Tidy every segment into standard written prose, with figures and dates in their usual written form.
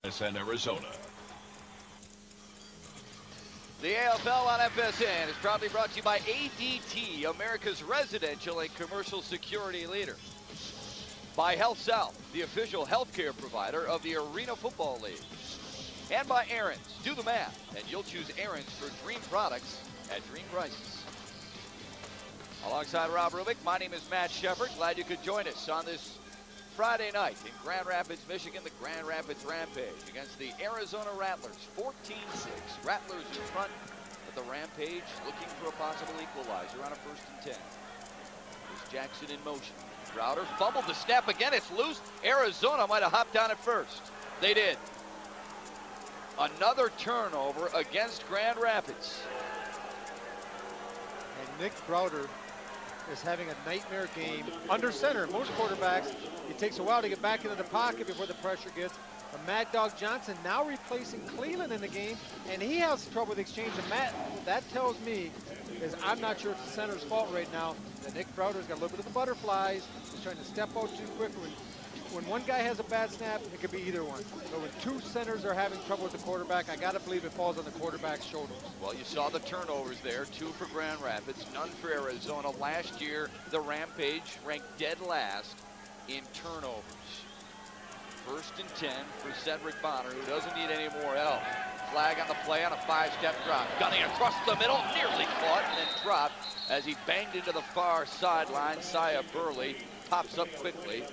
and Arizona. The AFL on FSN is proudly brought to you by ADT, America's residential and commercial security leader. By Health South, the official healthcare provider of the Arena Football League. And by Aaron's. Do the math, and you'll choose Aaron's for dream products at dream prices. Alongside Rob Rubik, my name is Matt Shepard. Glad you could join us on this Friday night in Grand Rapids, Michigan. The Grand Rapids Rampage against the Arizona Rattlers. 14-6. Rattlers in front, but the Rampage looking for a possible equalizer on a 1st and 10. Here's Jackson in motion. Crowder fumbled the snap again. It's loose. Arizona might have hopped on it first. They did. Another turnover against Grand Rapids. And Nick Crowder is having a nightmare game under center. Most quarterbacks, it takes a while to get back into the pocket before the pressure gets. But Mad Dog Johnson now replacing Cleveland in the game, and he has trouble with exchange. And Matt, that tells me is I'm not sure it's the center's fault right now. That Nick Crowder's got a little bit of the butterflies. He's trying to step out too quick. When one guy has a bad snap, it could be either one. But when two centers are having trouble with the quarterback, I got to believe it falls on the quarterback's shoulders. Well, you saw the turnovers there, 2 for Grand Rapids, none for Arizona. Last year, the Rampage ranked dead last in turnovers. 1st and 10 for Cedric Bonner, who doesn't need any more help. Flag on the play on a 5-step drop. Gunning across the middle, nearly caught and then dropped as he banged into the far sideline. Sia Burley pops up quickly.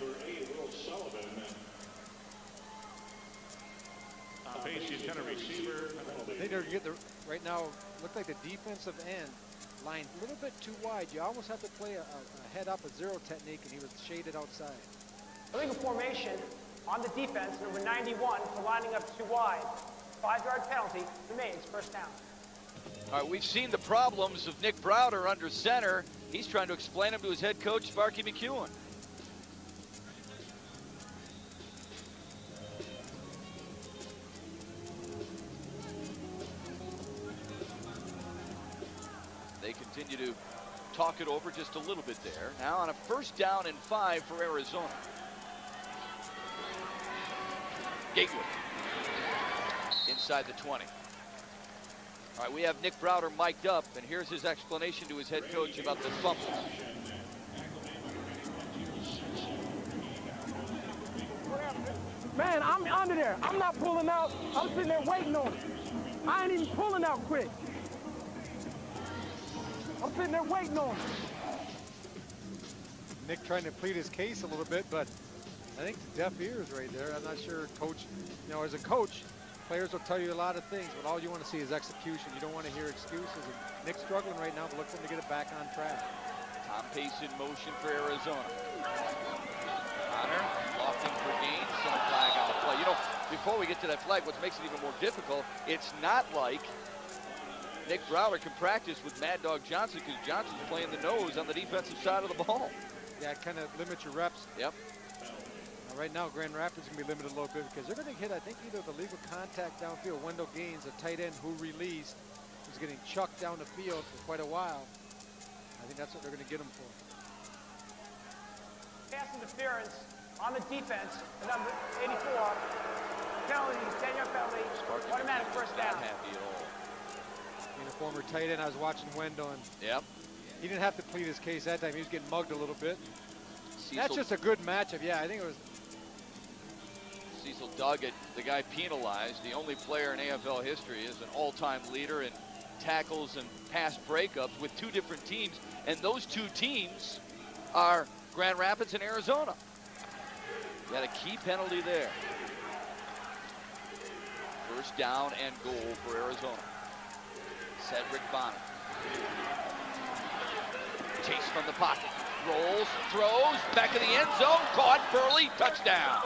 They don't get the right now. Look like the defensive end line a little bit too wide. You almost have to play a head up, a zero technique, and he was shaded outside. Illegal formation on the defense, number 91, for lining up too wide. 5-yard penalty remains 1st down. All right, we've seen the problems of Nick Browder under center. He's trying to explain them to his head coach, Sparky McEwen. They continue to talk it over just a little bit there. Now on a 1st down and 5 for Arizona. Gatewood inside the 20. All right, we have Nick Browder mic'd up, and here's his explanation to his head coach about the fumble. Man, I'm under there. I'm not pulling out. I'm sitting there waiting on it. I ain't even pulling out quick. I'm sitting there waiting on it. Nick trying to plead his case a little bit, but I think the deaf ears right there. I'm not sure, coach. You know, as a coach, players will tell you a lot of things, but all you want to see is execution. You don't want to hear excuses. And Nick's struggling right now, but look for him to get it back on track. Tom Pace in motion for Arizona. Connor lofting for gains, some flag on the play. You know, before we get to that flag, what makes it even more difficult, it's not like Nick Browder can practice with Mad Dog Johnson because Johnson's playing the nose on the defensive side of the ball. Yeah, kind of limit your reps. Yep. Right now, Grand Rapids can be limited a little bit because they're going to hit, I think, either the legal contact downfield. Wendell Gaines, a tight end who released, was getting chucked down the field for quite a while. I think that's what they're going to get him for. Pass interference on the defense, the number 84. Penalty, 10-yard penalty, automatic 1st down. Not happy at all. Being a former tight end, I was watching Wendell, and yep. He didn't have to plead his case that time. He was getting mugged a little bit. Cecil, that's just a good matchup. Yeah, I think it was. Cecil Doggett, the guy penalized, the only player in AFL history, is an all-time leader in tackles and pass breakups with 2 different teams, and those 2 teams are Grand Rapids and Arizona. Got a key penalty there. 1st down and goal for Arizona. Cedric Bonner. Chase from the pocket. Rolls, throws, back of the end zone, caught, Burley, touchdown.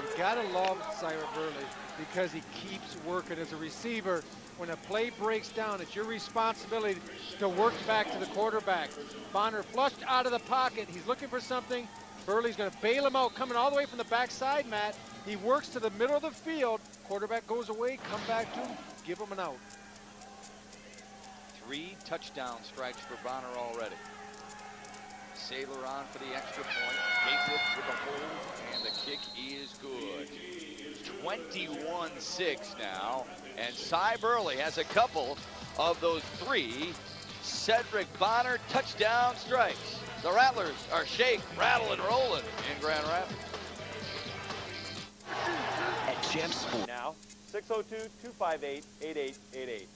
You gotta love Sia Burley because he keeps working as a receiver. When a play breaks down, it's your responsibility to work back to the quarterback. Bonner flushed out of the pocket. He's looking for something. Burley's gonna bail him out, coming all the way from the backside, Matt. He works to the middle of the field. Quarterback goes away, come back to him, give him an out. 3 touchdown strikes for Bonner already. Sailor on for the extra point. Gatewood with the hold, and the kick is good. 21-6 now, and Cy Burley has a couple of those 3 Cedric Bonner touchdown strikes. The Rattlers are shake, rattle, and rolling in Grand Rapids. At Jeff Sport. Now, 602-258-8888.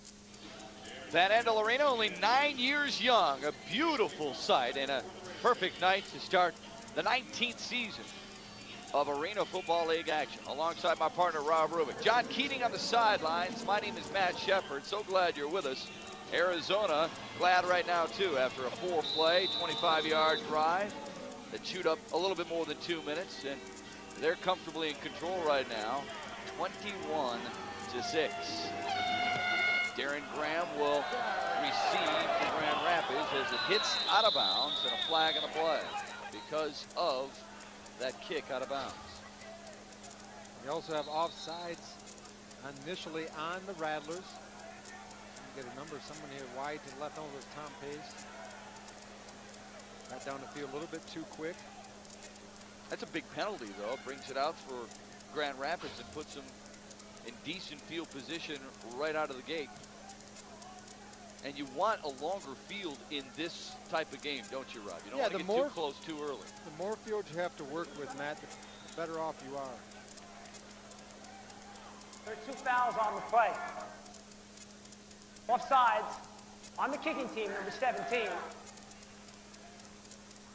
Van Andel Arena, only 9 years young. A beautiful sight and a perfect night to start the 19th season of Arena Football League action. Alongside my partner, Rob Rubik. John Keating on the sidelines. My name is Matt Shepard. So glad you're with us. Arizona, glad right now, too, after a 4-play, 25-yard drive that chewed up a little bit more than 2 minutes, and they're comfortably in control right now, 21-6. Darren Graham will receive for Grand Rapids as it hits out of bounds, and a flag on the play because of that kick out of bounds. We also have offsides initially on the Rattlers. Get a number, someone here wide to the left over is Tom Pace. Got down the field a little bit too quick. That's a big penalty, though. It brings it out for Grand Rapids and puts them in decent field position right out of the gate. And you want a longer field in this type of game, don't you, Rob? You don't want to get too close too early. The more field you have to work with, Matt, the better off you are. There are 2 fouls on the play. Offsides on the kicking team, number 17.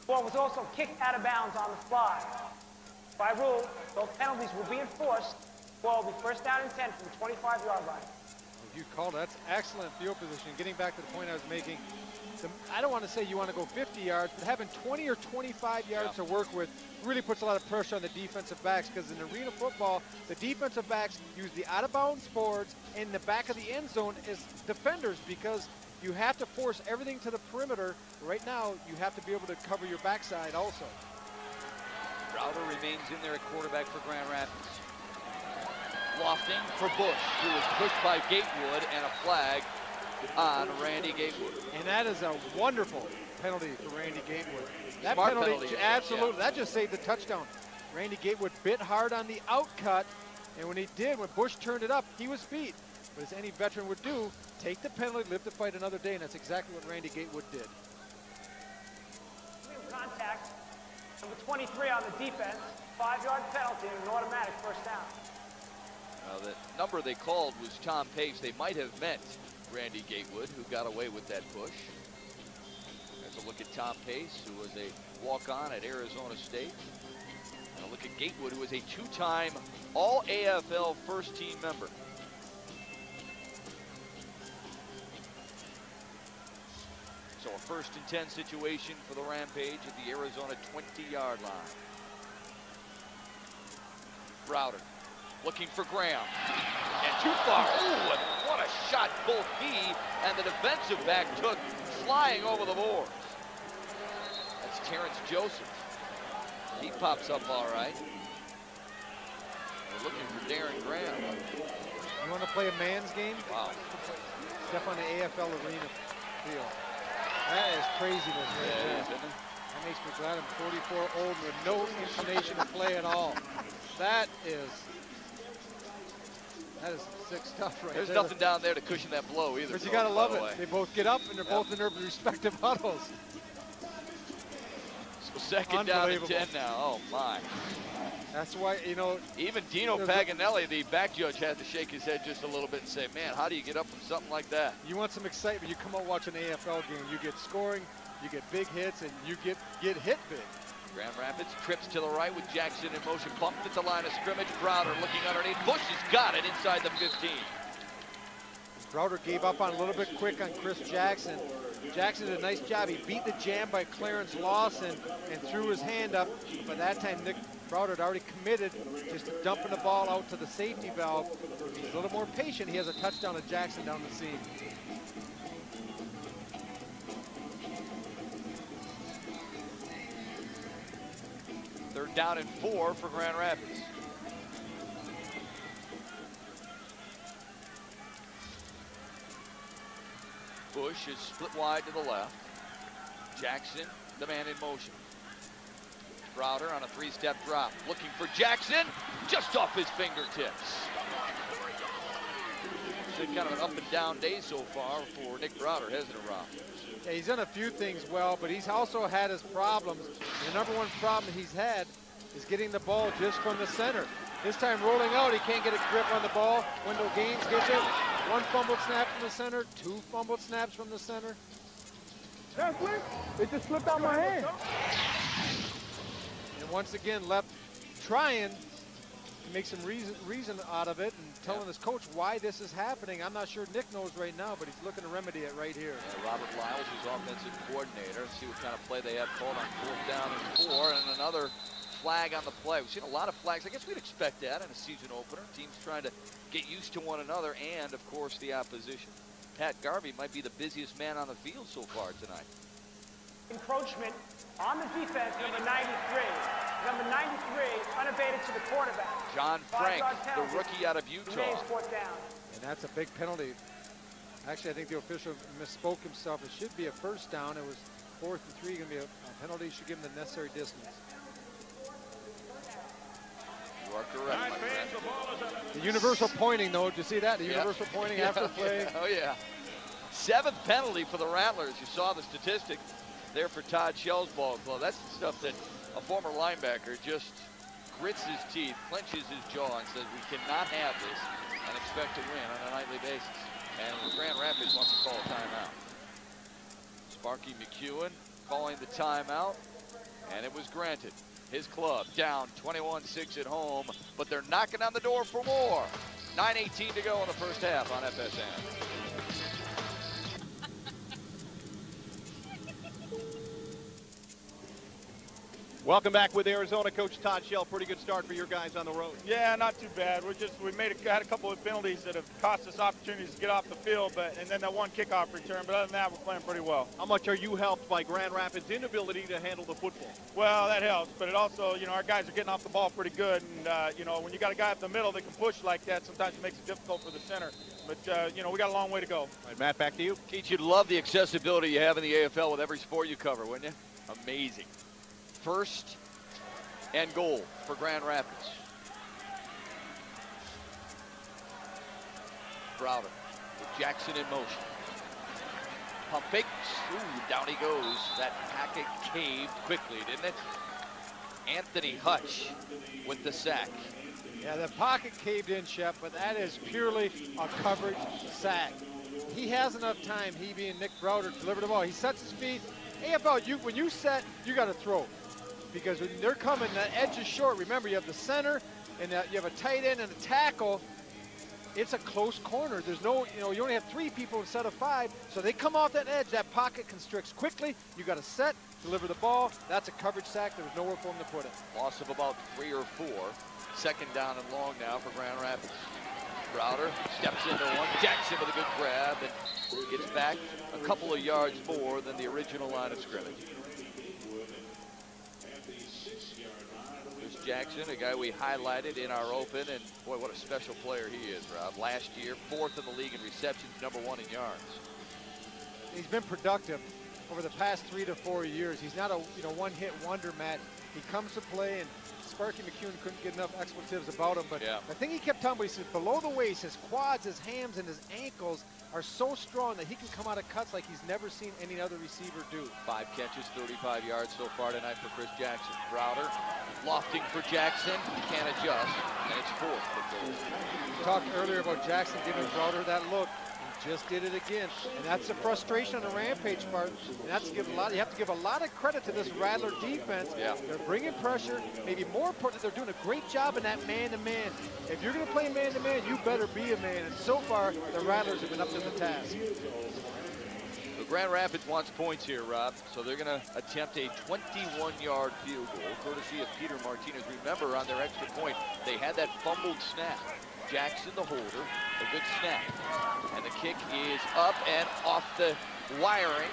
Ball was also kicked out of bounds on the fly. By rule, those penalties will be enforced. Ball will be first down and 10 from the 25-yard line. If you called, that's excellent field position. Getting back to the point I was making, I don't want to say you want to go 50 yards, but having 20 or 25 yards to work with really puts a lot of pressure on the defensive backs, because in arena football, the defensive backs use the out-of-bounds boards in the back of the end zone as defenders, because you have to force everything to the perimeter. Right now, you have to be able to cover your backside also. Browder remains in there at quarterback for Grand Rapids. Lofting for Bush, who was pushed by Gatewood, and a flag on Randy Gatewood. And that is a wonderful penalty for Randy Gatewood. That Smart penalty, absolutely, that just saved the touchdown. Randy Gatewood bit hard on the out cut, and when he did, when Bush turned it up, he was beat. But as any veteran would do, take the penalty, live to fight another day, and that's exactly what Randy Gatewood did. Contact, number 23 on the defense, 5-yard penalty and an automatic first down. The number they called was Tom Pace. They might have meant Randy Gatewood, who got away with that push. There's a look at Tom Pace, who was a walk-on at Arizona State. And a look at Gatewood, who was a 2-time All-AFL first-team member. So a 1st and 10 situation for the Rampage at the Arizona 20-yard line. Browder looking for Graham, and too far. Ooh, and what a shot both he and the defensive back took, flying over the boards. That's Terrence Joseph. He pops up all right. We're looking for Darren Graham. You want to play a man's game? Wow. Step on the AFL arena field. That is craziness right there. That makes me glad I'm 44 old with no inclination to play at all. That is some sick stuff right there. There's nothing down there to cushion that blow either. But you got to love it. They both get up, and they're both in their respective huddles. So 2nd down and 10 now. Oh, my. That's why, you know. Even Dino Paganelli, the back judge, had to shake his head just a little bit and say, man, how do you get up from something like that? You want some excitement. You come out watch an AFL game. You get scoring, you get big hits, and you get hit big. Grand Rapids trips to the right with Jackson in motion, bumped at the line of scrimmage. Browder looking underneath. Bush has got it inside the 15. Browder gave up on a little bit quick on Chris Jackson. Jackson did a nice job. He beat the jam by Clarence Lawson and threw his hand up. But that time, Nick Browder had already committed just to dumping the ball out to the safety valve. If he's a little more patient, he has a touchdown to Jackson down the seam. Third down and 4 for Grand Rapids. Bush is split wide to the left. Jackson the man in motion. Browder on a three-step drop, looking for Jackson, just off his fingertips. It's been kind of an up and down day so far for Nick Browder, hasn't it, Rob? Yeah, he's done a few things well, but he's also had his problems. The number one problem he's had is getting the ball just from the center. This time rolling out, he can't get a grip on the ball. Wendell Gaines gets it. One fumbled snap from the center, two fumbled snaps from the center. It just slipped out my hand. And once again, left trying to make some reason out of it and telling his coach why this is happening. I'm not sure Nick knows right now, but he's looking to remedy it right here. Yeah, Robert Lyles, who's offensive coordinator. See what kind of play they have called on 4th down and 4, and another flag on the play. We've seen a lot of flags. I guess we'd expect that in a season opener. Teams trying to get used to one another and, of course, the opposition. Pat Garvey might be the busiest man on the field so far tonight. Encroachment on the defense, number 93. Number 93, unabated to the quarterback. John Frank, 5-yard the penalty. rookie out of Utah. Remains 4th down. And that's a big penalty. Actually, I think the official misspoke himself. It should be a 1st down. It was 4th and 3, going to be a penalty. Should give him the necessary distance. You are correct, my friend. The universal pointing, though. Did you see that? The universal pointing after the play. Oh, yeah. 7th penalty for the Rattlers. You saw the statistic there for Todd Shell's ball club. That's the stuff that a former linebacker just grits his teeth, clenches his jaw, and says, we cannot have this and expect to win on a nightly basis. And Grand Rapids wants to call a timeout. Sparky McEwen calling the timeout, and it was granted. His club down 21-6 at home, but they're knocking on the door for more. 9:18 to go in the first half on FSN. Welcome back with Arizona, Coach Todd Shell. Pretty good start for your guys on the road. Yeah, not too bad. We had a couple of penalties that have cost us opportunities to get off the field, and then that one kickoff return. But other than that, we're playing pretty well. How much are you helped by Grand Rapids' inability to handle the football? Well, that helps, but it also, our guys are getting off the ball pretty good, and when you got a guy up the middle that can push like that, sometimes it makes it difficult for the center. But we got a long way to go. All right, Matt, back to you. Keith, you'd love the accessibility you have in the AFL with every sport you cover, wouldn't you? Amazing. 1st and goal for Grand Rapids. Browder with Jackson in motion. Pump fakes. Ooh, down he goes. That packet caved quickly, didn't it? Anthony Hutch with the sack. Yeah, the pocket caved in, Shep, but that is purely a coverage sack. He has enough time, he being Nick Browder, to deliver the ball. He sets his feet. AFL, when you set, you got to throw. Because when they're coming, the edge is short. Remember, you have the center, and you have a tight end and a tackle. It's a close corner. There's no, you only have 3 people instead of 5. So they come off that edge. That pocket constricts quickly. You got to set, deliver the ball. That's a coverage sack. There's nowhere for him to put it. Loss of about 3 or 4. 2nd down and long now for Grand Rapids. Browder steps into one. Jackson with a good grab and gets back a couple of yards more than the original line of scrimmage. Jackson, a guy we highlighted in our open, and boy, what a special player he is, Rob. Last year, 4th in the league in receptions, number 1 in yards. He's been productive over the past 3 to 4 years. He's not a one-hit wonder, Matt. He comes to play, and Sparky McEwen couldn't get enough expletives about him. But the thing he kept telling me, he says below the waist, his quads, his hams, and his ankles are so strong that he can come out of cuts like he's never seen any other receiver do. 5 catches, 35 yards so far tonight for Chris Jackson. Browder lofting for Jackson, can't adjust, and it's 4th for goal. We talked earlier about Jackson giving Browder that look. He just did it again, and that's the frustration on the Rampage part. And that's you have to give a lot of credit to this Rattler defense. Yeah. They're bringing pressure. Maybe more importantly, they're doing a great job in that man-to-man. If you're going to play man-to-man, you better be a man. And so far, the Rattlers have been up to the task. So Grand Rapids wants points here, Rob. So they're going to attempt a 21-yard field goal, courtesy of Peter Martinez. Remember, on their extra point, they had that fumbled snap. Jackson, the holder, a good snap. And the kick is up and off the wiring.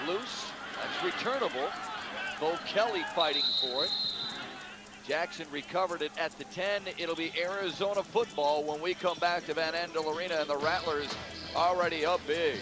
Loose, that's returnable. Bo Kelly fighting for it. Jackson recovered it at the 10. It'll be Arizona football when we come back to Van Andel Arena, and the Rattlers already up big.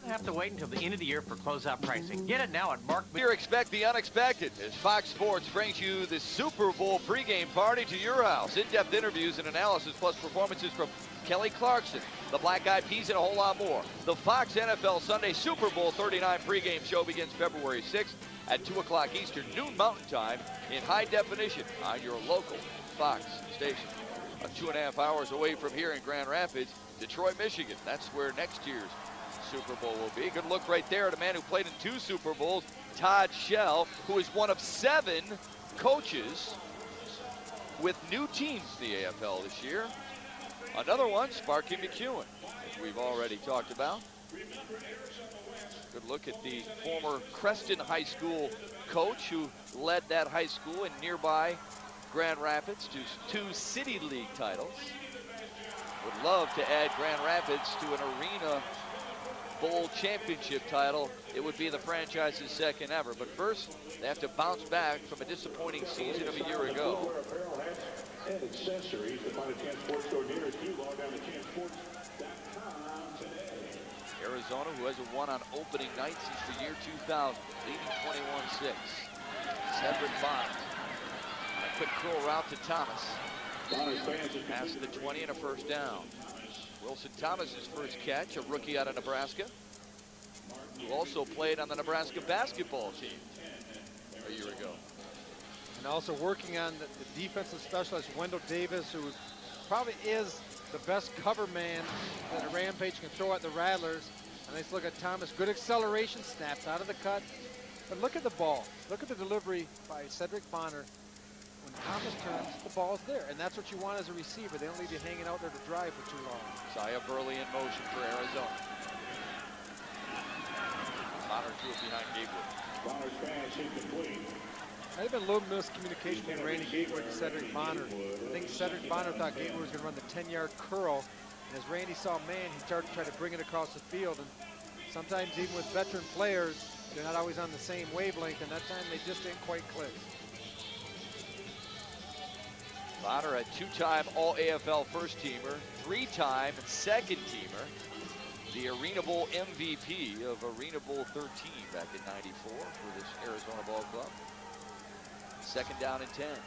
I have to wait until the end of the year for closeout pricing. Get it now at Mark. Here, expect the unexpected as Fox Sports brings you the Super Bowl pregame party to your house. In-depth interviews and analysis, plus performances from Kelly Clarkson, the Black Eyed Peas, and a whole lot more. The Fox NFL Sunday Super Bowl 39 pregame show begins February 6th at 2 o'clock Eastern, noon Mountain Time, in high definition on your local Fox station. 2.5 hours away from here in Grand Rapids, Detroit, Michigan. That's where next year's Super Bowl will be. Good look right there at a man who played in 2 Super Bowls, Todd Shell, who is one of 7 coaches with new teams in the AFL this year. Another one, Sparky McEwen, as we've already talked about. Good look at the former Creston High School coach who led that high school in nearby Grand Rapids to 2 City League titles. Would love to add Grand Rapids to an Arena Bowl championship title. It would be the franchise's second ever. But first, they have to bounce back from a disappointing season of a year ago. And accessories to find a Chance Sports store nearest you. Log on to chancesports.com today. Arizona, who hasn't won on opening night since the year 2000, leading 21-6. Cedric Bond. A quick curl route to Thomas. Past the 20 and a first down. Wilson Thomas's first catch, a rookie out of Nebraska, who also played on the Nebraska basketball team a year ago. And also working on the defensive specialist, Wendell Davis, who probably is the best cover man that a Rampage can throw at the Rattlers. And let's look at Thomas. Good acceleration, snaps out of the cut. But look at the ball. Look at the delivery by Cedric Bonner. When Thomas turns, the ball's there. And that's what you want as a receiver. They don't leave you hanging out there to drive for too long. Isaiah Burley in motion for Arizona. Bonner threw it behind Gabriel. Bonner's pass incomplete. Might have been a little miscommunication between Randy Gabriel and Cedric Bonner. I think Cedric Bonner thought Gabriel was going to run the 10-yard curl. And as Randy saw man, he started to try to bring it across the field. And sometimes even with veteran players, they're not always on the same wavelength. And that time they just didn't quite click. Bonner, a 2-time All-AFL first-teamer, 3-time second-teamer, the Arena Bowl MVP of Arena Bowl 13 back in '94 for this Arizona ball club. Second down and 10.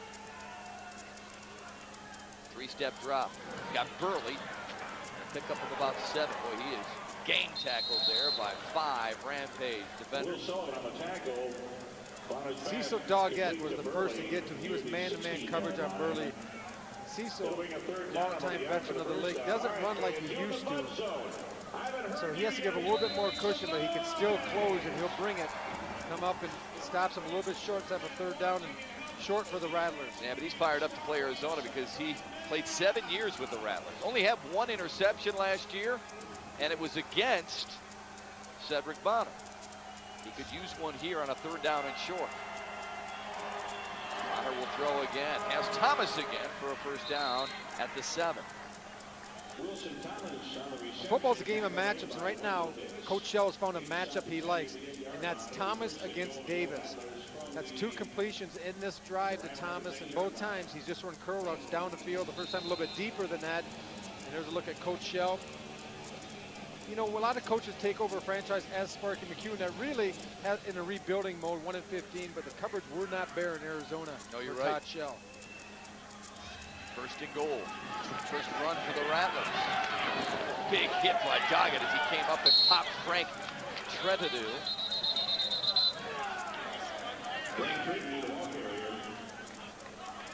3-step drop. Got Burley. Pick up of about 7. Boy, he is game tackled there by 5 Rampage defenders. Cecil Doggett was the first to get to him. He was man-to-man coverage on Burley. Cecil, long-time veteran of the league, doesn't run like he used to. So he has to give a little bit more cushion, but he can still close and he'll bring it. Come up and stops him a little bit short to have a 3rd down and short for the Rattlers. Yeah, but he's fired up to play Arizona because he played 7 years with the Rattlers. Only had 1 interception last year, and it was against Cedric Bonner. He could use one here on a 3rd down and short. Bonner will throw again. Has Thomas again for a first down at the 7. Football's a game of matchups, and right now, Coach Shell has found a matchup he likes, and that's Thomas against Davis. That's 2 completions in this drive to Thomas, and both times he's just run curl routes down the field. The first time a little bit deeper than that. And there's a look at Coach Shell. You know, a lot of coaches take over a franchise as Sparky McEwen that really has in a rebuilding mode, 1-15, but the coverage were not bare in Arizona. No, you're for right. Todd Shell. First and goal. First run for the Rattlers. Big hit by Doggett as he came up and popped Frank Tretadu.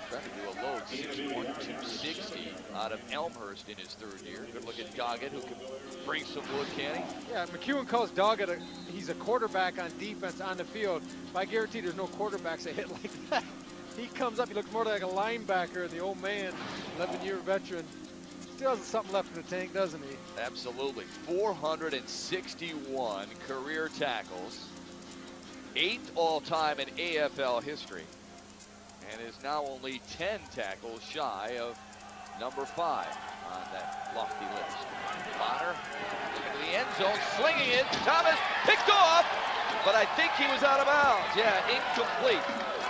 Tretadu a low 6'1", 260 out of Elmhurst in his 3rd year. Good look at Doggett, who can bring some wood, can he? Yeah, McEwen calls Doggett he's a quarterback on defense on the field. But I guarantee there's no quarterbacks that hit like that. He comes up, he looks more like a linebacker. The old man, 11-year veteran, still has something left in the tank, doesn't he? Absolutely. 461 career tackles. 8th all-time in AFL history. And is now only 10 tackles shy of number 5 on that lofty list. Bonner looking to the end zone, slinging it. Thomas picked off, but I think he was out of bounds. Yeah, incomplete.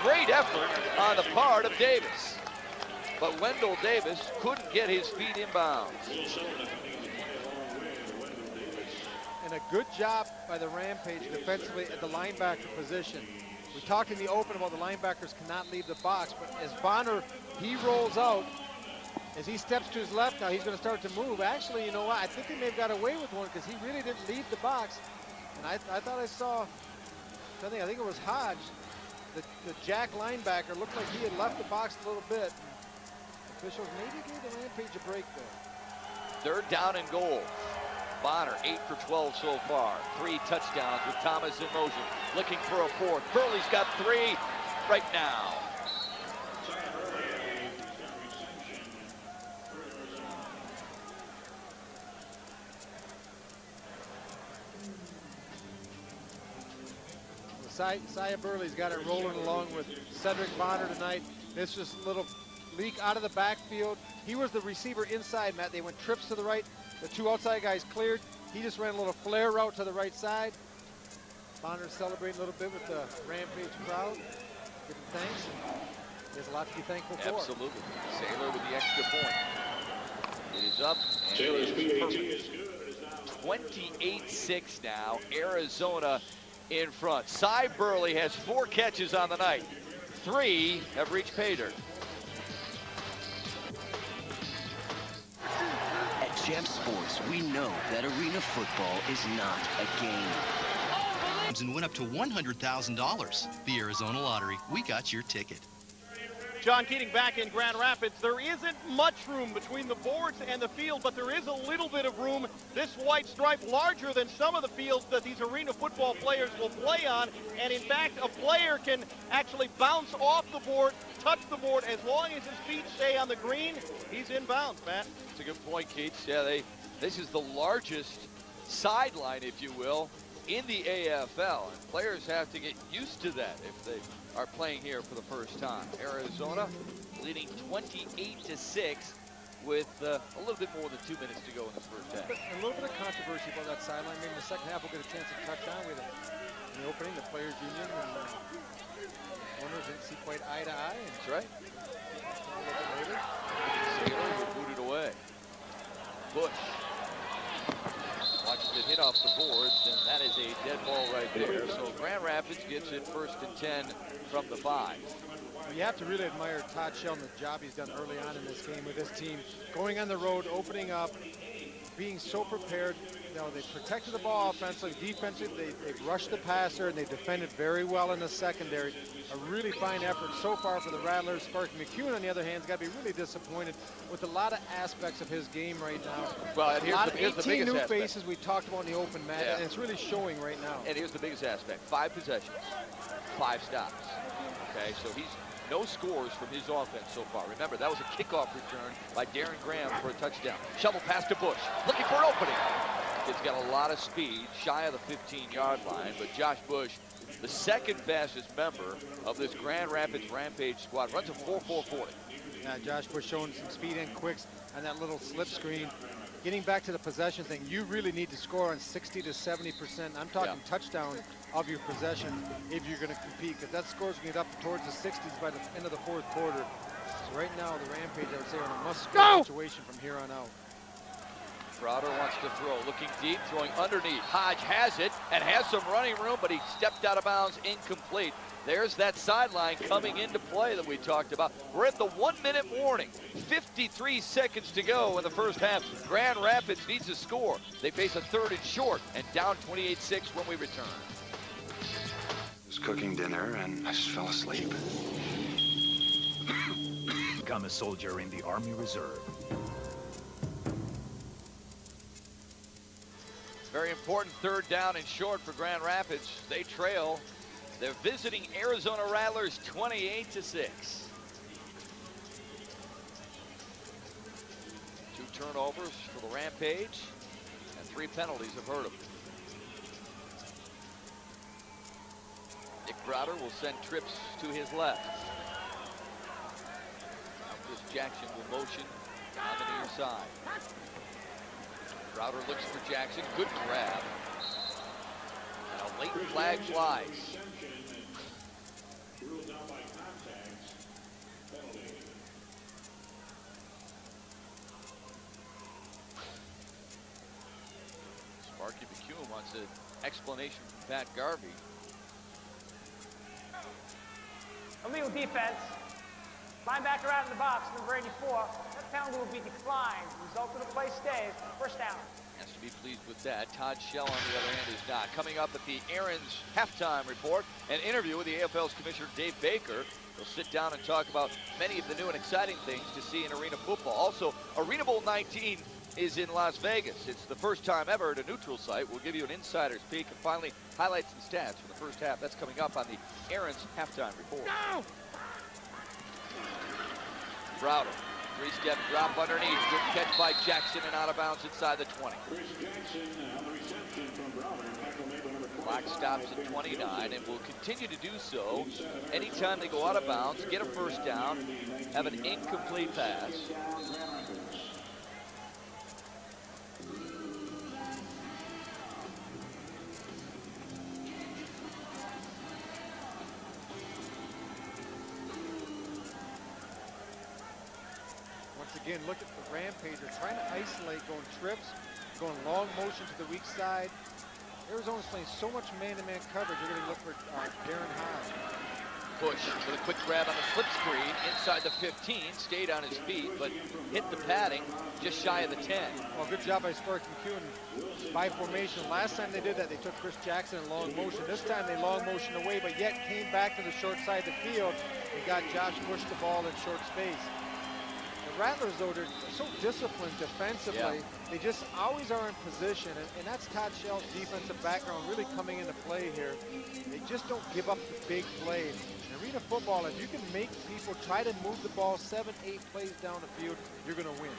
Great effort on the part of Davis. But Wendell Davis couldn't get his feet in bounds. And a good job by the Rampage defensively at the linebacker position. We talked in the open about the linebackers cannot leave the box, but as Bonner, he rolls out, as he steps to his left now, he's going to start to move. Actually, you know what? I think he may have got away with one because he really didn't leave the box. And I thought I saw, I think it was Hodge, the Jack linebacker, looked like he had left the box a little bit. Officials maybe gave the Rampage a break there. 3rd down and goal. Bonner 8 for 12 so far. 3 touchdowns with Thomas in motion. Looking for a 4th. Burley's got 3 right now. Sia Burley's got it rolling along with Cedric Bonner tonight. This just little leak out of the backfield. He was the receiver inside, Matt. They went trips to the right. The 2 outside guys cleared. He just ran a little flare route to the right side. Bonner's celebrating a little bit with the Rampage crowd. Giving thanks. There's a lot to be thankful for. Absolutely. Sailor with the extra point. It is up. And Sailor's it is perfect. 28-6 now. Arizona in front. Cy Burley has 4 catches on the night. 3 have reached pay dirt. At Champ Sports, we know that arena football is not a game. And win up to $100,000. The Arizona Lottery. We got your ticket. John Keating back in Grand Rapids. There isn't much room between the boards and the field, but there is a little bit of room. This white stripe larger than some of the fields that these arena football players will play on. And in fact, a player can actually bounce off the board, touch the board. As long as his feet stay on the green, he's in bounds, Matt. That's a good point, Keats. Yeah, this is the largest sideline, if you will, in the AFL. And players have to get used to that if they are playing here for the first time. Arizona leading 28-6 with a little bit more than 2 minutes to go in this first half. A little bit of controversy about that sideline. Maybe in the second half we'll get a chance to touch on with it. In the opening, the players union and owners didn't see quite eye to eye. That's right. A little bit later. Sailor will boot it away. Bush watches it hit off the boards, and that is a dead ball right there. So Grand Rapids gets it 1st and 10 from the 5. You have to really admire Todd Shell and the job he's done early on in this game with this team. Going on the road, opening up, being so prepared. You know, they protected the ball offensively, defensively, they've rushed the passer, and they defended very well in the secondary. A really fine effort so far for the Rattlers. Sparky McEwen, on the other hand, has got to be really disappointed with a lot of aspects of his game right now. Well, here's the biggest new aspect. faces we talked about in the open, Matt, and it's really showing right now. And here's the biggest aspect. 5 possessions, 5 stops. Okay, so he's no scores from his offense so far. Remember, that was a kickoff return by Darren Graham for a touchdown. Shovel pass to Bush, looking for an opening. Kid's got a lot of speed, shy of the 15-yard line, but Josh Bush, the 2nd fastest member of this Grand Rapids Rampage squad, runs a 4.440. Yeah, Josh Bush showing some speed and quicks on that little slip screen. Getting back to the possession thing, you really need to score on 60 to 70%. I'm talking touchdown of your possession if you're going to compete, because that score's going to get up towards the 60s by the end of the 4th quarter. So right now, the Rampage, I would say, are in a must-score situation from here on out. Crowder wants to throw, looking deep, throwing underneath. Hodge has it and has some running room, but he stepped out of bounds, incomplete. There's that sideline coming into play that we talked about. We're at the 1-minute warning. 53 seconds to go in the first half. Grand Rapids needs a score. They face a 3rd and short and down 28-6 when we return. I was cooking dinner and I just fell asleep. Become a soldier in the Army Reserve. Very important 3rd down and short for Grand Rapids. They trail. They're visiting Arizona Rattlers 28-6. 2 turnovers for the Rampage and 3 penalties have hurt them. Nick Crowder will send trips to his left. Now Chris Jackson will motion on the near side. Crowder looks for Jackson. Good grab. And a late flag flies. Sparky McEwen wants That's an explanation from Pat Garvey. Illegal defense. Linebacker out in the box, number 84. That penalty will be declined. Result of the play stays. First down. Has to be pleased with that. Todd Shell, on the other hand, is not. Coming up at the Aaron's halftime report, an interview with the AFL's Commissioner Dave Baker. We'll sit down and talk about many of the new and exciting things to see in arena football. Also, Arena Bowl 19 is in Las Vegas. It's the first time ever at a neutral site. We'll give you an insider's peek, and finally, highlights and stats for the first half. That's coming up on the Aaron's halftime report. No! Browder, three-step drop underneath. Good catch by Jackson and out of bounds inside the 20. Clock stops at 29 and will continue to do so anytime they go out of bounds, get a first down, have an incomplete pass. Again, look at the Rampage. They're trying to isolate, going trips, going long motion to the weak side. Arizona's playing so much man-to-man coverage. They're going to look for Darren High. Push with a quick grab on the slip screen inside the 15, stayed on his feet, but hit the padding just shy of the 10. Well, good job by Sparky McEwen by formation. Last time they did that, they took Chris Jackson in long motion. This time they long motion away, but yet came back to the short side of the field and got Josh Bush the ball in short space. Rattlers, though, they're so disciplined defensively. Yeah. They just always are in position, and that's Todd Shell's defensive background really coming into play here. They just don't give up the big plays. In arena football, if you can make people try to move the ball 7, 8 plays down the field, you're going to win.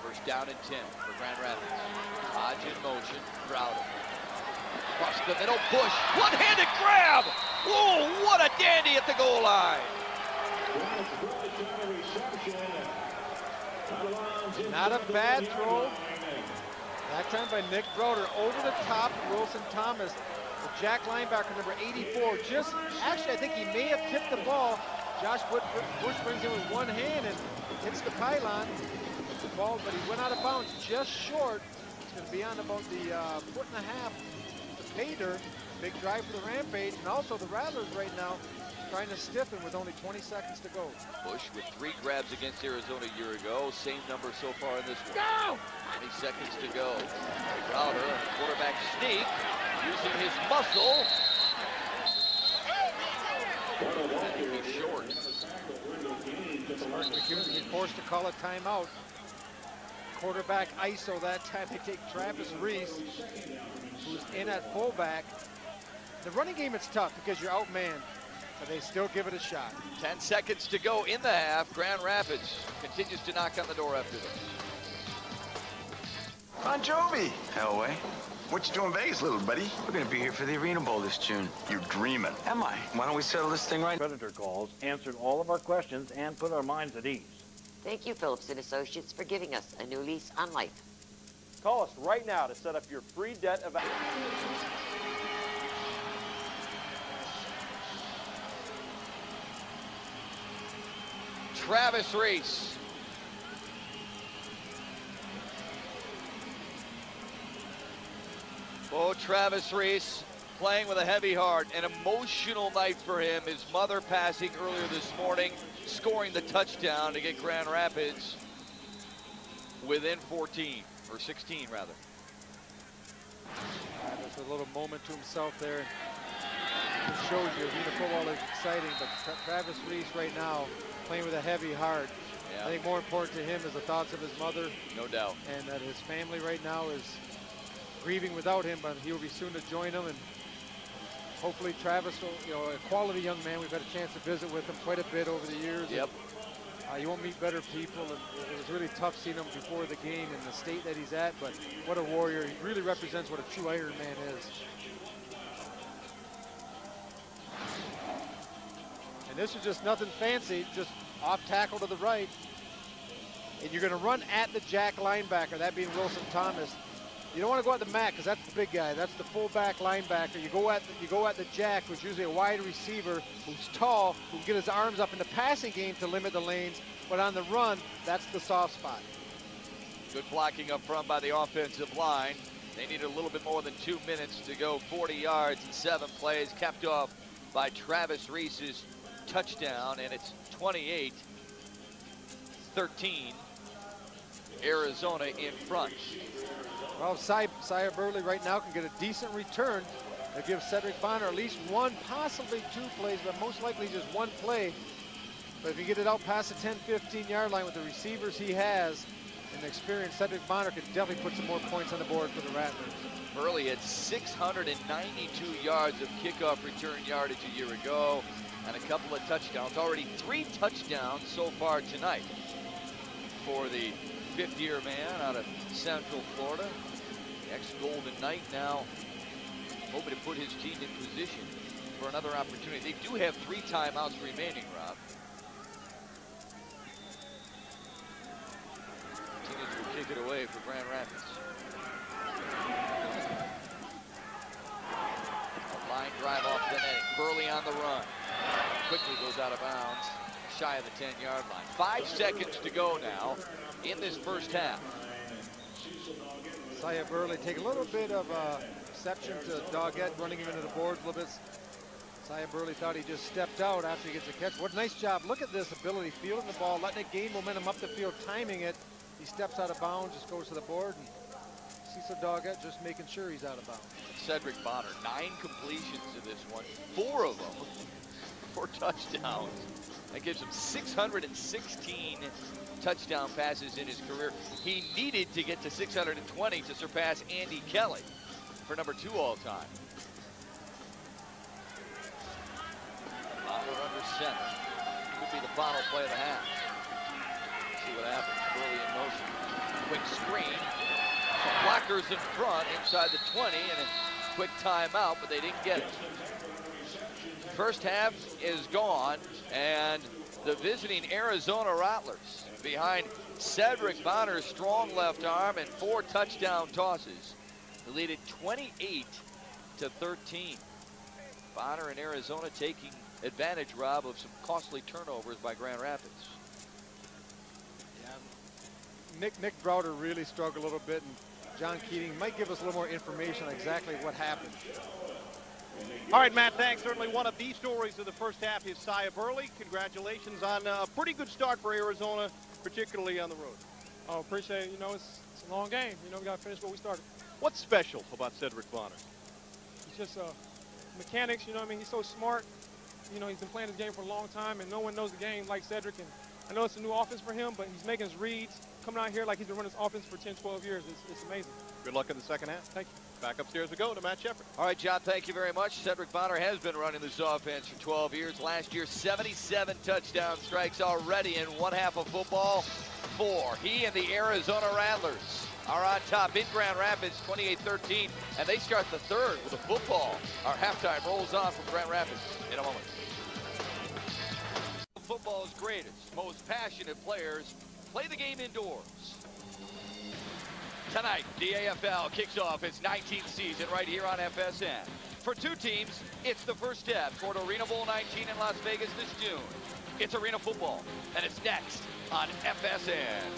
First down and 10 for Grand Rapids. Hodge in motion, Browder. Across the middle, Bush, one-handed grab! Whoa, what a dandy at the goal line! Not a bad throw. That time by Nick Browder over the top of Wilson Thomas. The Jack linebacker, number 84, actually I think he may have tipped the ball. Josh Bush brings in with one hand and hits the pylon. The ball, but he went out of bounds just short. It's going to be on about the 1.5 foot. Pay dirt. Big drive for the Rampage, and also the Rattlers right now trying to stiffen with only 20 seconds to go. Bush with 3 grabs against Arizona a year ago. Same number so far in this one. Go! 20 seconds to go. Browder, quarterback sneak, using his muscle. And he's short. McEwen's been forced to call a timeout. Quarterback ISO that time. They take Travis Reese, who's in at fullback. The running game, it's tough because you're outmanned, but they still give it a shot. 10 seconds to go in the half. Grand Rapids continues to knock on the door after this. Bon Jovi. Hellway. What you doing in Vegas, little buddy? We're gonna be here for the Arena Bowl this June. You're dreaming. Am I? Why don't we settle this thing right? Predator calls, answered all of our questions, and put our minds at ease. Thank you, Phillips & Associates, for giving us a new lease on life. Call us right now to set up your free debt evaluation. Travis Reese. Oh, Travis Reese playing with a heavy heart. An emotional night for him. His mother passing earlier this morning, scoring the touchdown to get Grand Rapids within 14, or 16 rather. Just a little moment to himself there. It shows you arena football is exciting, but Travis Reese right now playing with a heavy heart. Yeah. I think more important to him is the thoughts of his mother. No doubt. And that his family right now is grieving without him, but he will be soon to join them. And hopefully Travis will, a quality young man. We've had a chance to visit with him quite a bit over the years. Yep. You won't meet better people. And it was really tough seeing him before the game in the state that he's at, but what a warrior. He really represents what a true Iron Man is. And this is just nothing fancy, just off tackle to the right. And you're going to run at the Jack linebacker, that being Wilson Thomas. You don't want to go at the Mac because that's the big guy. That's the fullback linebacker. You go at the Jack, who's usually a wide receiver, who's tall, who can get his arms up in the passing game to limit the lanes. But on the run, that's the soft spot. Good blocking up front by the offensive line. They needed a little bit more than 2 minutes to go 40 yards in 7 plays, capped off by Travis Reese's touchdown, and it's 28-13. Arizona in front. Well, Sia Burley right now can get a decent return. They'll give Cedric Bonner at least 1, possibly 2 plays, but most likely just 1 play. But if you get it out past the 10-15 yard line with the receivers he has and the experience, Cedric Bonner could definitely put some more points on the board for the Rattlers. Burley had 692 yards of kickoff return yardage a year ago and a couple of touchdowns. Already 3 touchdowns so far tonight for the 5th-year man out of Central Florida. Ex-Golden Knight now hoping to put his team in position for another opportunity. They do have 3 timeouts remaining, Rob. Martinez will kick it away for Grand Rapids. A line drive off the net. Burley on the run. Quickly goes out of bounds, shy of the 10-yard line. 5 seconds to go now in this first half. Sia Burley take a little bit of exception to Doggett running him into the boards a little bit. Sia Burley thought he just stepped out after he gets a catch. What a nice job. Look at this ability, fielding the ball, letting it gain momentum up the field, timing it. He steps out of bounds, just goes to the board, and Cecil Doggett just making sure he's out of bounds. Cedric Bonner, 9 completions to this one, 4 of them for touchdowns. That gives him 616 touchdown passes in his career. He needed to get to 620 to surpass Andy Kelly for number 2 all time. Bonner under center. Could be the final play of the half. See what happens. Burley in motion. Quick screen. Some blockers in front inside the 20 and a quick timeout, but they didn't get it. First half is gone, and the visiting Arizona Rattlers behind Cedric Bonner's strong left arm and 4 touchdown tosses. They lead it 28-13. Bonner and Arizona taking advantage, Rob, of some costly turnovers by Grand Rapids. Yeah, Nick Browder really struggled a little bit, and John Keating might give us a little more information on exactly what happened. All right, Matt, thanks. Certainly one of the stories of the first half is Sia Burley. Congratulations on a pretty good start for Arizona, particularly on the road. Oh, appreciate it. You know, it's a long game. You know, we got to finish what we started. What's special about Cedric Bonner? He's just mechanics, you know what I mean? He's so smart. You know, he's been playing this game for a long time, and no one knows the game like Cedric. And I know it's a new offense for him, but he's making his reads, coming out here like he's been running this offense for 10, 12 years. It's amazing. Good luck in the second half. Thank you. Back upstairs we go to Matt Shepard. All right, John, thank you very much. Cedric Bonner has been running this offense for 12 years. Last year, 77 touchdown strikes already in one half of football. 4. He and the Arizona Rattlers are on top in Grand Rapids, 28-13, and they start the third with a football. Our halftime rolls on from Grand Rapids in a moment. Football's greatest, most passionate players play the game indoors. Tonight, the AFL kicks off its 19th season right here on FSN. For 2 teams, it's the first step toward Arena Bowl 19 in Las Vegas this June. It's Arena Football, and it's next on FSN.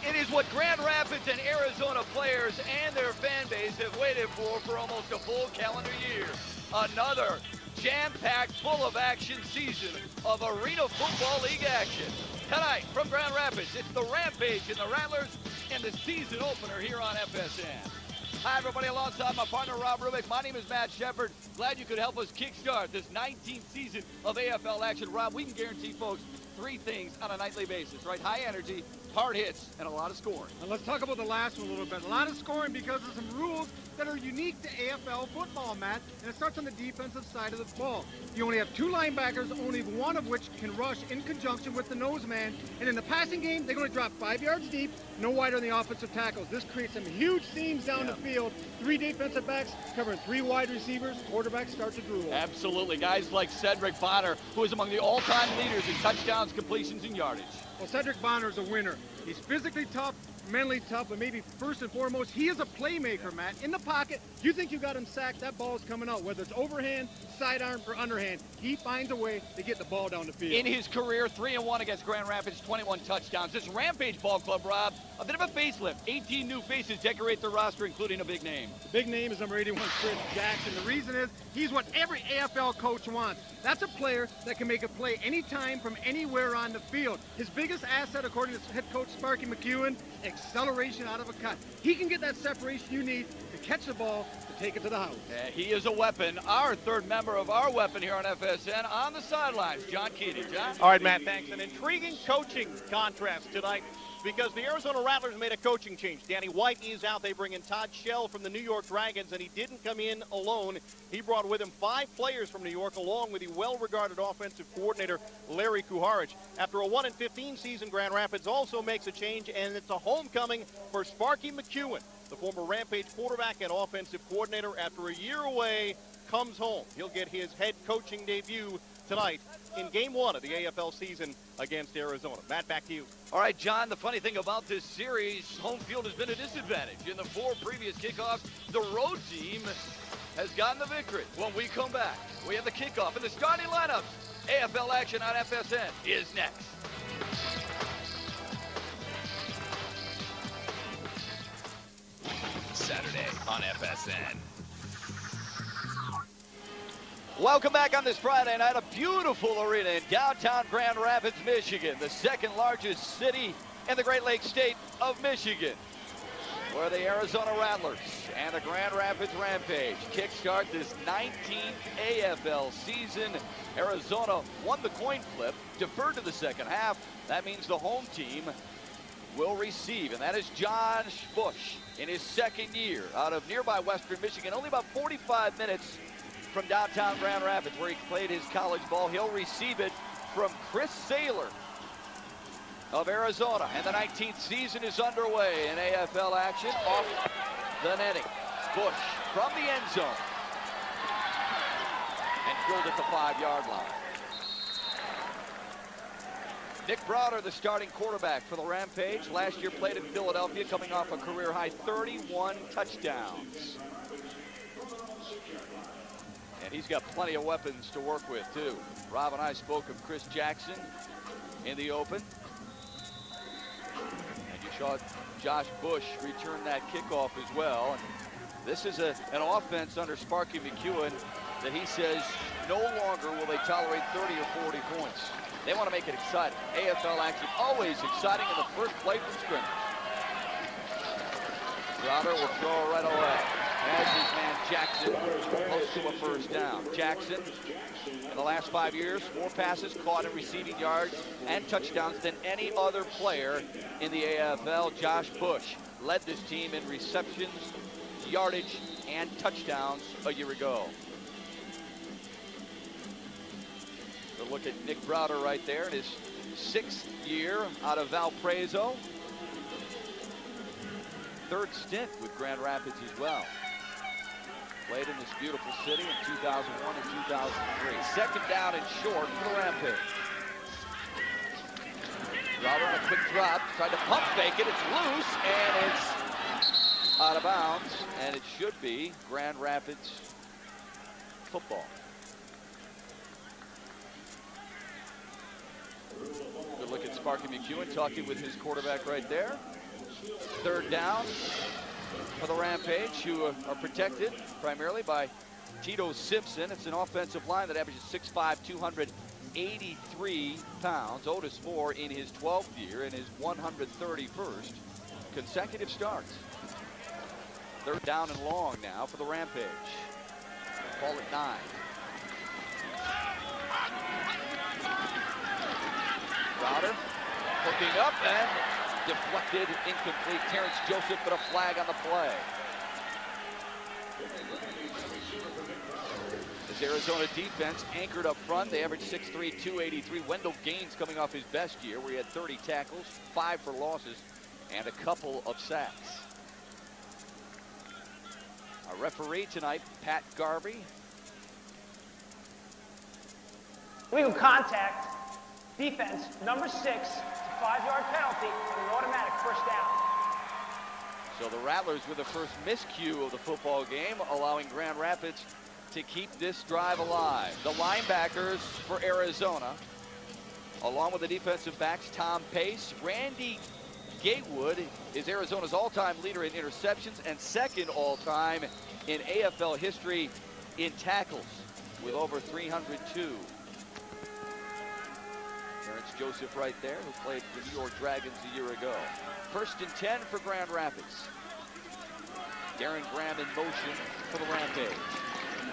It is what Grand Rapids and Arizona players and their fan base have waited for almost a full calendar year. Another jam-packed, full of action season of Arena Football League action. Tonight from Grand Rapids, it's the Rampage and the Rattlers in the season opener here on FSN. Hi, everybody, alongside my partner, Rob Rubick. My name is Matt Shepard. Glad you could help us kickstart this 19th season of AFL action. Rob, we can guarantee folks 3 things on a nightly basis, right? High energy, hard hits, and a lot of scoring. And let's talk about the last one a little bit. A lot of scoring because of some rules that are unique to AFL football, Matt, and it starts on the defensive side of the ball. You only have 2 linebackers, only one of which can rush in conjunction with the nose man, and in the passing game, they're going to drop 5 yards deep, no wider than the offensive tackles. This creates some huge seams down the field. 3 defensive backs covering 3 wide receivers. Quarterbacks start to drool. Absolutely. Guys like Cedric Bonner, who is among the all-time leaders in touchdowns, completions, and yardage. Well, Cedric Bonner's a winner. He's physically tough, mentally tough, but maybe first and foremost, he is a playmaker, Matt. In the pocket, you think you got him sacked, that ball is coming out, whether it's overhand, sidearm, or underhand. He finds a way to get the ball down the field. In his career, 3-1 against Grand Rapids, 21 touchdowns. This Rampage ball club, Rob, a bit of a facelift. 18 new faces decorate the roster, including a big name. The big name is number 81, Chris Jackson. The reason is he's what every AFL coach wants. That's a player that can make a play anytime from anywhere on the field. His biggest asset, according to head coach Sparky McEwen, acceleration out of a cut. He can get that separation you need to catch the ball, to take it to the house. He is a weapon. Our third member of our weapon here on FSN on the sidelines, John Keating. John? All right, Matt, thanks. An intriguing coaching contrast tonight because the Arizona Rattlers made a coaching change. Danny White is out. They bring in Todd Shell from the New York Dragons, and he didn't come in alone. He brought with him 5 players from New York, along with the well-regarded offensive coordinator, Larry Kuharich. After a 1-15 season, Grand Rapids also makes a change, and it's a homecoming for Sparky McEwen, the former Rampage quarterback and offensive coordinator. After a year away, comes home. He'll get his head coaching debut tonight in Game 1 of the AFL season against Arizona. Matt, back to you. All right, John, the funny thing about this series, home field has been a disadvantage. In the 4 previous kickoffs, the road team has gotten the victory. When we come back, we have the kickoff and the starting lineups. AFL action on FSN is next. Saturday on FSN. Welcome back on this Friday night. A beautiful arena in downtown Grand Rapids, Michigan, the second largest city in the Great Lakes state of Michigan, where the Arizona Rattlers and the Grand Rapids Rampage kickstart this 19th AFL season. Arizona won the coin flip, deferred to the second half. That means the home team will receive, and that is Josh Bush in his second year out of nearby Western Michigan, only about 45 minutes from downtown Grand Rapids, where he played his college ball. He'll receive it from Chris Saylor of Arizona, and the 19th season is underway in AFL action. Off the netting, Bush from the end zone, and drilled at the 5-yard line. Nick Browder, the starting quarterback for the Rampage. Last year played in Philadelphia, coming off a career-high 31 touchdowns. And he's got plenty of weapons to work with, too. Rob and I spoke of Chris Jackson in the open. And you saw Josh Bush return that kickoff as well. And this is an offense under Sparky McEwen that he says no longer will they tolerate 30 or 40 points. They want to make it exciting. AFL action always exciting in the first play from scrimmage. Browder will throw right away. As his man Jackson close to a first down. Jackson, in the last 5 years, more passes caught in receiving yards and touchdowns than any other player in the AFL. Josh Bush led this team in receptions, yardage, and touchdowns a year ago. Good look at Nick Browder right there in his 6th year out of Valparaiso. 3rd stint with Grand Rapids as well. Played in this beautiful city in 2001 and 2003. Second down and short for the Rampage. Browder on a quick drop, tried to pump fake it. It's loose and it's out of bounds, and it should be Grand Rapids football. Good look at Sparky McEwen talking with his quarterback right there. 3rd down for the Rampage, who are protected primarily by Tito Simpson. It's an offensive line that averages 6'5", 283 pounds. Otis Moore in his 12th year and his 131st consecutive starts. 3rd down and long now for the Rampage. Call it 9. Browder hooking up and deflected, incomplete. Terrence Joseph, but a flag on the play. This Arizona defense anchored up front. They averaged 6'3", 283. Wendell Gaines coming off his best year, where he had 30 tackles, 5 for losses, and a couple of sacks. Our referee tonight, Pat Garvey. Illegal contact, defense, number 6, 5-yard penalty and an automatic first down. So the Rattlers with the first miscue of the football game, allowing Grand Rapids to keep this drive alive. The linebackers for Arizona, along with the defensive backs, Tom Pace, Randy Gatewood is Arizona's all-time leader in interceptions and second all-time in AFL history in tackles with over 302. Terrence Joseph right there, who played for the New York Dragons a year ago. 1st and 10 for Grand Rapids. Darren Graham in motion for the Rampage.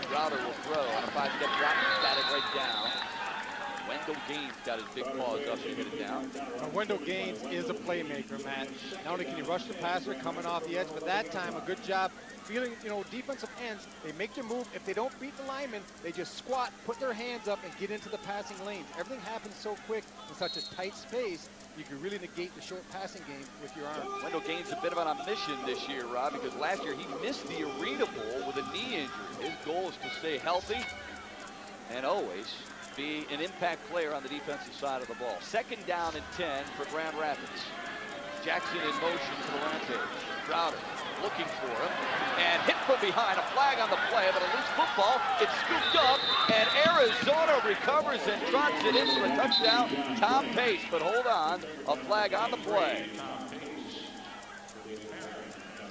Crowder will throw on a 5-step drop. Got it right down. Wendell Gaines got his big paws up to get it down. Wendell Gaines is a playmaker, Matt. Not only can he rush the passer coming off the edge, but that time a good job feeling, defensive ends. They make their move. If they don't beat the lineman, they just squat, put their hands up, and get into the passing lanes. Everything happens so quick in such a tight space. You can really negate the short passing game with your arm. Wendell Gaines a bit of an mission this year, Rob, because last year he missed the Arena Bowl with a knee injury. His goal is to stay healthy and always be an impact player on the defensive side of the ball. 2nd down and 10 for Grand Rapids. Jackson in motion for the Rampage. Crowder looking for him and hit from behind. A flag on the play, but a loose football. It's scooped up and Arizona recovers and trots it in for a touchdown. Tom Pace, but hold on, a flag on the play.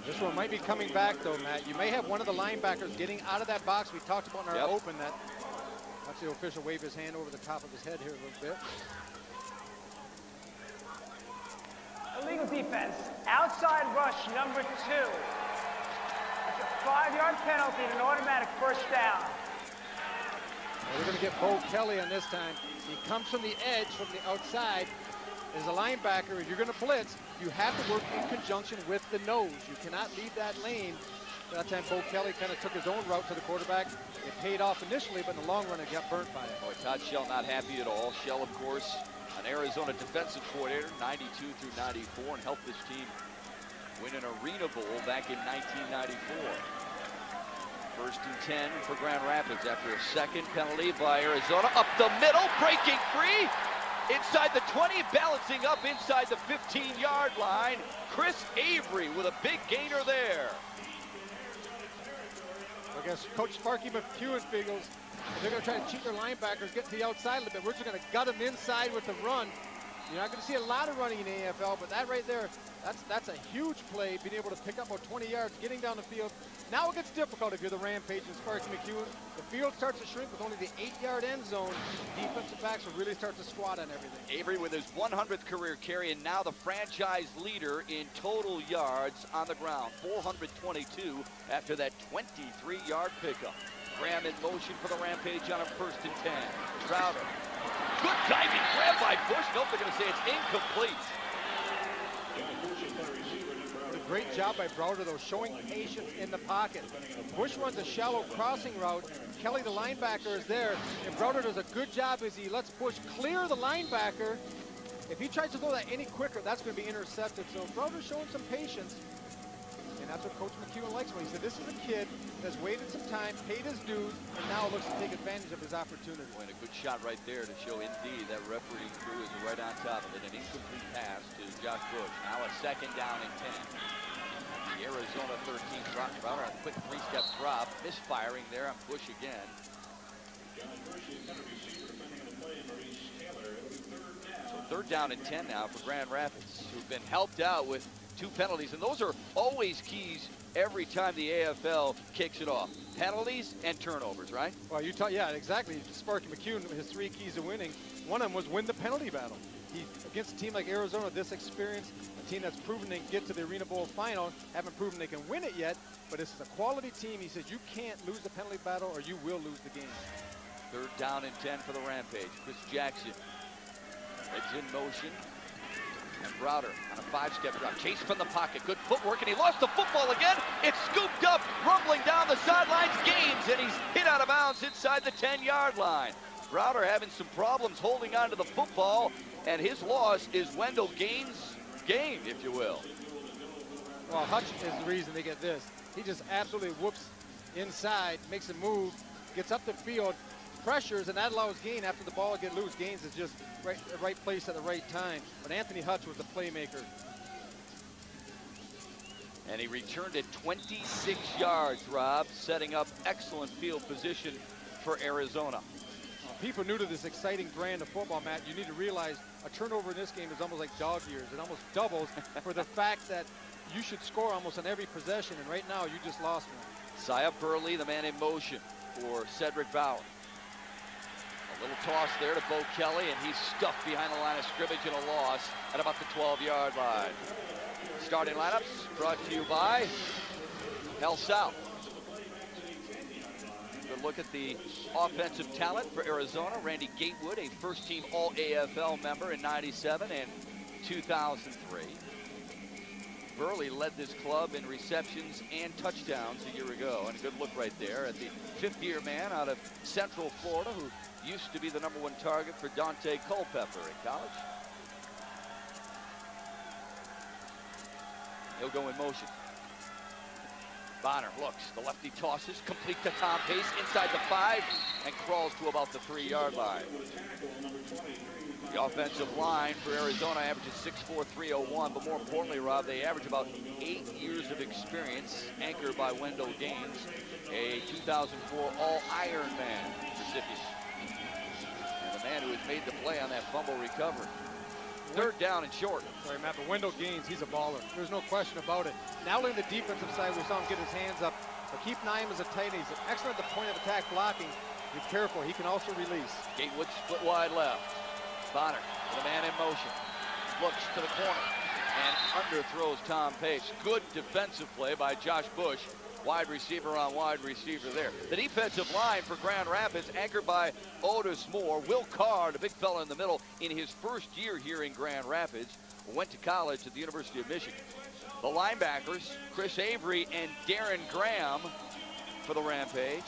This one might be coming back though, Matt. You may have one of the linebackers getting out of that box we talked about in our open. That watch the official wave his hand over the top of his head here a little bit. Illegal defense, outside rush number 2. That's a 5-yard penalty and an automatic first down. Well, we're going to get Bo Kelly on this time. He comes from the edge, from the outside. As a linebacker, if you're going to blitz, you have to work in conjunction with the nose. You cannot leave that lane. That time, Bo Kelly kind of took his own route to the quarterback. It paid off initially, but in the long run, it got burnt by it. Oh, Todd Shell not happy at all. Shell, of course, an Arizona defensive coordinator, 92 through 94, and helped this team win an Arena Bowl back in 1994. 1st and 10 for Grand Rapids after a second penalty by Arizona. Up the middle, breaking free. Inside the 20, balancing up inside the 15-yard line. Chris Avery with a big gainer there. I guess Coach Sparky McEwen feels they're going to try to cheat their linebackers, get to the outside a little bit. We're just going to gut them inside with the run. You're not going to see a lot of running in the AFL, but that right there, that's a huge play, being able to pick up about 20 yards, getting down the field. Now it gets difficult if you're the Rampage and Sparky McEwen. The field starts to shrink with only the 8-yard end zone. Defensive backs will really start to squat on everything. Avery with his 100th career carry and now the franchise leader in total yards on the ground. 422 after that 23-yard pickup. Graham in motion for the Rampage on a 1st and 10. Crowder. Good diving grab by Bush. Nope, they're going to say it's incomplete. A great job by Browder, though, showing patience in the pocket. Bush runs a shallow crossing route. Kelly, the linebacker, is there. And Browder does a good job as he lets Bush clear the linebacker. If he tries to throw that any quicker, that's going to be intercepted. So Browder's showing some patience. And that's what Coach McEwen likes when he said, this is a kid that's waited some time, paid his dues, and now looks to take advantage of his opportunity. And a good shot right there to show indeed that refereeing crew is right on top of it. An incomplete pass to Josh Bush. Now a 2nd down and 10. The Arizona 13 drop. Crowder on a quick 3-step drop. Misfiring there on Bush again. So 3rd down and 10 now for Grand Rapids, who've been helped out with 2 penalties, and those are always keys every time the AFL kicks it off. Penalties and turnovers, right? Well, yeah, exactly. Sparky McEwen, his 3 keys to winning, one of them was win the penalty battle. Against a team like Arizona, this experience, a team that's proven they can get to the Arena Bowl final, haven't proven they can win it yet, but this is a quality team. He says you can't lose the penalty battle or you will lose the game. 3rd down and 10 for the Rampage. Chris Jackson is in motion. And Browder on a 5-step drop. Chase from the pocket. Good footwork, and he lost the football again. It's scooped up, rumbling down the sidelines. Gaines, and he's hit out of bounds inside the 10-yard line. Browder having some problems holding on to the football, and his loss is Wendell Gaines' game, if you will. Well, Hutch is the reason they get this. He just absolutely whoops inside, makes a move, gets up the field, pressures, and that allows Gaines after the ball get loose. Gaines is just right place at the right time. But Anthony Hutch was the playmaker. And he returned it 26 yards, Rob, setting up excellent field position for Arizona. People new to this exciting brand of football, Matt, you need to realize a turnover in this game is almost like dog years. It almost doubles for the fact that you should score almost on every possession, and right now you just lost one. Sia Burley, the man in motion for Cedric Bauer. A little toss there to Bo Kelly, and he's stuffed behind the line of scrimmage in a loss at about the 12-yard line. Starting lineups brought to you by Hell South. Good look at the offensive talent for Arizona. Randy Gatewood, a first-team All-AFL member in '97 and 2003. Burley led this club in receptions and touchdowns a year ago. And a good look right there at the fifth-year man out of Central Florida who used to be the #1 target for Dante Culpepper in college. He'll go in motion. Bonner looks, the lefty tosses, complete to Tom Pace inside the 5 and crawls to about the 3-yard line. The offensive line for Arizona averages 6'4", 301, but more importantly, Rob, they average about 8 years of experience, anchored by Wendell Gaines, a 2004 All-Ironman recipient. And the man who has made the play on that fumble recovery. Third down and short. Sorry, Matt, but Wendell Gaines, he's a baller. There's no question about it. Not only on the defensive side, we saw him get his hands up, but keep an eye on him as a tight end. He's excellent at the point of attack blocking. Be careful, he can also release. Gatewood split wide left. Bonner, the man in motion, looks to the corner and underthrows Tom Pace. Good defensive play by Josh Bush. Wide receiver on wide receiver there. The defensive line for Grand Rapids, anchored by Otis Moore. Will Carr, the big fella in the middle, in his first year here in Grand Rapids, went to college at the University of Michigan. The linebackers, Chris Avery and Darren Graham for the Rampage.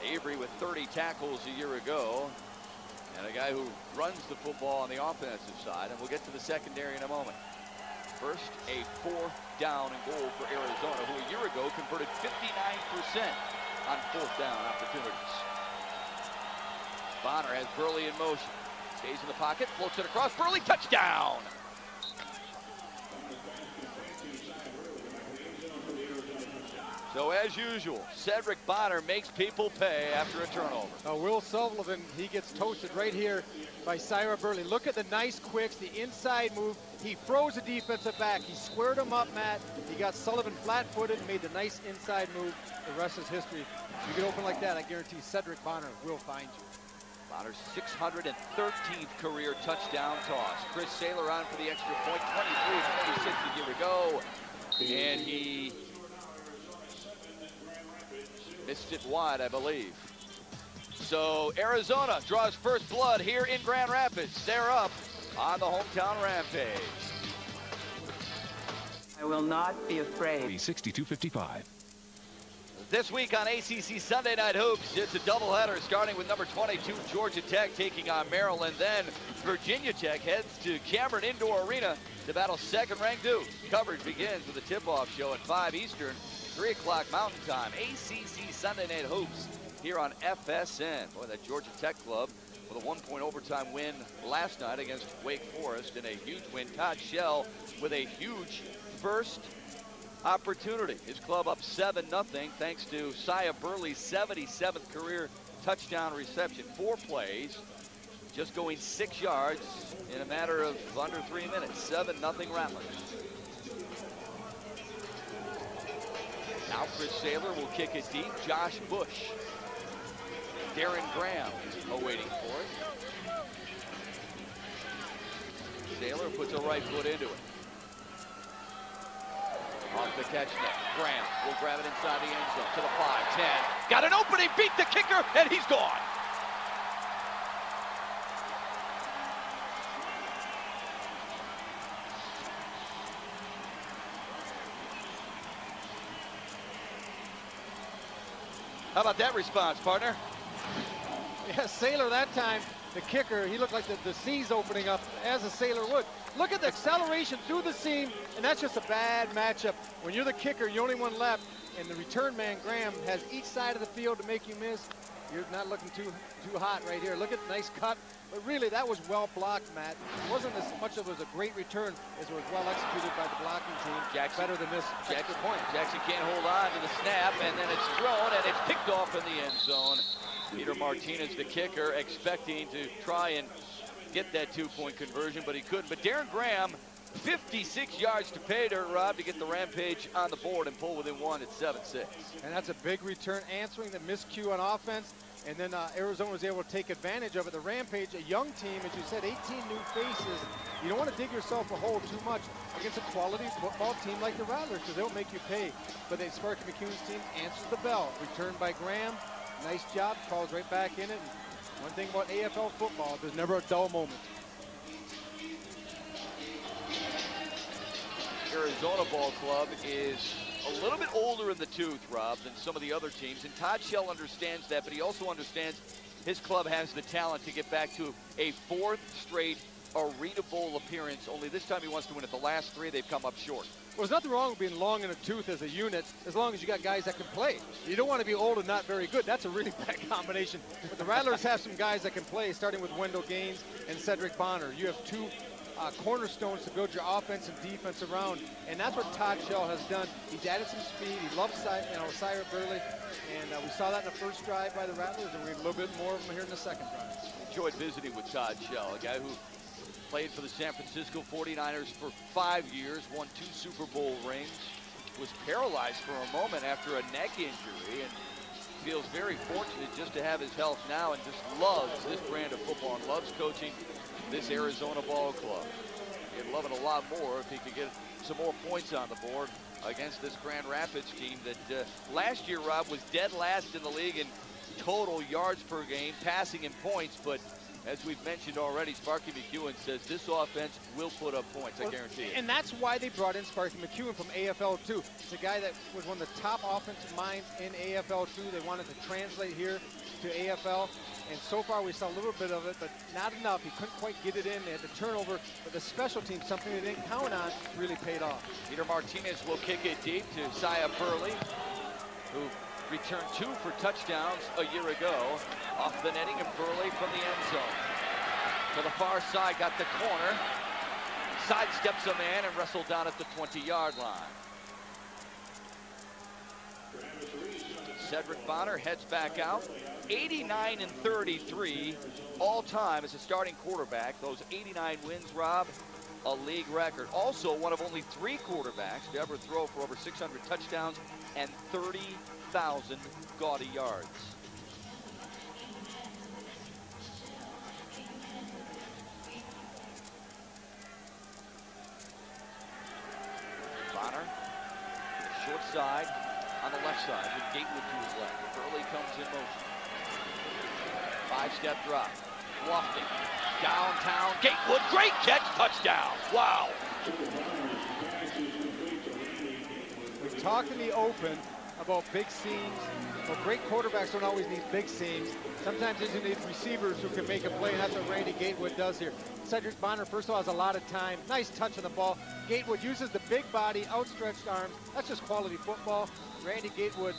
Avery with 30 tackles a year ago, and a guy who runs the football on the offensive side, and we'll get to the secondary in a moment. First, a 4th down and goal for Arizona, who a year ago converted 59% on 4th down opportunities. Bonner has Burley in motion. Stays in the pocket, floats it across. Burley, touchdown! So as usual, Cedric Bonner makes people pay after a turnover. Will Sullivan, he gets toasted right here by Sia Burley. Look at the nice quicks, the inside move. He froze the defensive back. He squared him up, Matt. He got Sullivan flat-footed, made the nice inside move. The rest is history. You get open like that, I guarantee Cedric Bonner will find you. Bonner's 613th career touchdown toss. Chris Saylor on for the extra point, 23-26 a year ago. And he missed it wide, I believe. So Arizona draws first blood here in Grand Rapids. They're up on the hometown Rampage. I will not be afraid. 62-55. This week on ACC Sunday Night Hoops, it's a doubleheader starting with number 22 Georgia Tech taking on Maryland. Then Virginia Tech heads to Cameron Indoor Arena to battle second-ranked Duke. Coverage begins with a tip-off show at 5 Eastern, 3 o'clock Mountain Time. ACC Sunday Night Hoops here on FSN. Boy, that Georgia Tech club with a 1-point overtime win last night against Wake Forest and a huge win. Todd Shell with a huge first opportunity. His club up 7-0 thanks to Sia Burley's 77th career touchdown reception. 4 plays, just going 6 yards in a matter of under 3 minutes. 7-0 Rattlers. Now Chris Saylor will kick it deep. Josh Bush. Darren Graham awaiting for it. Saylor puts a right foot into it. Off the catch net. Graham will grab it inside the end zone to the 5, 10. Got an opening, beat the kicker, and he's gone. How about that response, partner? Yeah, Saylor that time, the kicker, he looked like the seas opening up as a Saylor would. Look at the acceleration through the seam, and that's just a bad matchup. When you're the kicker, you're the only one left, and the return man, Graham, has each side of the field to make you miss. You're not looking too hot right here. Look at nice cut. But really, that was well blocked, Matt. It wasn't as much of it was a great return as it was well executed by the blocking team. Jackson, better than this extra point. Jackson can't hold on to the snap, and then it's thrown, and it's picked off in the end zone. Peter Martinez, the kicker, expecting to try and get that 2-point conversion, but he couldn't. But Darren Graham, 56 yards to pay dirt, Rob, to get the Rampage on the board and pull within one at 7-6. And that's a big return, answering the miscue on offense. And then Arizona was able to take advantage of it. The Rampage, a young team, as you said, 18 new faces. You don't want to dig yourself a hole too much against a quality football team like the Rattlers, because they'll make you pay. But Sparky McEwen's team answers the bell. Returned by Graham. Nice job. Calls right back in it. And one thing about AFL football, there's never a dull moment. Arizona Ball Club is a little bit older in the tooth, Rob, than some of the other teams, and Todd Shell understands that, but he also understands his club has the talent to get back to a 4th straight Arena Bowl appearance, only this time he wants to win it. The last 3, they've come up short. Well, there's nothing wrong with being long in a tooth as a unit, as long as you got guys that can play. You don't want to be old and not very good. That's a really bad combination. But the Rattlers have some guys that can play, starting with Wendell Gaines and Cedric Bonner. You have 2 cornerstones to build your offense and defense around, and that's what Todd Shell has done. He's added some speed. He loves Cyrus Burley, and we saw that in the first drive by the Rattlers, and we had a little bit more of them here in the second drive. Enjoyed visiting with Todd Shell, a guy who played for the San Francisco 49ers for 5 years, won 2 Super Bowl rings, was paralyzed for a moment after a neck injury, and feels very fortunate just to have his health now, and just loves this brand of football and loves coaching this Arizona Ball Club. He'd love it a lot more if he could get some more points on the board against this Grand Rapids team that last year, Rob, was dead last in the league in total yards per game, passing and points, but as we've mentioned already, Sparky McEwen says this offense will put up points, I guarantee it. And that's why they brought in Sparky McEwen from AFL2. It's a guy that was one of the top offensive minds in AFL2. They wanted to translate here to AFL, and so far we saw a little bit of it, but not enough. He couldn't quite get it in. They had the turnover, but the special team, something they didn't count on, really paid off. Peter Martinez will kick it deep to Sia Burley, who returned 2 for touchdowns a year ago. Off the netting, and Burley from the end zone. To the far side, got the corner. Sidesteps a man and wrestled down at the 20-yard line. Cedric Bonner heads back out. 89 and 33 all time as a starting quarterback. Those 89 wins, Rob, a league record. Also one of only 3 quarterbacks to ever throw for over 600 touchdowns and 30,000 gaudy yards. Bonner, short side on the left side with Gatewood to his left. Burley comes in motion. 5-step drop. Lofting. Downtown. Gatewood. Great catch. Touchdown. Wow. We talked in the open about big seams. Well, great quarterbacks don't always need big seams. Sometimes you need receivers who can make a play, and that's what Randy Gatewood does here. Cedric Bonner, first of all, has a lot of time. Nice touch on the ball. Gatewood uses the big body, outstretched arms. That's just quality football. Randy Gatewood,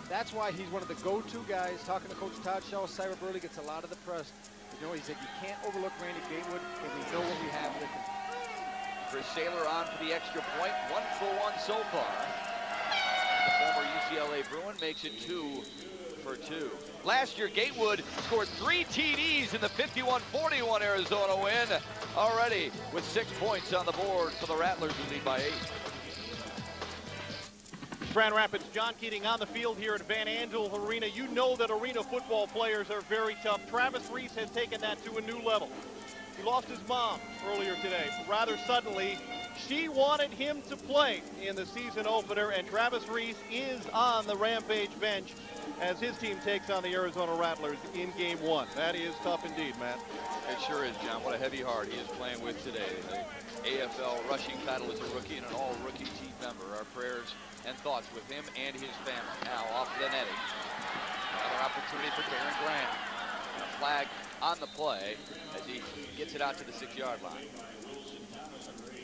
that's why he's one of the go-to guys. Talking to Coach Todd Shell, Cyrus Burley gets a lot of the press. You know, he said you can't overlook Randy Gatewood, and we know what we have with him. Chris Saylor on for the extra point. 1 for 1 so far. The former UCLA Bruin makes it 2 for 2. Last year, Gatewood scored 3 TDs in the 51-41 Arizona win. Already with 6 points on the board for the Rattlers, who lead by 8. Grand Rapids, John Keating on the field here at Van Andel Arena. You know that arena football players are very tough. Travis Reese has taken that to a new level. He lost his mom earlier today, rather suddenly. She wanted him to play in the season opener, and Travis Reese is on the Rampage bench as his team takes on the Arizona Rattlers in Game 1. That is tough indeed, Matt. It sure is, John. What a heavy heart he is playing with today. The AFL rushing title as a rookie and an all-rookie team member. Our prayers and thoughts with him and his family. Now off the netting. Another opportunity for Darren Graham. A flag on the play as he gets it out to the 6-yard line.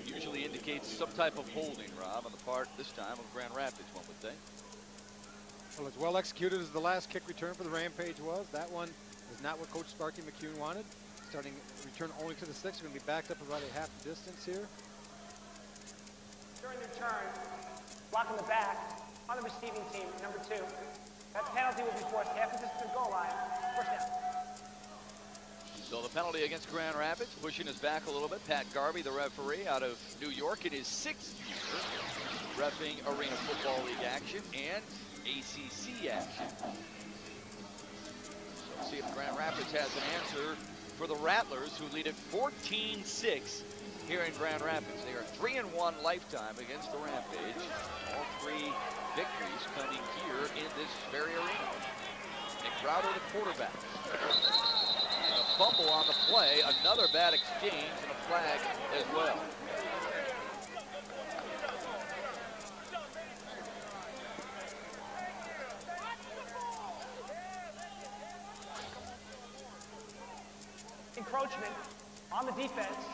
Usually indicates some type of holding, Rob, on the part this time of Grand Rapids, one would think. Well, as well executed as the last kick return for the Rampage was, that one is not what Coach Sparky McCune wanted. Starting return only to the 6. Going to be backed up about a half the distance here. During the return, blocking the back on the receiving team, number 2. That penalty will be forced half the distance to the goal line. First down. So the penalty against Grand Rapids, pushing us back a little bit. Pat Garvey, the referee out of New York, in his 6th year, reffing Arena Football League action and ACC action. So see if Grand Rapids has an answer for the Rattlers, who lead at 14-6 here in Grand Rapids. They are 3-1 lifetime against the Rampage. All 3 victories coming here in this very arena. Nick Browder, the quarterback. And a fumble on the play, another bad exchange, and a flag as well. Encroachment on the defense,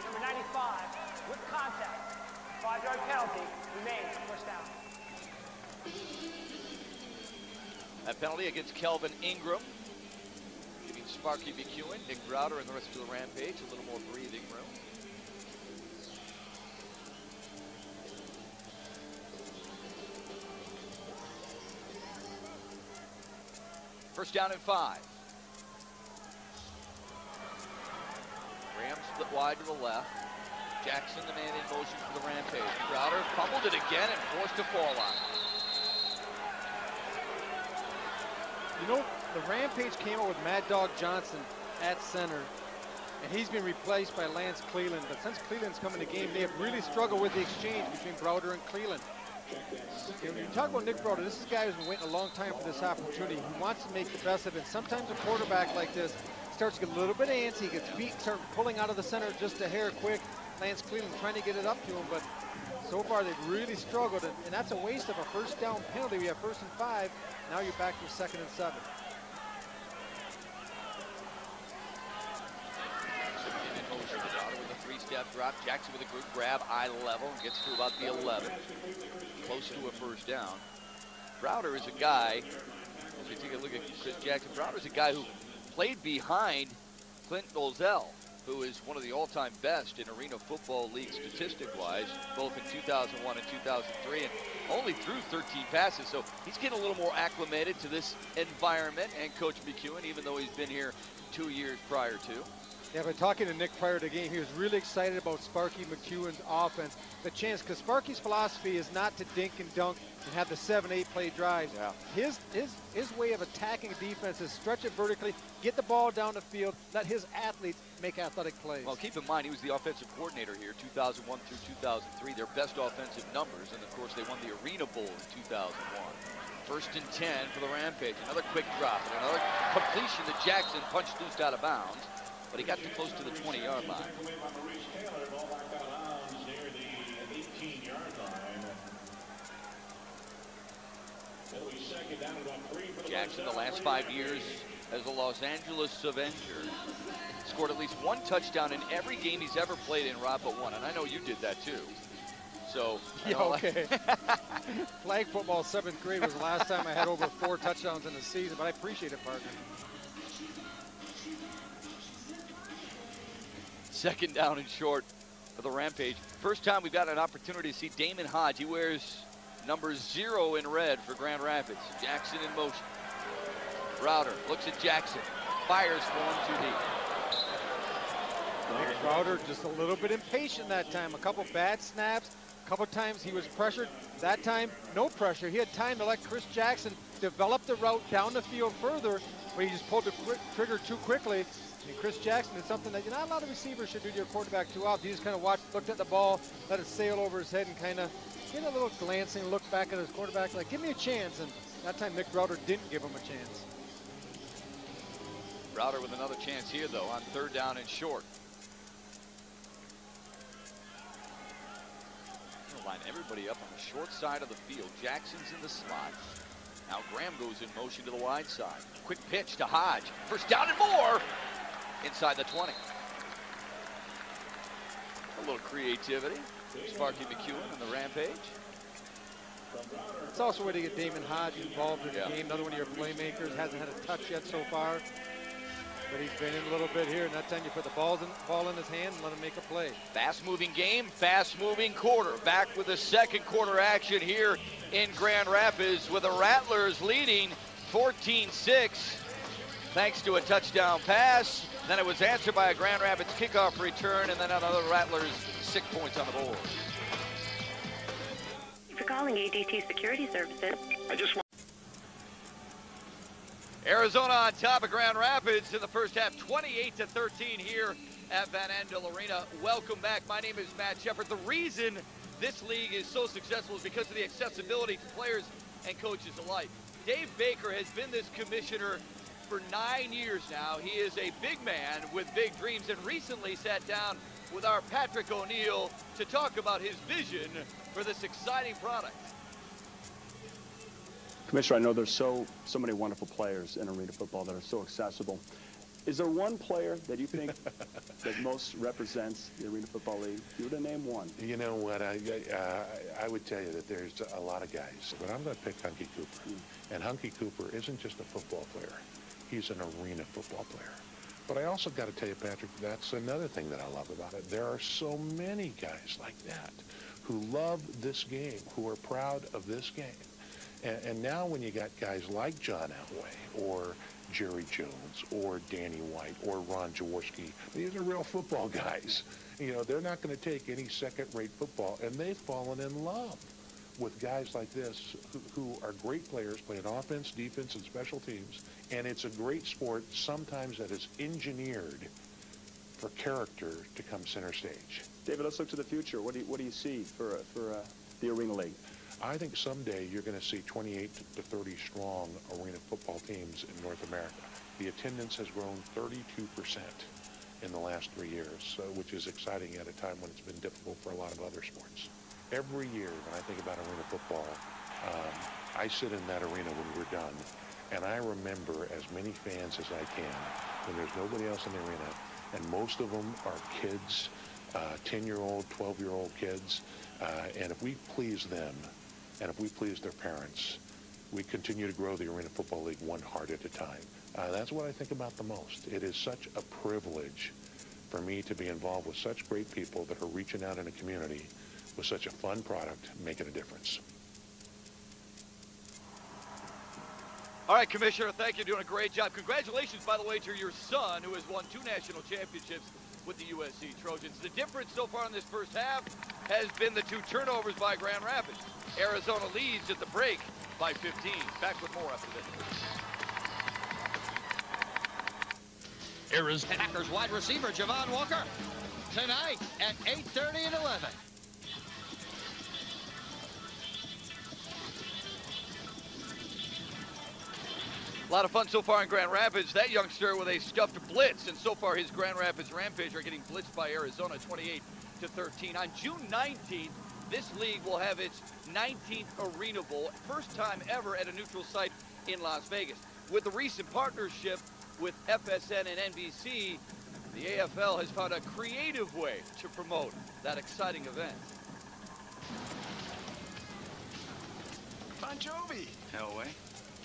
number 95, with contact. 5-yard penalty remains. First down. That penalty against Kelvin Ingram, giving Sparky McEwen, Nick Browder, and the rest of the Rampage a little more breathing room. First down and 5. Graham split wide to the left. Jackson, the man in motion for the Rampage. Browder fumbled it again and forced a fall line. You know, the Rampage came out with Mad Dog Johnson at center, and he's been replaced by Lance Cleland. But since Cleland's come in the game, they have really struggled with the exchange between Browder and Cleland. And when you talk about Nick Browder, this is a guy who's been waiting a long time for this opportunity. He wants to make the best of it. Sometimes a quarterback like this starts to get a little bit antsy, gets feet start pulling out of the center just a hair quick. Lance Cleland trying to get it up to him, but so far they've really struggled, and that's a waste of a first down penalty. We have 1st and 5. Now you're back to 2nd and 7. With a 3-step drop, Jackson with a good grab, eye level, gets to about the 11, close to a first down. Browder is a guy, as we take a look at Chris Jackson, Browder is a guy who played behind Clint Golzell, who is one of the all-time best in Arena Football League statistic-wise, both in 2001 and 2003, and only threw 13 passes, so he's getting a little more acclimated to this environment, and Coach McEwen, even though he's been here 2 years prior to. Yeah, but talking to Nick prior to the game, he was really excited about Sparky McEwen's offense. The chance, because Sparky's philosophy is not to dink and dunk and have the 7-8 play drives. Yeah. His way of attacking a defense is stretch it vertically, get the ball down the field, let his athletes make athletic plays. Well, keep in mind, he was the offensive coordinator here 2001 through 2003, their best offensive numbers, and of course they won the Arena Bowl in 2001. 1st and 10 for the Rampage. Another quick drop and another completion that Jackson punched loose out of bounds, but he got too close to the 20-yard line. Jackson, the last 5 years as a Los Angeles Avenger, scored at least 1 touchdown in every game he's ever played in, Rob, but 1. And I know you did that too. So, yeah, okay. Flag football 7th grade was the last time I had over 4 touchdowns in a season, but I appreciate it, partner. 2nd down and short for the Rampage. First time we've got an opportunity to see Damon Hodge. He wears number 0 in red for Grand Rapids. Jackson in motion. Browder looks at Jackson, fires for him too deep. Nick Browder just a little bit impatient that time. A couple bad snaps, a couple times he was pressured. That time, no pressure. He had time to let Chris Jackson develop the route down the field further, but he just pulled the trigger too quickly. And Chris Jackson did something that not a lot of receivers should do to your quarterback too often. He just kind of looked at the ball, let it sail over his head, and kind of get a little glancing look back at his quarterback, like, give me a chance. And that time Nick Browder didn't give him a chance. Browder with another chance here, though, on 3rd down and short. He'll line everybody up on the short side of the field. Jackson's in the slot. Now Graham goes in motion to the wide side. Quick pitch to Hodge. 1st down and more. Inside the 20. A little creativity. Sparky McEwen and the Rampage. It's also a way to get Damon Hodge involved in the game. Another one of your playmakers. Hasn't had a touch yet so far. But he's been in a little bit here, and that time you put the ball in his hand and let him make a play. Fast-moving game, fast-moving quarter. Back with the second quarter action here in Grand Rapids with the Rattlers leading 14-6 thanks to a touchdown pass. Then it was answered by a Grand Rapids kickoff return, and then another Rattlers 6 points on the board. For calling ADT Security Services. I just want Arizona on top of Grand Rapids in the first half, 28-13 here at Van Andel Arena. Welcome back. My name is Matt Shepard. The reason this league is so successful is because of the accessibility to players and coaches alike. Dave Baker has been this commissioner for 9 years now. He is a big man with big dreams and recently sat down with our Patrick O'Neill to talk about his vision for this exciting product. Commissioner, I know there's so many wonderful players in arena football that are so accessible. Is there one player that you think that most represents the Arena Football League? If you were to name one. You know what? I would tell you that there's a lot of guys, but I'm going to pick Hunky Cooper. And Hunky Cooper isn't just a football player. He's an arena football player. But I also got to tell you, Patrick, that's another thing that I love about it. There are so many guys like that who love this game, who are proud of this game. And now when you got guys like John Elway or Jerry Jones or Danny White or Ron Jaworski, these are real football guys. You know, they're not going to take any second-rate football, and they've fallen in love with guys like this who are great players playing offense, defense, and special teams. And it's a great sport sometimes that is engineered for character to come center stage. David, let's look to the future. What do you see for the Arena League? I think someday you're going to see 28 to 30 strong arena football teams in North America. The attendance has grown 32% in the last 3 years, which is exciting at a time when it's been difficult for a lot of other sports. Every year when I think about arena football, I sit in that arena when we're done, and I remember as many fans as I can when there's nobody else in the arena, and most of them are kids, 10-year-old, 12-year-old kids, and if we please them, and if we please their parents, we continue to grow the Arena Football League one heart at a time. That's what I think about the most. It is such a privilege for me to be involved with such great people that are reaching out in a community with such a fun product, making a difference. All right, Commissioner, thank you. Doing a great job. Congratulations, by the way, to your son, who has won 2 national championships with the USC Trojans. The difference so far in this first half has been the 2 turnovers by Grand Rapids. Arizona leads at the break by 15. Back with more after this. Arizona Packers wide receiver Javon Walker tonight at 8:30 and 11. A lot of fun so far in Grand Rapids. That youngster with a scuffed blitz, and so far his Grand Rapids Rampage are getting blitzed by Arizona 28-13. On June 19th, this league will have its 19th Arena Bowl, first time ever at a neutral site in Las Vegas. With the recent partnership with FSN and NBC, the AFL has found a creative way to promote that exciting event. Bon Jovi. Elway.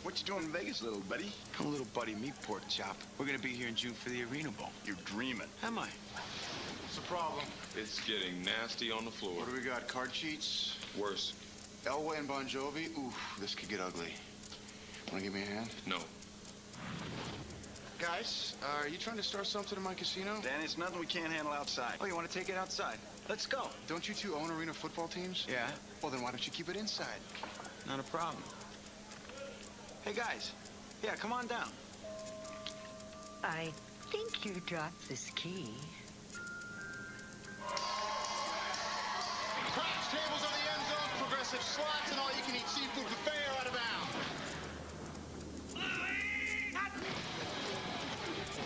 What you doing in Vegas, little buddy? Come, little buddy, meet Pork Chop. We're gonna be here in June for the Arena Bowl. You're dreaming. Am I? What's the problem? It's getting nasty on the floor. What do we got? Card sheets? Worse. Elway and Bon Jovi? Ooh, this could get ugly. Wanna give me a hand? No. Guys, are you trying to start something in my casino? Dan, it's nothing we can't handle outside. Oh, you want to take it outside? Let's go. Don't you two own arena football teams? Yeah. Well, then why don't you keep it inside? Not a problem. Hey, guys. Yeah, come on down. I think you dropped this key. Craps tables on the end zone, progressive slots, and all-you-can-eat seafood buffet are out of bounds.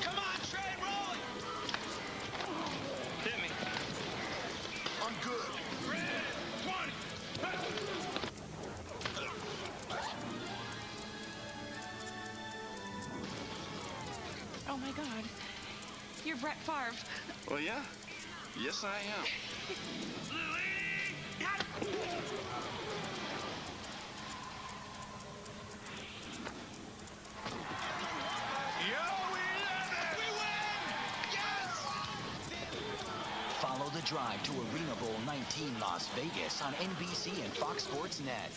Come on, Trey, roll it! Hit me. I'm good. Red, 20. Oh my God, you're Brett Favre. Well, yeah. Yes, I am. the drive to Arena Bowl 19 Las Vegas on NBC and Fox Sports Net.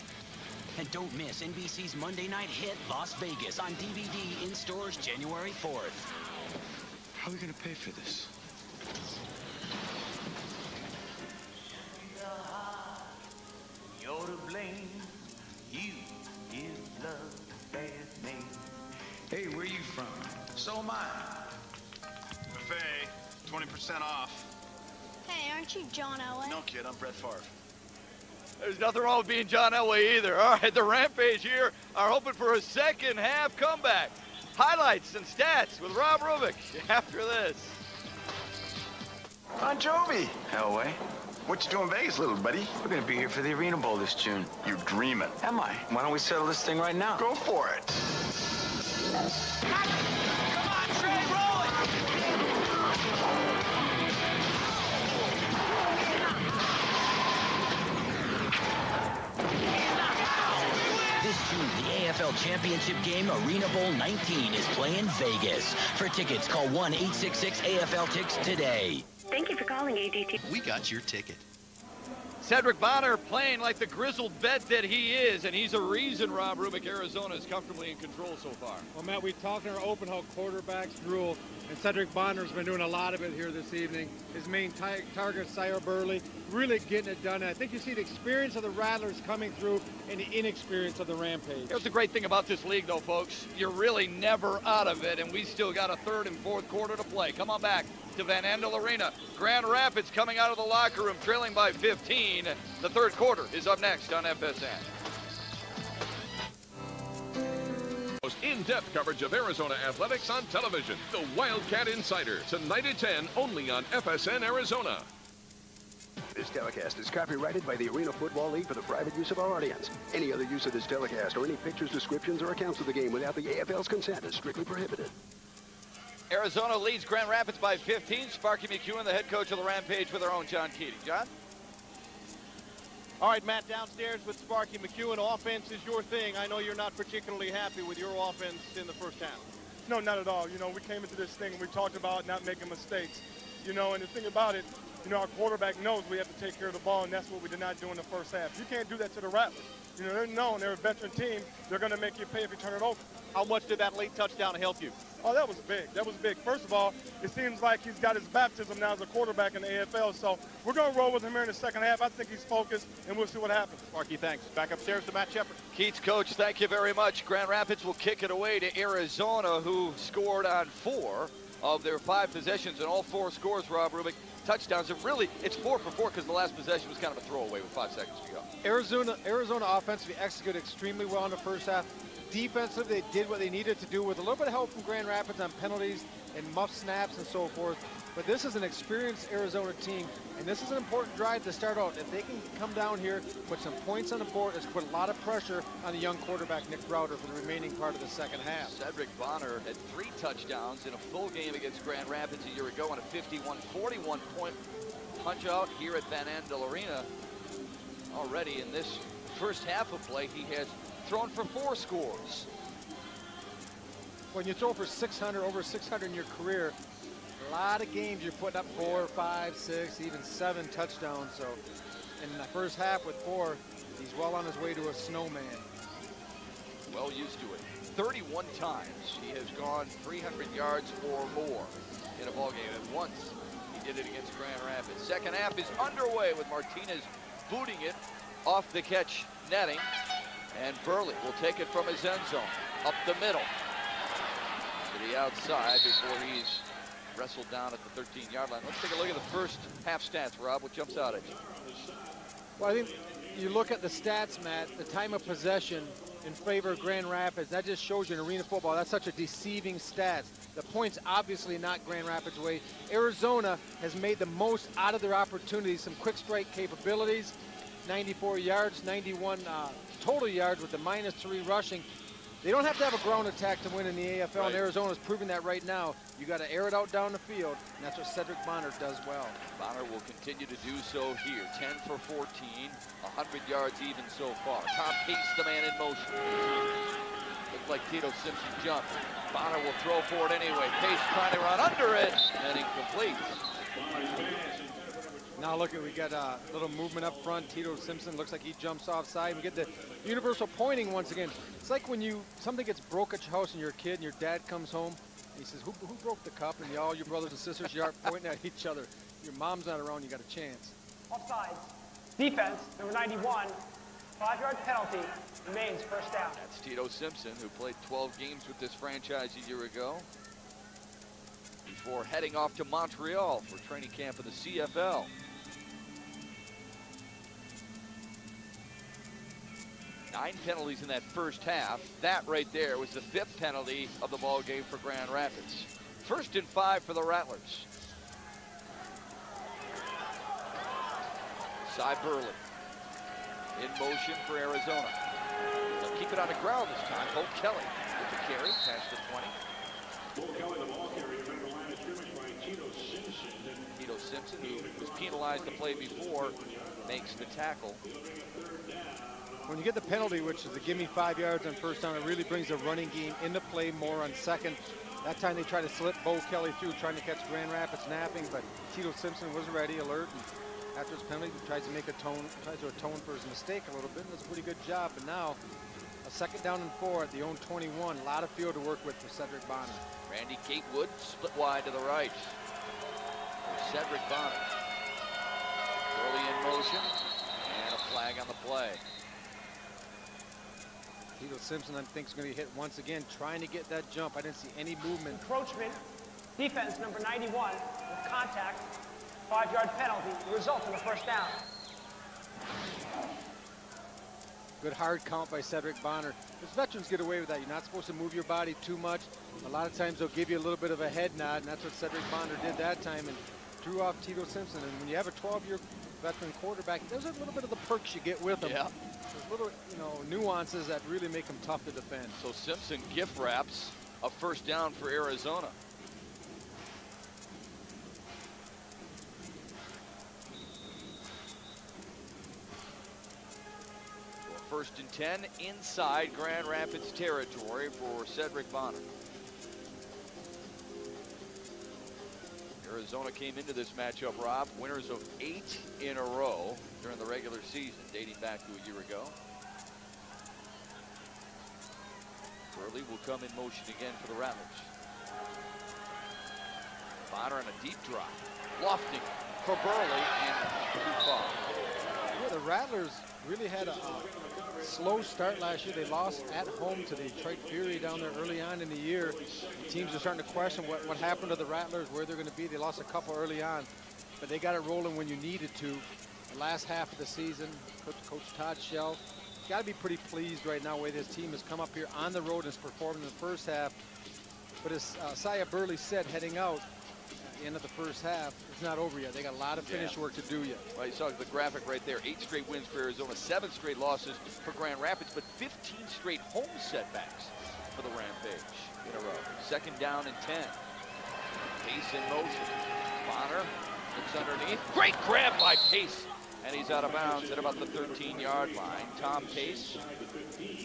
And don't miss NBC's Monday night hit, Las Vegas, on DVD in stores January 4th. How are we going to pay for this? You're to blame. You give love a bad name. Hey, where you from? So am I. Buffet, 20% off. Hey, aren't you John Elway? No, kid, I'm Brett Favre. There's nothing wrong with being John Elway either. All right, the Rampage here are hoping for a second half comeback. Highlights and stats with Rob Rubik after this. Bon Jovi. Elway. What you doing in Vegas, little buddy? We're going to be here for the Arena Bowl this June. You're dreaming. Am I? Why don't we settle this thing right now? Go for it. Come on, Trey, roll it! This June, the AFL Championship game, Arena Bowl 19, is playing Vegas. For tickets, call 1-866-AFL-TICKS today. Thank you for calling ADT. We got your ticket. Cedric Bonner playing like the grizzled vet that he is, and he's a reason Rob Rubik, Arizona, is comfortably in control so far. Well, Matt, we talked in our open how quarterbacks drool, and Cedric Bonner's been doing a lot of it here this evening. His main target, Sire Burley, really getting it done. And I think you see the experience of the Rattlers coming through and the inexperience of the Rampage. Here's the great thing about this league, though, folks. You're really never out of it, and we still got a third and fourth quarter to play. Come on back to Van Andel Arena. Grand Rapids coming out of the locker room, trailing by 15. The third quarter is up next on FSN. Most in-depth coverage of Arizona athletics on television. The Wildcat Insider, tonight at 10, only on FSN Arizona. This telecast is copyrighted by the Arena Football League for the private use of our audience. Any other use of this telecast or any pictures, descriptions, or accounts of the game without the AFL's consent is strictly prohibited. Arizona leads Grand Rapids by 15. Sparky McEwen, the head coach of the Rampage, with our own John Keating. John? All right, Matt, downstairs with Sparky McEwen. Offense is your thing. I know you're not particularly happy with your offense in the first half. No, not at all. You know, we came into this thing and we talked about not making mistakes. You know, and the thing about it, you know, our quarterback knows we have to take care of the ball, and that's what we did not do in the first half. You can't do that to the Rattlers. You know, they're known. They're a veteran team. They're going to make you pay if you turn it over. How much did that late touchdown help you? Oh, that was big. That was big. First of all, it seems like he's got his baptism now as a quarterback in the AFL, so we're going to roll with him here in the second half. I think he's focused, and we'll see what happens. Sparky, thanks. Back upstairs to Matt Shepard. Keats, coach, thank you very much. Grand Rapids will kick it away to Arizona, who scored on 4 of their 5 possessions, and all 4 scores, Rob Rubik, touchdowns. And really, it's 4 for 4 because the last possession was kind of a throwaway with 5 seconds to go. Arizona offensively executed extremely well in the first half. Defensively, they did what they needed to do with a little bit of help from Grand Rapids on penalties and muff snaps and so forth. But this is an experienced Arizona team, and this is an important drive to start out. If they can come down here, put some points on the board, it's put a lot of pressure on the young quarterback, Nick Browder, for the remaining part of the second half. Cedric Bonner had 3 touchdowns in a full game against Grand Rapids a year ago on a 51-41 point punch out here at Van Andel Arena. Already in this first half of play, he has thrown for 4 scores. When you throw for 600, over 600 in your career, a lot of games you're putting up 4, 5, 6, even 7 touchdowns. So in the first half with 4, he's well on his way to a snowman. Well used to it. 31 times he has gone 300 yards or more in a ball game, and once he did it against Grand Rapids. Second half is underway with Martinez booting it off the catch netting, and Burley will take it from his end zone up the middle to the outside before he's wrestled down at the 13-yard line. Let's take a look at the first half stats, Rob. What jumps out at you? Well, I think you look at the stats, Matt, the time of possession in favor of Grand Rapids. That just shows you in arena football, that's such a deceiving stats. The points obviously not Grand Rapids' way. Arizona has made the most out of their opportunities, some quick strike capabilities, 94 yards, 91 total yards with the -3 rushing. They don't have to have a ground attack to win in the AFL, right. And Arizona's proving that right now. You got to air it out down the field, and that's what Cedric Bonner does well. Bonner will continue to do so here. 10 for 14, 100 yards even so far. Tom Pace, the man in motion. Looked like Tito Simpson jumped. Bonner will throw for it anyway. Pace trying to run under it, and incomplete. Now look at, we got a little movement up front. Tito Simpson looks like he jumps offside. We get the universal pointing once again. It's like when something gets broke at your house and you're a kid and your dad comes home. And he says, who broke the cup? And all your brothers and sisters, you are pointing at each other. Your mom's not around, you got a chance. Offsides. Defense, number 91, 5-yard penalty, remains first down. That's Tito Simpson, who played 12 games with this franchise a year ago, before heading off to Montreal for training camp in the CFL. Nine penalties in that first half. That right there was the 5th penalty of the ball game for Grand Rapids. 1st and 5 for the Rattlers. Cy Burley in motion for Arizona. They'll keep it on the ground this time. Bo Kelly with the carry past the 20. Bo Kelly, the ball carrier, under the line of scrimmage by Tito Simpson. Tito Simpson, who was penalized the play before, makes the tackle. When you get the penalty, which is a give me 5 yards on first down, it really brings the running game into play more on second. That time they tried to slip Bo Kelly through, trying to catch Grand Rapids napping, but Tito Simpson was ready, alert, and after his penalty, he tries to atone for his mistake a little bit, and does a pretty good job. But now, a 2nd down and 4 at the own 21. A lot of field to work with for Cedric Bonner. Randy Gatewood split wide to the right. For Cedric Bonner. Early in motion, and a flag on the play. Tito Simpson, I think, is going to be hit once again, trying to get that jump. I didn't see any movement. Encroachment. Defense, number 91, with contact. 5-yard penalty, result in a first down. Good hard count by Cedric Bonner. Those veterans get away with that. You're not supposed to move your body too much. A lot of times they'll give you a little bit of a head nod, and that's what Cedric Bonner did that time and drew off Tito Simpson. And when you have a 12-year veteran quarterback, there's a little bit of the perks you get with him. Yeah. There's little, nuances that really make him tough to defend. So Simpson gift wraps a first down for Arizona. First and 10 inside Grand Rapids territory for Cedric Bonner. Arizona came into this matchup, Rob, winners of 8 in a row during the regular season, dating back to a year ago. Burley will come in motion again for the Rattlers. Bonner on a deep drop. Lofting for Burley and too far. Yeah, the Rattlers really had a slow start last year. They lost at home to the Detroit Fury down there early on in the year. The teams are starting to question what happened to the Rattlers, where they're going to be. They lost a couple early on, but they got it rolling when you needed to. The last half of the season, Coach Todd Shell, got to be pretty pleased right now the way this team has come up here on the road and has performed in the first half. But as Cy Burley said, heading out at the end of the first half, it's not over yet. They got a lot of finish work to do yet. Well, you saw the graphic right there. 8 straight wins for Arizona, 7 straight losses for Grand Rapids, but 15 straight home setbacks for the Rampage in a row. 2nd down and 10. Pace in motion. Bonner looks underneath. Great grab by Pace. And he's out of bounds at about the 13-yard line. Tom Pace,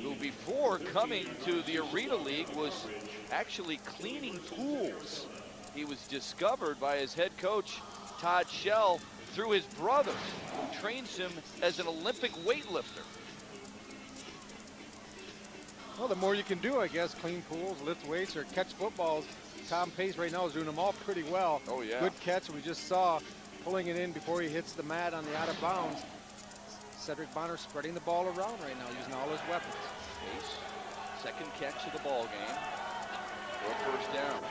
who before coming to the Arena League was actually cleaning pools. He was discovered by his head coach, Todd Shell, through his brother, who trains him as an Olympic weightlifter. Well, the more you can do, I guess, clean pools, lift weights, or catch footballs. Tom Pace right now is doing them all pretty well. Oh, yeah. Good catch. We just saw pulling it in before he hits the mat on the out of bounds. Cedric Bonner spreading the ball around right now, using all his weapons. Pace, 2nd catch of the ball game for a first down.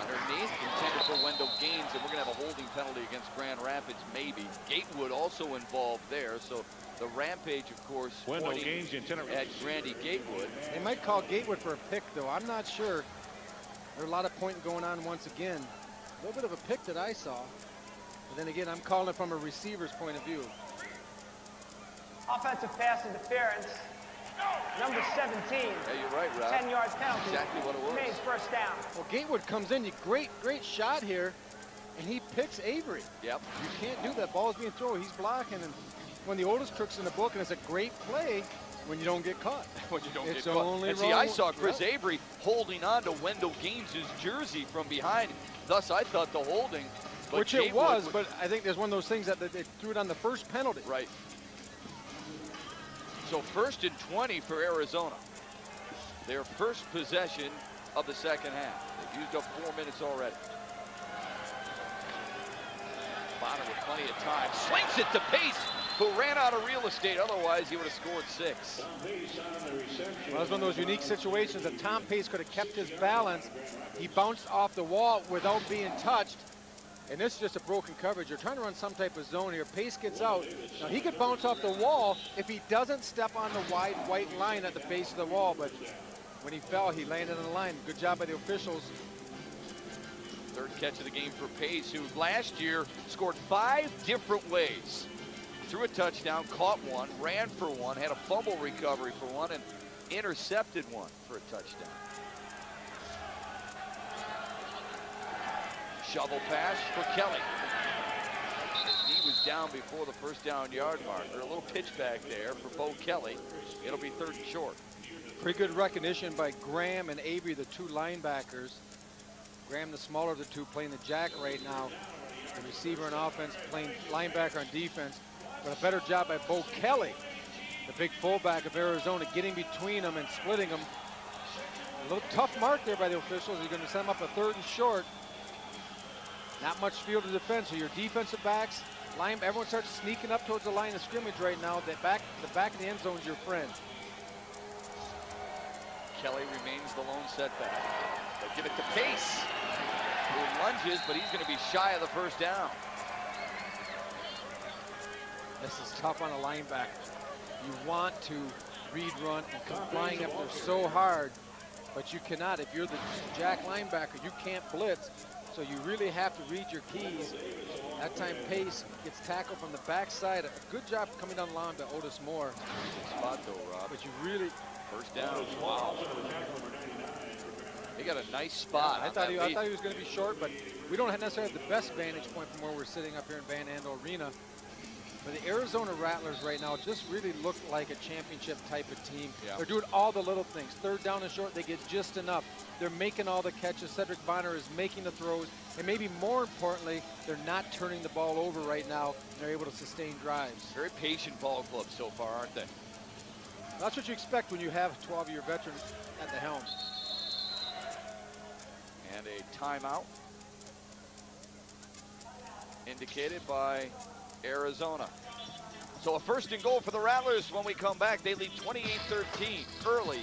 Underneath, intended for Wendell Gaines, and we're going to have a holding penalty against Grand Rapids, maybe. Gatewood also involved there, so the Rampage, of course, Wendell pointing Gaines at Grandy Gatewood. They might call Gatewood for a pick, though. I'm not sure. There's a lot of pointing going on once again. A little bit of a pick that I saw. But then again, I'm calling it from a receiver's point of view. Offensive pass interference. Number 17. Yeah, you're right, Rob. 10-yard penalty. Exactly what it was. Remains first down. Well, Gatewood comes in. Great shot here. And he picks Avery. Yep. You can't do that. Ball's being thrown. He's blocking. And one of the oldest tricks in the book, and it's a great play when you don't get caught. When you don't it's get caught. Only and see, I saw Chris Avery holding on to Wendell Gaines' jersey from behind. Thus, I thought the holding Which it was, but I think there's one of those things that they threw it on the first penalty. Right. So 1st and 20 for Arizona. Their first possession of the second half. They've used up 4 minutes already. Bonner with plenty of time. Swings it to Pace, who ran out of real estate. Otherwise, he would have scored 6. Well, it was one of those unique situations that Tom Pace could have kept his balance. He bounced off the wall without being touched. And this is just a broken coverage. You're trying to run some type of zone here. Pace gets out. Now, he could bounce off the wall if he doesn't step on the wide white line at the base of the wall. But when he fell, he landed on the line. Good job by the officials. Third catch of the game for Pace, who last year scored 5 different ways. Threw a touchdown, caught one, ran for one, had a fumble recovery for one, and intercepted one for a touchdown. Shovel pass for Kelly. He was down before the first down yard marker. A little pitch back there for Bo Kelly. It'll be 3rd and short. Pretty good recognition by Graham and Avery, the 2 linebackers. Graham, the smaller of the 2, playing the jack right now. The receiver on offense, playing linebacker on defense. But a better job by Bo Kelly, the big fullback of Arizona, getting between them and splitting them. A little tough mark there by the officials. He's going to send them up a 3rd and short. Not much field of defense. So your defensive backs, everyone starts sneaking up towards the line of scrimmage right now. The back of the end zone is your friend. Kelly remains the lone setback. They'll give it to Pace, who lunges, but he's going to be shy of the first down. This is tough on a linebacker. You want to read run and come flying up there so hard, but you cannot. If you're the jack linebacker, you can't blitz. So you really have to read your keys. That time Pace gets tackled from the backside. A good job coming down the line by Otis Moore. Spot though, Rob. But you really... First down. Wow. He got a nice spot. I thought he was going to be short, but we don't necessarily have the best vantage point from where we're sitting up here in Van Andel Arena. But the Arizona Rattlers right now just really look like a championship type of team. Yeah. They're doing all the little things. 3rd down and short, they get just enough. They're making all the catches. Cedric Bonner is making the throws. And maybe more importantly, they're not turning the ball over right now. And they're able to sustain drives. Very patient ball club so far, aren't they? That's what you expect when you have a 12-year veteran at the helm. And a timeout indicated by Arizona. So a 1st and goal for the Rattlers. When we come back, they lead 28-13 early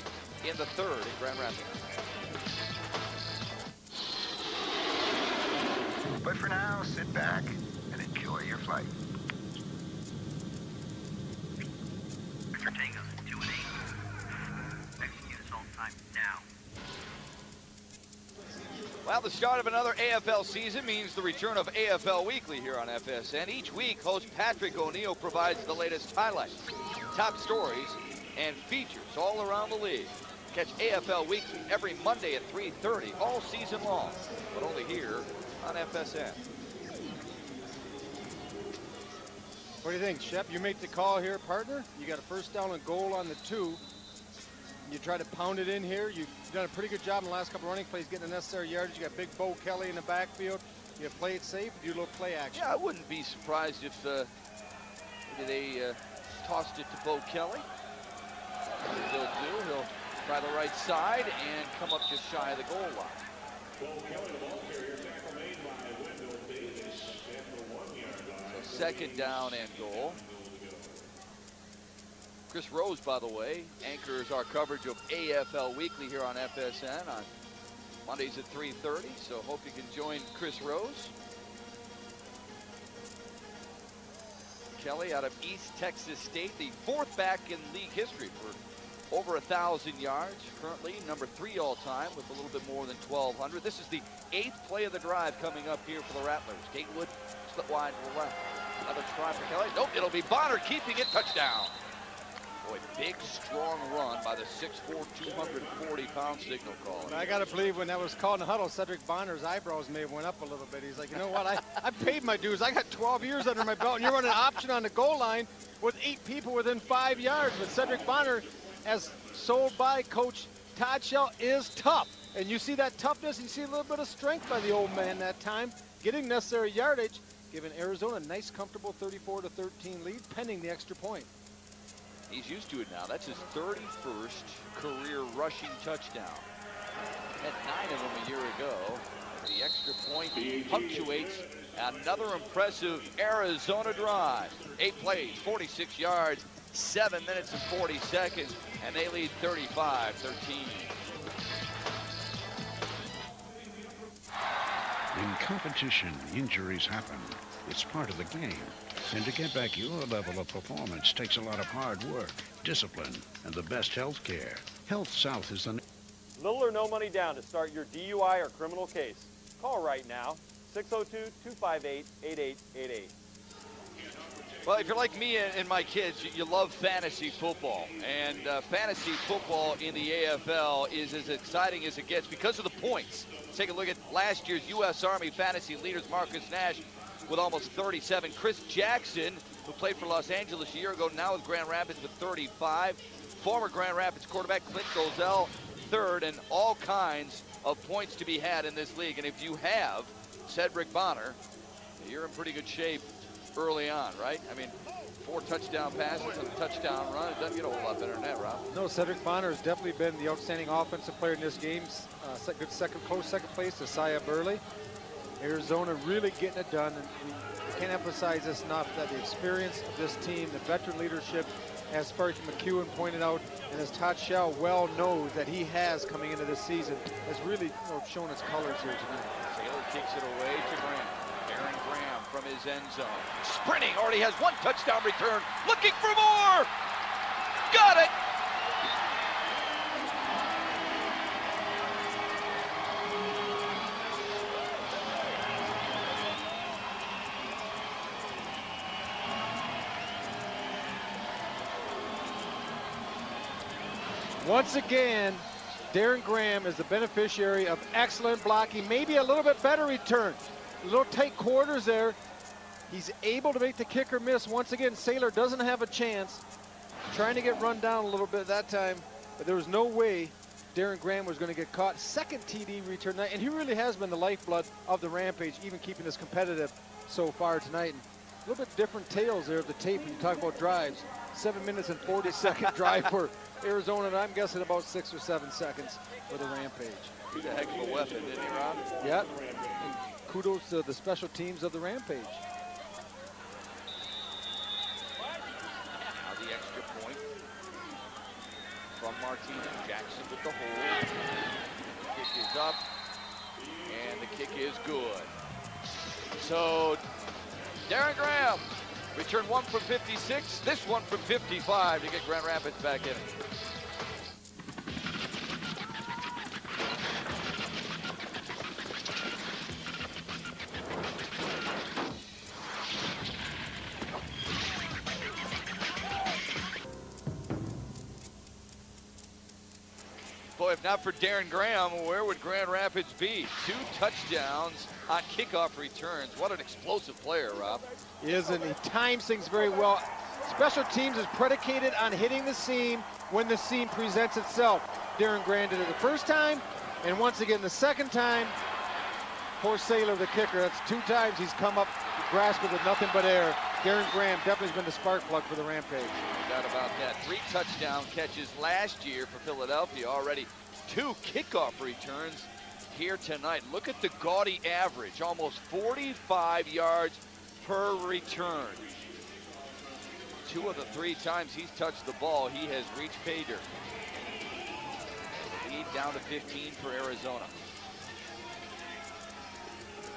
in the 3rd in Grand Rapids. But for now, sit back and enjoy your flight. Tango 2 and 8. Execute assault time now. Well, the start of another AFL season means the return of AFL Weekly here on FSN. Each week, host Patrick O'Neill provides the latest highlights, top stories, and features all around the league. Catch AFL Weekly every Monday at 3:30 all season long, but only here on FSN. What do you think, Shep? You make the call here, partner. You got a 1st down and goal on the 2. You try to pound it in here. You've done a pretty good job in the last couple of running plays, getting the necessary yardage. You got big Bo Kelly in the backfield. You play it safe, do a little play action. Yeah, I wouldn't be surprised if they tossed it to Bo Kelly. He'll do. He'll try the right side and come up just shy of the goal line. Bo Kelly, the ball carrier, tackle made by Wendell Davis at the 1 yard line. So 2nd down and goal. Chris Rose, by the way, anchors our coverage of AFL Weekly here on FSN on Mondays at 3:30. So hope you can join Chris Rose. Kelly out of East Texas State, the 4th back in league history for over 1,000 yards. Currently number 3 all time with a little bit more than 1,200. This is the 8th play of the drive coming up here for the Rattlers. Gatewood split wide to the left. Another try for Kelly. Nope, it'll be Bonner keeping it. Touchdown. Boy, big, strong run by the 6'4", 240-pound signal caller. I got to believe when that was called in the huddle, Cedric Bonner's eyebrows may have went up a little bit. He's like, you know what? I paid my dues. I got 12 years under my belt, and you're running an option on the goal line with 8 people within 5 yards. But Cedric Bonner, as sold by Coach Todd Shell, is tough. And you see that toughness, you see a little bit of strength by the old man that time. getting necessary yardage, giving Arizona a nice, comfortable 34-13 lead, pending the extra point. He's used to it now. That's his 31st career rushing touchdown. Had 9 of them a year ago. The extra point punctuates another impressive Arizona drive. 8 plays, 46 yards, 7 minutes and 40 seconds, and they lead 35-13. In competition, injuries happen. It's part of the game. And to get back your level of performance takes a lot of hard work, discipline, and the best health care. Health South is the... Little or no money down to start your DUI or criminal case. Call right now, 602-258-8888. Well, if you're like me and my kids, you love fantasy football. And fantasy football in the AFL is as exciting as it gets because of the points. Let's take a look at last year's U.S. Army fantasy leaders. Marcus Nash with almost 37. Chris Jackson, who played for Los Angeles a year ago, now with Grand Rapids with 35. Former Grand Rapids quarterback Clint Golzell, third, and all kinds of points to be had in this league. And if you have Cedric Bonner, you're in pretty good shape early on, right? I mean, 4 touchdown passes and a touchdown run. It doesn't get a whole lot better than that, Rob. No, Cedric Bonner has definitely been the outstanding offensive player in this game. Good close second place to Saya Burley. Arizona really getting it done, and we can't emphasize this enough, that the experience of this team, the veteran leadership, as Sparky McEwen pointed out, and as Todd Shell well knows that he has coming into this season, has really shown its colors here tonight. Taylor kicks it away to Graham. Aaron Graham from his end zone. Sprinting, already has 1 touchdown return. Looking for more! Got it! Once again, Darren Graham is the beneficiary of excellent blocking, maybe a little bit better return. A little tight quarters there. He's able to make the kicker miss. Once again, Saylor doesn't have a chance. Trying to get run down a little bit that time, but there was no way Darren Graham was going to get caught. Second TD return night, and he really has been the lifeblood of the Rampage, even keeping us competitive so far tonight. And a little bit different tales there of the tape when you talk about drives. 7 minutes and 40-second drive for Arizona, and I'm guessing about 6 or 7 seconds for the Rampage. He's a heck of a weapon, isn't he, Rob? Yeah, and kudos to the special teams of the Rampage. Now the extra point from Martinez. Jackson with the hold. Kick is up, and the kick is good. So Darren Graham returned 1 from 56, this one from 55 to get Grand Rapids back in it. Boy, if not for Darren Graham, where would Grand Rapids be? 2 touchdowns on kickoff returns. What an explosive player, Rob. Isn't he? Times things very well. Special teams is predicated on hitting the seam when the seam presents itself. Darren Graham did it the first time, and once again the second time. Poor Saylor, the kicker. That's 2 times he's come up, grasped it with nothing but air. Darren Graham definitely has been the spark plug for the Rampage. No doubt about that. 3 touchdown catches last year for Philadelphia. Already 2 kickoff returns here tonight. Look at the gaudy average, almost 45 yards per return. 2 of the 3 times he's touched the ball, he has reached pay dirt. Lead down to 15 for Arizona.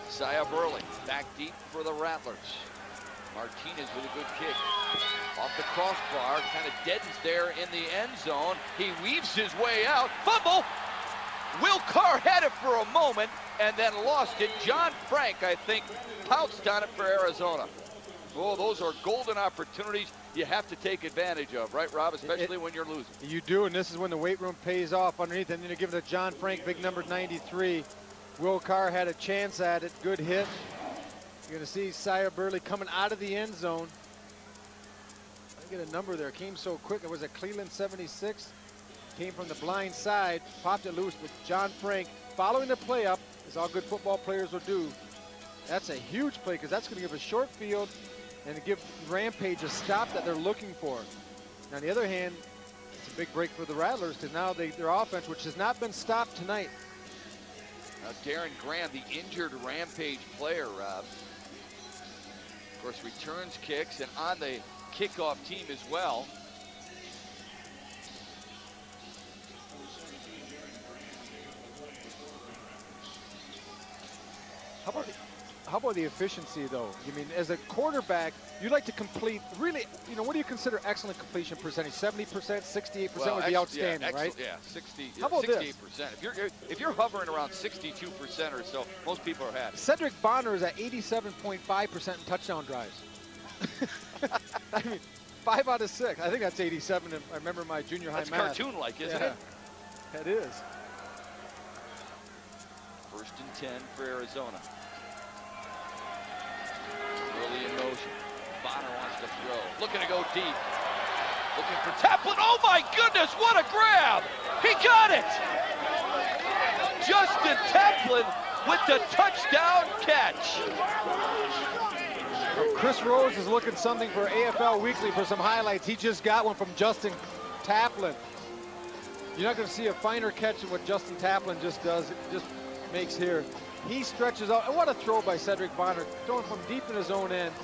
Saya Burley back deep for the Rattlers. Martinez with a good kick. Off the crossbar, kind of deadens there in the end zone. He weaves his way out. Fumble! Will Carr had it for a moment and then lost it. John Frank, I think, pounced on it for Arizona. Oh, those are golden opportunities you have to take advantage of, right, Rob? Especially when you're losing. You do, and this is when the weight room pays off underneath. And then you give it to John Frank, big number 93. Will Carr had a chance at it. Good hit. You're going to see Saya Burley coming out of the end zone. I get a number there. Came so quick. It was a Cleveland 76. Came from the blind side. Popped it loose with John Frank following the play up, as all good football players will do. That's a huge play because that's going to give a short field and to give Rampage a stop that they're looking for. Now, on the other hand, it's a big break for the Rattlers because now their offense, which has not been stopped tonight. Now, Darren Graham, the injured Rampage player, Rob, of course, returns kicks and on the kickoff team as well. How about the efficiency, though? I mean, as a quarterback, you like to complete, really, you know, what do you consider excellent completion percentage? 70%, 68% would be outstanding, right? Yeah, 60, How about 68%. If you're hovering around 62% or so, most people are happy. Cedric Bonner is at 87.5% in touchdown drives. I mean, 5 out of 6. I think that's 87. I remember my junior high math. That's cartoon-like, isn't it? It is. First and 10 for Arizona. Early in motion. Bonner wants to throw. Looking to go deep. Looking for Taplin. Oh my goodness, what a grab! He got it! Justin Taplin with the touchdown catch. Chris Rose is looking something for AFL Weekly for some highlights. He just got one from Justin Taplin. You're not going to see a finer catch than what Justin Taplin just does. It just makes here. He stretches out. And what a throw by Cedric Bonner. Throwing from deep in his own end.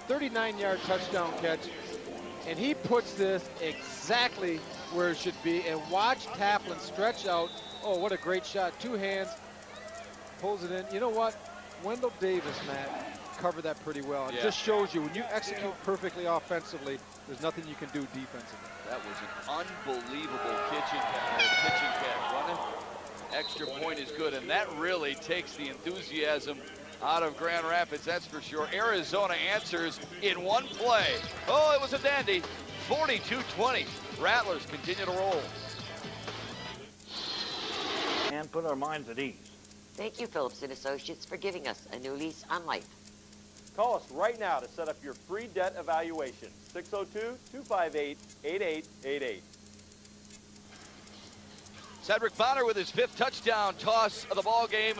39-yard touchdown catch. And he puts this exactly where it should be. And watch Taplin stretch out. Oh, what a great shot. 2 hands. Pulls it in. You know what? Wendell Davis, Matt, covered that pretty well. It just shows you when you execute perfectly offensively, there's nothing you can do defensively. That was an unbelievable pitching catch. One extra point is good, and that really takes the enthusiasm out of Grand Rapids, that's for sure. Arizona answers in one play. Oh, it was a dandy. 42-20. Rattlers continue to roll. And put our minds at ease. Thank you, Phillips and Associates, for giving us a new lease on life. Call us right now to set up your free debt evaluation. 602-258-8888. Cedric Bonner with his 5th touchdown toss of the ball game.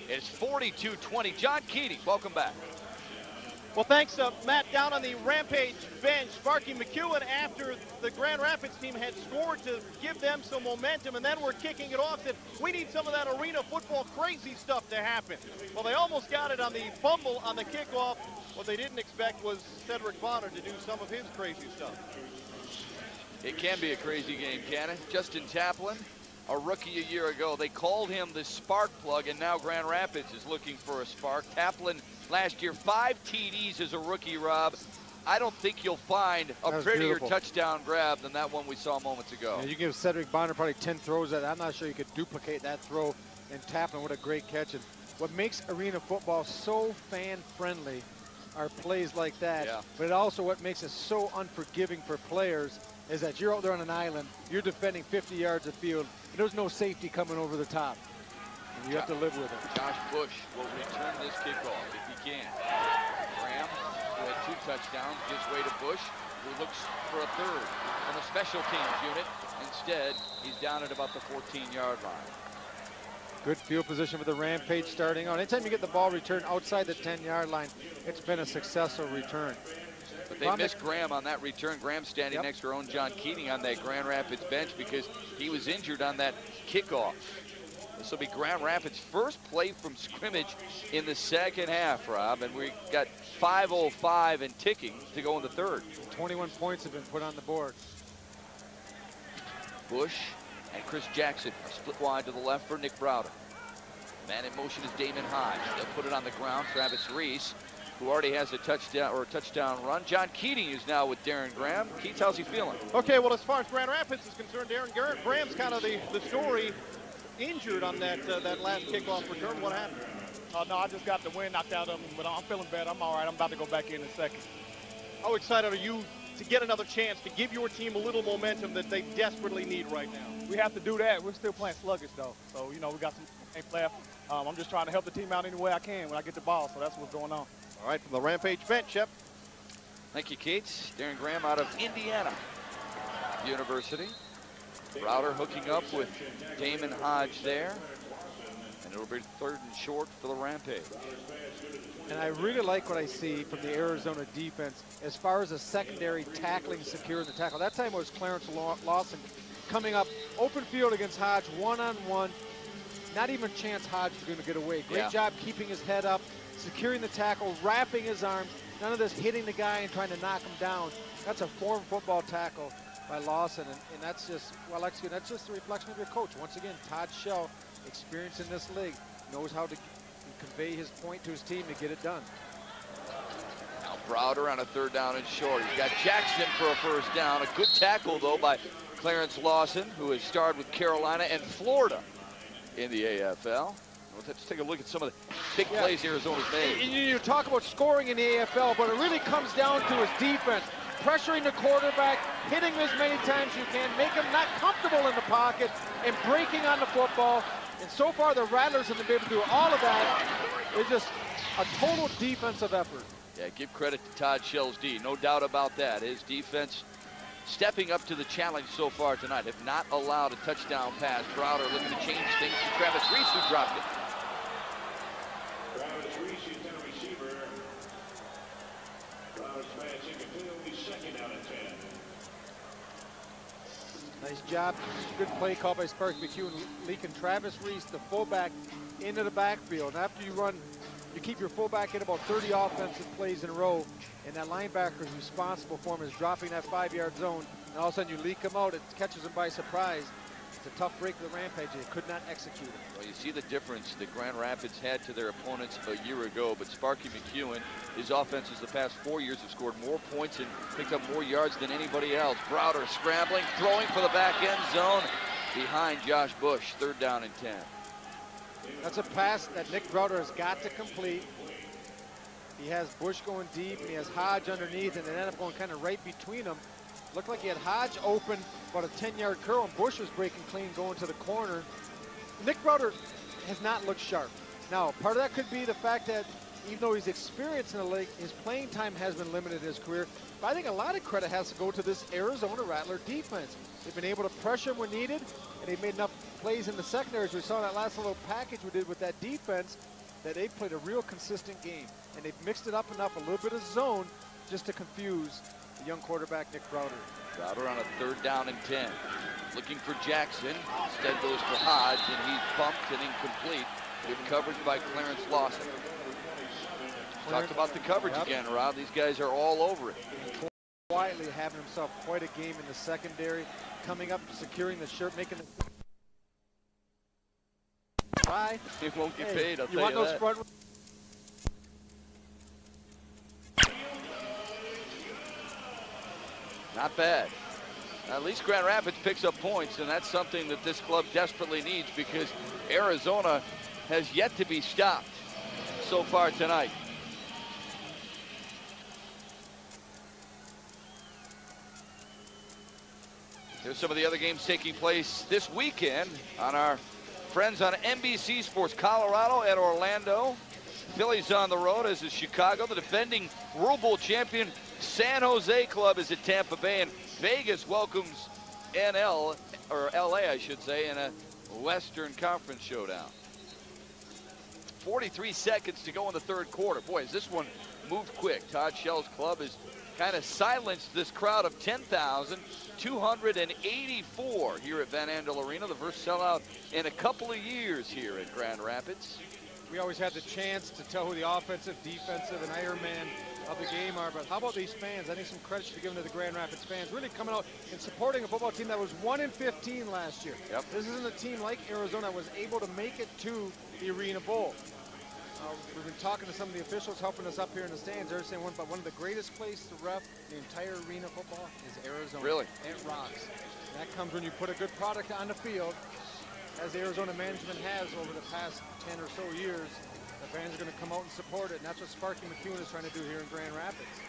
It's 42-20. John Keating, welcome back. Well, thanks, Matt. Down on the Rampage bench, Sparky McEwen, after the Grand Rapids team had scored to give them some momentum, and then we're kicking it off, that we need some of that arena football crazy stuff to happen. Well, they almost got it on the fumble on the kickoff. What they didn't expect was Cedric Bonner to do some of his crazy stuff. It can be a crazy game, can it? Justin Taplin, a rookie a year ago. They called him the spark plug, and now Grand Rapids is looking for a spark. Taplin last year, 5 TDs as a rookie, Rob. I don't think you'll find a prettier touchdown grab than that one we saw moments ago. Yeah, you give Cedric Bonner probably 10 throws that I'm not sure you could duplicate that throw. And Taplin, what a great catch. And what makes arena football so fan-friendly are plays like that. Yeah. But also what makes it so unforgiving for players is that you're out there on an island, you're defending 50 yards of field, and there's no safety coming over the top. And you have to live with it. Josh Bush will return this kickoff if he can. Graham, who had 2 touchdowns, gives way to Bush, who looks for a 3rd on the special teams unit. Instead, he's down at about the 14-yard line. Good field position for the Rampage starting out. Anytime you get the ball returned outside the 10-yard line, it's been a successful return. But they missed Graham on that return. Graham standing next to our own John Keating on that Grand Rapids bench because he was injured on that kickoff. This will be Grand Rapids' first play from scrimmage in the second half, Rob, and we got 5:05 and ticking to go in the 3rd. 21 points have been put on the board. Bush and Chris Jackson are split wide to the left for Nick Browder. Man in motion is Damon Hodge. They'll put it on the ground. Travis Reese, who already has a touchdown run. John Keating is now with Darren Graham. Keats, how's he feeling? Okay, well, as far as Grand Rapids is concerned, Graham's kind of the story. Injured on that last kickoff return. What happened? No, I just got the wind knocked out of him, but I'm feeling better. I'm all right. I'm about to go back in a second. How excited are you to get another chance to give your team a little momentum that they desperately need right now? We have to do that. We're still playing sluggish, though. So, you know, we got some games left. I'm just trying to help the team out any way I can when I get the ball, so that's what's going on. All right, from the Rampage bench, Shep. Thank you, Keats. Darren Graham out of Indiana University. Browder hooking up with Damon Hodge there. And it'll be 3rd and short for the Rampage. And I really like what I see from the Arizona defense as far as the secondary tackling, securing the tackle. That time it was Clarence Lawson coming up open field against Hodge, one-on-one. Not even a chance Hodge is going to get away. Great job keeping his head up, securing the tackle, wrapping his arms. None of this hitting the guy and trying to knock him down. That's a form football tackle by Lawson, and that's just, well, actually, that's just a reflection of your coach. Once again, Todd Shell, experience in this league, knows how to convey his point to his team to get it done. Now Browder on a 3rd down and short. He's got Jackson for a 1st down. A good tackle, though, by Clarence Lawson, who has starred with Carolina and Florida in the AFL. Let's take a look at some of the big plays Arizona's made. You talk about scoring in the AFL, but it really comes down to his defense. Pressuring the quarterback, hitting him as many times as you can, make him not comfortable in the pocket, and breaking on the football. And so far, the Rattlers have been able to do all of that. It's just a total defensive effort. Yeah, give credit to Todd Shell's D. No doubt about that. His defense stepping up to the challenge so far tonight. Have not allowed a touchdown pass. Browder looking to change things to Travis Reese, who dropped it. Travis Reese, he's got a receiver. Browder's passing complete, he's 2nd down and 10. Nice job. Good play call by Sparky McHugh leaking Travis Reese, the fullback, into the backfield. And after you run, you keep your fullback in about 30 offensive plays in a row, and that linebacker is responsible for him is dropping that 5-yard zone, and all of a sudden you leak him out. It catches him by surprise. It's a tough break for the Rampage. They could not execute it. Well, you see the difference that Grand Rapids had to their opponents a year ago, but Sparky McHugh, his offenses the past 4 years have scored more points and picked up more yards than anybody else. Browder scrambling, throwing for the back end zone behind Josh Bush, 3rd down and 10. That's a pass that Nick Browder has got to complete. He has Bush going deep, and he has Hodge underneath, and they end up going kind of right between them. Looked like he had Hodge open, about a 10-yard curl, and Bush was breaking clean going to the corner. Nick Browder has not looked sharp. Now, part of that could be the fact that even though he's experienced in the league, his playing time has been limited in his career. But I think a lot of credit has to go to this Arizona Rattler defense. They've been able to pressure him when needed, and they've made enough plays in the secondary, as we saw in that last little package we did with that defense, that they've played a real consistent game. And they've mixed it up enough, a little bit of zone, just to confuse the young quarterback, Nick Browder. Browder on a 3rd down and 10. Looking for Jackson. Instead goes for Hodge, and he's bumped and incomplete. Good coverage by Clarence Lawson. Talked about the coverage again, Rob. These guys are all over it. Quietly having himself quite a game in the secondary, coming up, securing the shirt, making the try. He won't get paid, I'll tell you want those that. front. Not bad. At least Grand Rapids picks up points, and that's something that this club desperately needs because Arizona has yet to be stopped so far tonight. Here's some of the other games taking place this weekend on our friends on NBC Sports. Colorado at Orlando. Phillies on the road, as is Chicago. The defending World Bowl champion San Jose club is at Tampa Bay, and Vegas welcomes NL, or LA I should say, in a Western Conference showdown. 43 seconds to go in the 3rd quarter. Boy, has this one moved quick. Todd Shell's club has kind of silenced this crowd of 10,284 here at Van Andel Arena, the first sellout in a couple of years here at Grand Rapids. We always had the chance to tell who the offensive, defensive, and Ironman of the game are, but how about these fans? I think some credit should be given to the Grand Rapids fans, really coming out and supporting a football team that was 1-15 last year. Yep. This isn't a team like Arizona that was able to make it to the Arena Bowl. We've been talking to some of the officials helping us up here in the stands. They're saying one of the greatest places to ref the entire arena football is Arizona. Really? It rocks. And that comes when you put a good product on the field, as the Arizona management has over the past 10 or so years. The fans are going to come out and support it, and that's what Sparky McHugh is trying to do here in Grand Rapids.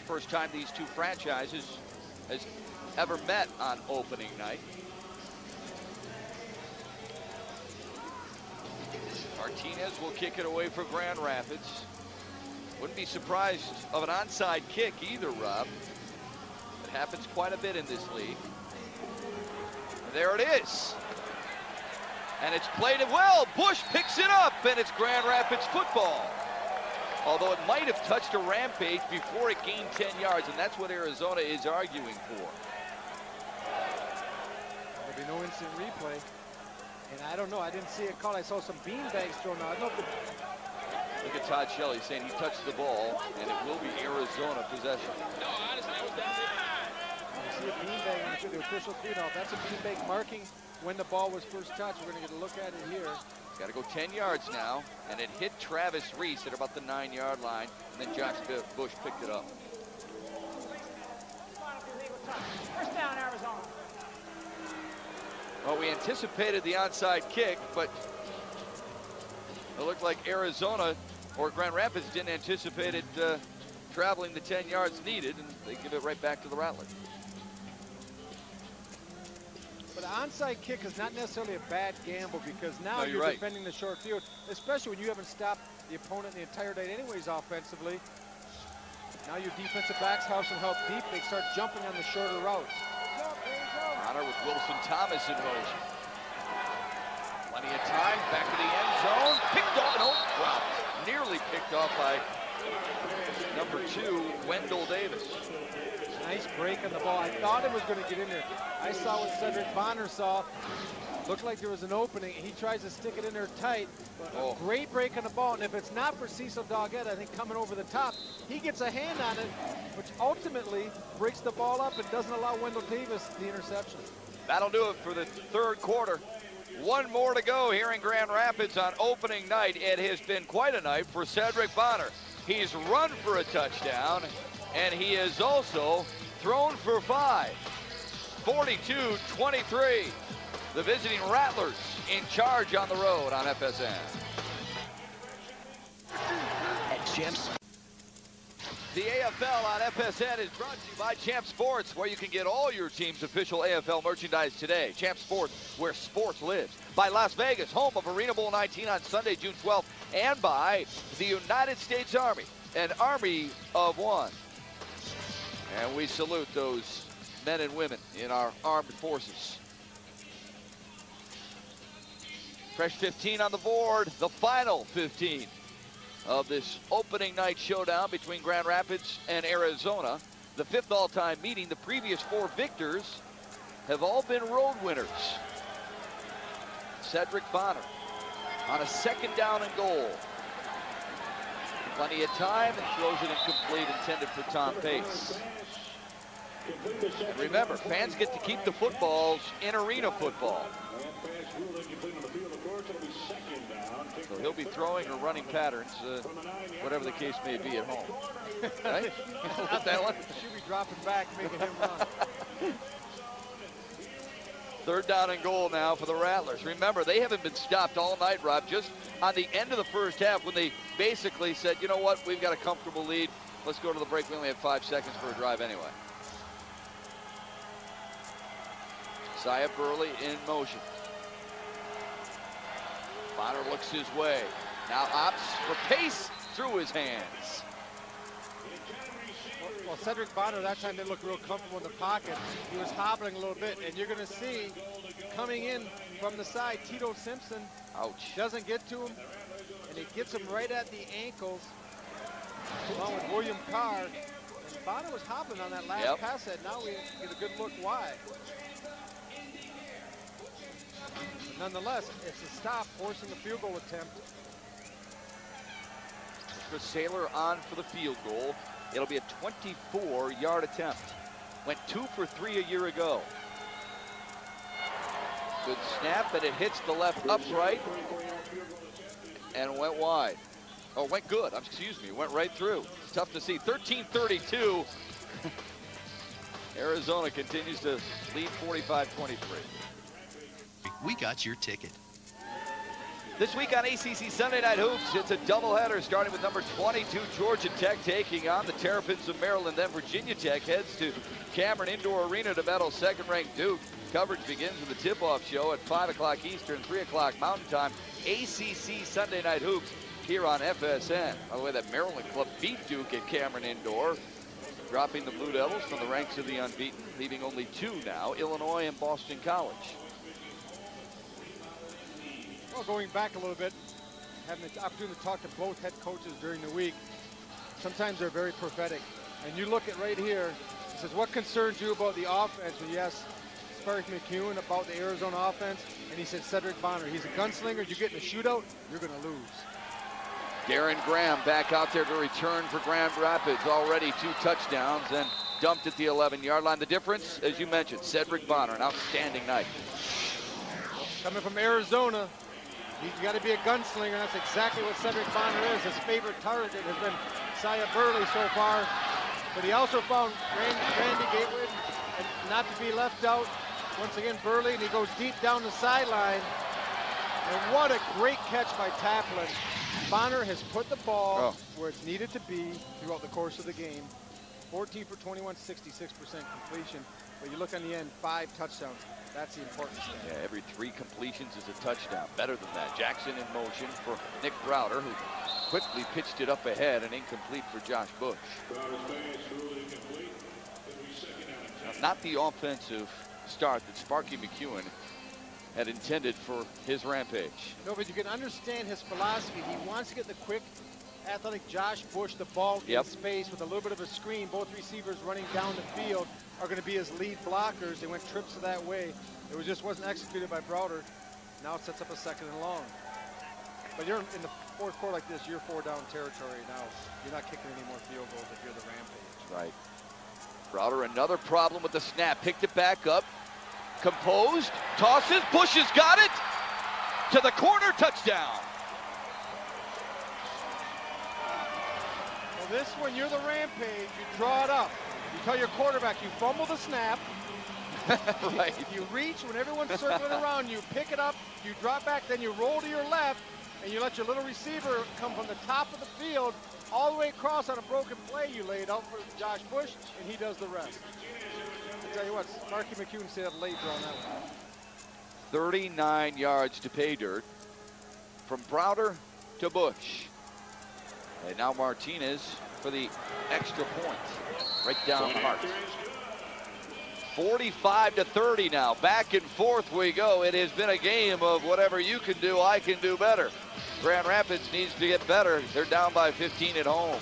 First time these two franchises has ever met on opening night. Martinez will kick it away for Grand Rapids. Wouldn't be surprised of an onside kick either, Rob. It happens quite a bit in this league. And there it is. And it's played it well. Bush picks it up, and it's Grand Rapids football. Although it might have touched a Rampage before it gained 10 yards, and that's what Arizona is arguing for. There'll be no instant replay. And I don't know, I didn't see it called. I saw some beanbags thrown out. I don't know if Look at Todd Shelley saying he touched the ball, and it will be Arizona possession. you see a beanbag in the official feed-off. That's a beanbag marking when the ball was first touched. We're going to get a look at it here. Got to go 10 yards now, and it hit Travis Reese at about the 9-yard line, and then Josh Bush picked it up. First down, Arizona. Well, we anticipated the onside kick, but it looked like Arizona or Grand Rapids didn't anticipate it traveling the 10 yards needed, and they give it right back to the Rattlers. But an onside kick is not necessarily a bad gamble, because now No, you're right. defending the short field, especially when you haven't stopped the opponent the entire day anyways offensively. Now your defensive backs have some help deep. They start jumping on the shorter routes. Honor with Wilson Thomas in motion. Plenty of time, back to the end zone. Picked off, no, dropped. Nearly picked off by number 2, Wendell Davis. Nice break on the ball. I thought it was going to get in there. I saw what Cedric Bonner saw. Looked like there was an opening. He tries to stick it in there tight. But a great break on the ball. And if it's not for Cecil Doggett, I think coming over the top, he gets a hand on it, which ultimately breaks the ball up and doesn't allow Wendell Davis the interception. That'll do it for the third quarter. One more to go here in Grand Rapids on opening night. It has been quite a night for Cedric Bonner. He's run for a touchdown, and he has also thrown for 5. 42-23. The visiting Rattlers in charge on the road on FSN. At Champs. The AFL on FSN is brought to you by Champ Sports, where you can get all your team's official AFL merchandise today. Champ Sports, where sports lives. By Las Vegas, home of Arena Bowl 19 on Sunday, June 12th. And by the United States Army, an army of one. And we salute those men and women in our armed forces. Fresh 15 on the board, the final 15 of this opening night showdown between Grand Rapids and Arizona. The 5th all-time meeting. The previous 4 victors have all been road winners. Cedric Bonner on a 2nd down and goal. Plenty of time, and throws it incomplete, intended for Tom Pace. And remember, fans get to keep the footballs in arena football. So he'll be throwing or running patterns, whatever the case may be at home. Right? That one? Should be dropping back, making him run. 3rd down and goal now for the Rattlers. Remember, they haven't been stopped all night, Rob. Just on the end of the first half, when they basically said, you know what, we've got a comfortable lead. Let's go to the break. We only have 5 seconds for a drive anyway. Josiah Burley in motion. Bonner looks his way. Now opts for Pace through his hands. Well, Cedric Bonner that time didn't look real comfortable in the pocket. He was hobbling a little bit, and you're going to see coming in from the side, Tito Simpson. Ouch. Doesn't get to him, and it gets him right at the ankles, along with William Carr. And Bonner was hobbling on that last pass set. Now we get a good look wide. But nonetheless, it's a stop, forcing a field goal attempt. Chris Saylor on for the field goal. It'll be a 24-yard attempt. Went 2 for 3 a year ago. Good snap, and it hits the left upright and went wide. Oh, went good. Excuse me, went right through. It's tough to see. 13-32. Arizona continues to lead 45-23. We got your ticket. This week on ACC Sunday Night Hoops, it's a doubleheader starting with number 22, Georgia Tech, taking on the Terrapins of Maryland. Then Virginia Tech heads to Cameron Indoor Arena to battle second-ranked Duke. Coverage begins with the tip-off show at 5 o'clock Eastern, 3 o'clock Mountain Time. ACC Sunday Night Hoops here on FSN. By the way, that Maryland club beat Duke at Cameron Indoor, dropping the Blue Devils from the ranks of the unbeaten, leaving only 2 now, Illinois and Boston College. Well, going back a little bit, having the opportunity to talk to both head coaches during the week, sometimes they're very prophetic. And you look at right here, it says, what concerns you about the offense? When you ask Sparky McEwen about the Arizona offense, and he said Cedric Bonner. He's a gunslinger. You get in a shootout, you're going to lose. Darren Graham back out there to return for Grand Rapids. Already 2 touchdowns and dumped at the 11-yard line. The difference, as you mentioned, Cedric Bonner, an outstanding night. Coming from Arizona, he's got to be a gunslinger. That's exactly what Cedric Bonner is. His favorite target has been Saya Burley so far. But he also found Randy Gatewood, and not to be left out. Once again, Burley, and he goes deep down the sideline. And what a great catch by Taplin. Bonner has put the ball where it's needed to be throughout the course of the game. 14 for 21, 66% completion. But you look on the end, 5 touchdowns. That's the important thing. Yeah, every 3 completions is a touchdown. Better than that. Jackson in motion for Nick Browder, who quickly pitched it up ahead and incomplete for Josh Bush. Now, not the offensive start that Sparky McEwen had intended for his Rampage. No, but you can understand his philosophy. He wants to get the quick, athletic Josh Bush the ball in space with a little bit of a screen. Both receivers running down the field are going to be his lead blockers. They went trips that way. It just wasn't executed by Browder. Now it sets up a 2nd and long. But you're in the 4th quarter like this, you're 4 down territory now. You're not kicking any more field goals if you're the Rampage. Right. Browder, another problem with the snap. Picked it back up. Composed. Tosses. Bush has got it. To the corner. Touchdown. Well, this one, you're the Rampage. You draw it up. You tell your quarterback, you fumble the snap. Right. You reach when everyone's circling around you, pick it up, you drop back, then you roll to your left, and you let your little receiver come from the top of the field all the way across on a broken play you laid out for Josh Bush, and he does the rest. I tell you what, Sparky McEwen stayed up late drawing that one. 39 yards to pay dirt from Browder to Bush. And now Martinez for the extra point. Right down the heart. 45-30 now. Back and forth we go. It has been a game of whatever you can do, I can do better. Grand Rapids needs to get better. They're down by 15 at home.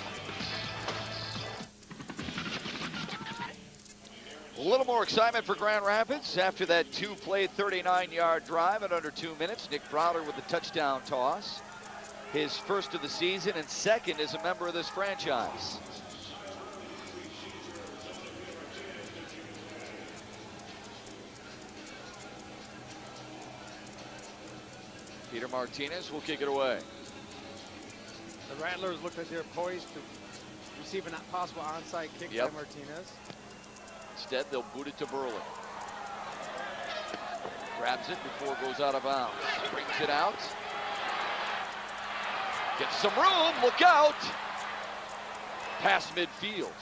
A little more excitement for Grand Rapids after that 2-play 39-yard drive in under 2 minutes. Nick Browder with the touchdown toss. His first of the season and second as a member of this franchise. Peter Martinez will kick it away. The Rattlers look like they're poised to receive a possible onside kick by Martinez. Instead, they'll boot it to Burley. Grabs it before it goes out of bounds. Brings it out. Gets some room, look out! Past midfield.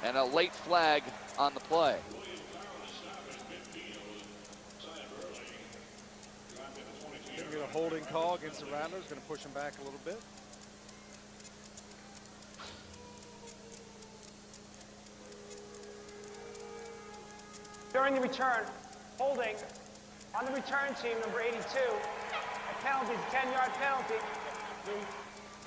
And a late flag on the play. Going to get a holding call against the Rattlers. Going to push them back a little bit. During the return, holding on the return team, number 82. A penalty, 10-yard penalty.